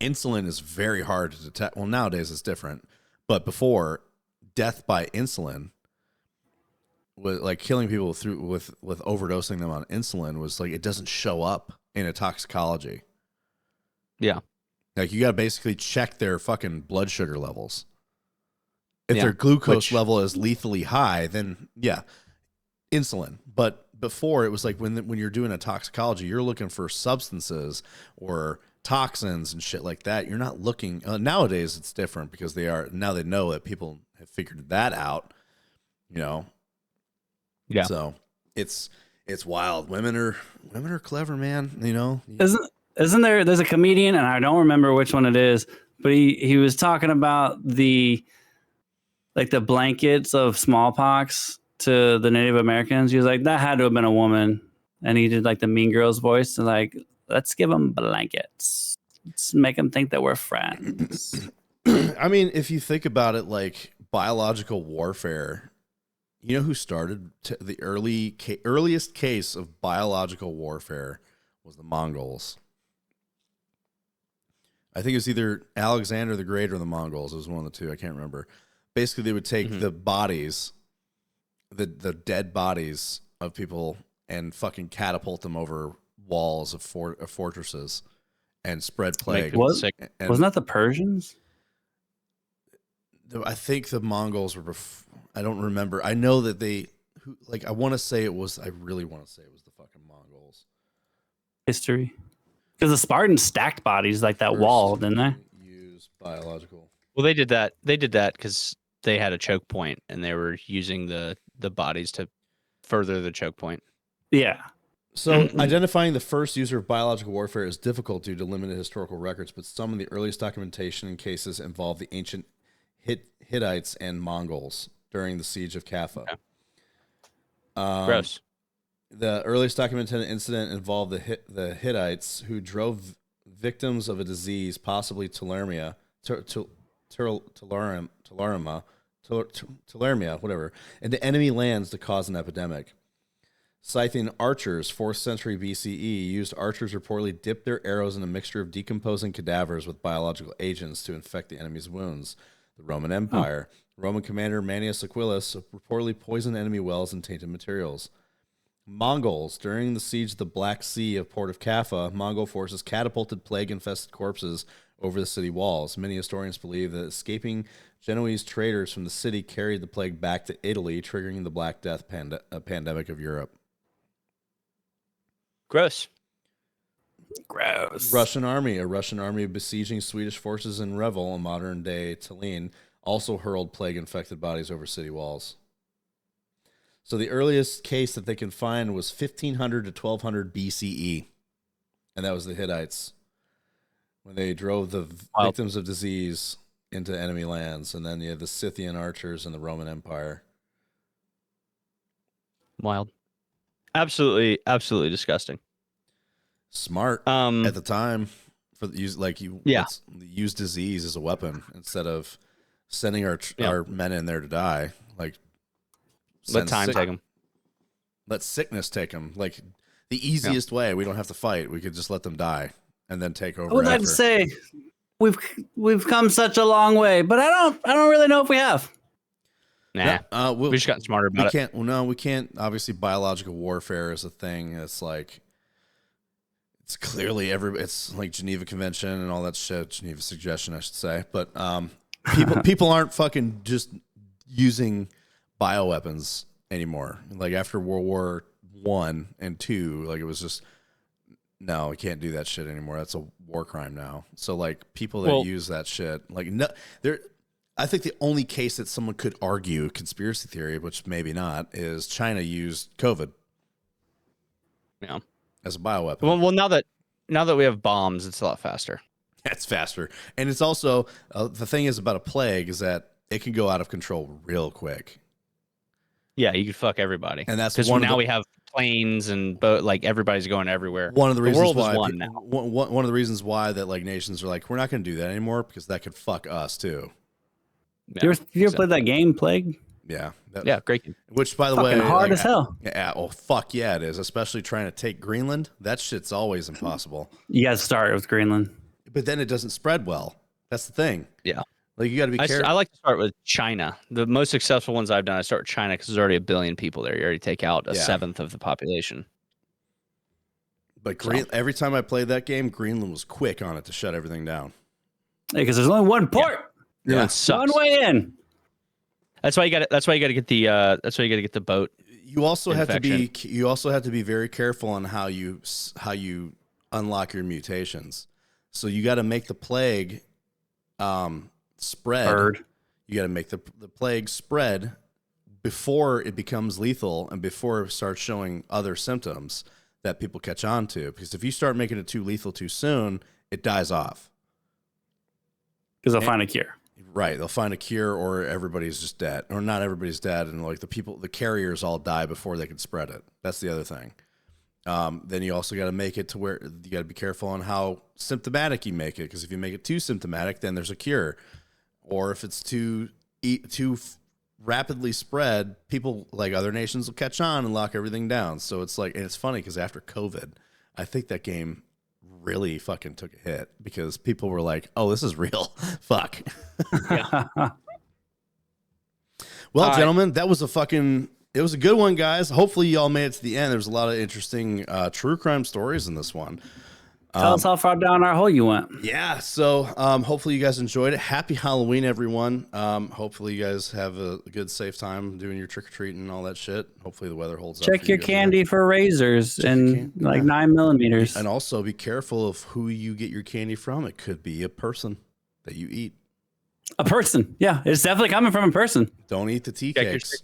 insulin is very hard to detect. Well, nowadays it's different, but before, death by insulin was like killing people with overdosing them on insulin was like it doesn't show up in a toxicology. Yeah, like you got to basically check their fucking blood sugar levels. If their glucose level is lethally high, then insulin. But before it was like when you're doing a toxicology, you're looking for substances or toxins and shit like that. You're not looking. Nowadays it's different because they know that people have figured that out. Yeah. So it's wild. Women are clever, man. Isn't there's a comedian, and I don't remember which one it is, but he was talking about the blankets of smallpox to the Native Americans. He was like, that had to have been a woman. And he did like the Mean Girls voice. And like, let's give them blankets. Let's make them think that we're friends. I mean, if you think about it, like biological warfare, you know who started the earliest case of biological warfare was the Mongols. I think it was either Alexander the Great or the Mongols. It was one of the two. I can't remember. Basically, they would take the bodies, the dead bodies of people, and fucking catapult them over walls of fortresses and spread plague. Wasn't that the Persians? I think the Mongols were. I don't remember. I know that I want to say it was. I really want to say it was the fucking Mongols. History, because the Spartans stacked bodies like that wall, didn't they? Use biological. Well, they did that. They did that because they had a choke point and they were using the bodies to further the choke point. Yeah. So identifying the first user of biological warfare is difficult due to limited historical records, but some of the earliest documentation in cases involve the ancient Hittites and Mongols during the siege of Kaffa. Okay. Gross. The earliest documented incident involved the Hittites who drove victims of a disease, possibly tularemia, whatever, into enemy lands to cause an epidemic. Scythian archers, 4th century BCE, used archers reportedly dipped their arrows in a mixture of decomposing cadavers with biological agents to infect the enemy's wounds. The Roman Empire. Roman commander Manius Aquilus reportedly poisoned enemy wells and tainted materials. Mongols. During the siege of the Black Sea of Port of Kaffa, Mongol forces catapulted plague-infested corpses over the city walls. Many historians believe that escaping Genoese traders from the city carried the plague back to Italy, triggering the Black Death pandemic of Europe. Gross. Russian army. A Russian army besieging Swedish forces in Revel, modern-day Tallinn, also hurled plague-infected bodies over city walls. So the earliest case that they can find was 1500 to 1200 BCE, and that was the Hittites, when they drove the victims of disease into enemy lands, and then you have the Scythian archers in the Roman Empire. Wild. Absolutely disgusting. Smart at the time for the use, use disease as a weapon instead of sending our men in there to die. Like, let time take them. Let sickness take them. Like, the easiest way. We don't have to fight. We could just let them die and then take over. I would like to say we've come such a long way, but I don't really know if we have. Nah, we just gotten smarter about it. We can't. Obviously, biological warfare is a thing. It's like, it's clearly it's like Geneva Convention and all that shit. Geneva Suggestion, I should say. But people aren't fucking just using bioweapons anymore. Like, after World War I and II, like, it was just, no, we can't do that shit anymore. That's a war crime now. So, like, people that use that shit, like, no, I think the only case that someone could argue conspiracy theory, which maybe not, is China used COVID. Yeah. As a bioweapon. Well, now that we have bombs, it's a lot faster. It's faster. And it's also, the thing is about a plague is that it can go out of control real quick. Yeah, you could fuck everybody. And that's because now we have planes and boat, like, everybody's going everywhere. One of the reasons world why is one now. One of the reasons why that, like, nations are like, we're not going to do that anymore because that could fuck us too. Yeah, you ever played that game, Plague? Yeah. Great game. Which, by the way, hard as hell. Yeah, oh fuck yeah, it is. Especially trying to take Greenland. That shit's always impossible. You guys start with Greenland, but then it doesn't spread well. That's the thing. Yeah. Like, you got to be careful. I like to start with China. The most successful ones I've done, I start with China because there's already 1 billion people there. You already take out a seventh of the population. But every time I played that game, Greenland was quick on it to shut everything down. Because there's only one port. Yeah, one way in. That's why you got to. That's why you got to get the. That's why you got to get the boat. You also have to be. You also have to be very careful on how you unlock your mutations. So you got to make the plague spread. You got to make the plague spread before it becomes lethal and before it starts showing other symptoms that people catch on to. Because if you start making it too lethal too soon, it dies off. Because they'll find a cure. Right, they'll find a cure, or everybody's just dead, or not everybody's dead, and like the carriers all die before they can spread it. That's the other thing. Then you also got to make it to where you got to be careful on how symptomatic you make it, because if you make it too symptomatic, then there's a cure, or if it's too rapidly spread, people like other nations will catch on and lock everything down. So it's like, and it's funny because after COVID, I think that game really fucking took a hit because people were like, "Oh, this is real." Fuck. Well, gentlemen, that was it was a good one, guys. Hopefully y'all made it to the end. There was a lot of interesting true crime stories in this one. Tell us how far down our hole you went. Yeah, so hopefully you guys enjoyed it. Happy Halloween, everyone. Hopefully you guys have a good, safe time doing your trick-or-treating and all that shit. Hopefully the weather holds up. Check your candy for razors and 9 millimeters. And also be careful of who you get your candy from. It could be a person that you eat. A person. Yeah, it's definitely coming from a person. Don't eat the tea cakes.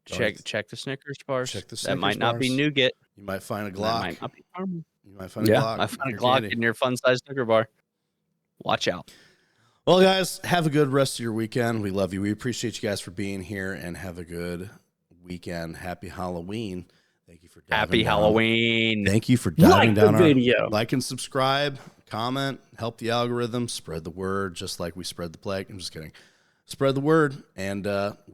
Check the Snickers bars. Check the Snickers that might not be nougat. You might find a Glock. That might not be caramel. You might find a Glock. I find a Glock in your fun-sized Snicker bar. Watch out. Well, guys, have a good rest of your weekend. We love you. We appreciate you guys for being here, and have a good weekend. Happy Halloween. Thank you for diving Happy down. Halloween. Thank you for diving down our video. Like and subscribe, comment, help the algorithm, spread the word, just like we spread the plague. I'm just kidding. Spread the word, and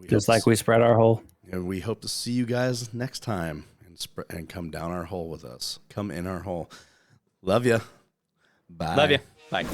just like we spread our hole. And we hope to see you guys next time. And and come down our hole with us. Come in our hole. Love you. Bye. Love you. Bye.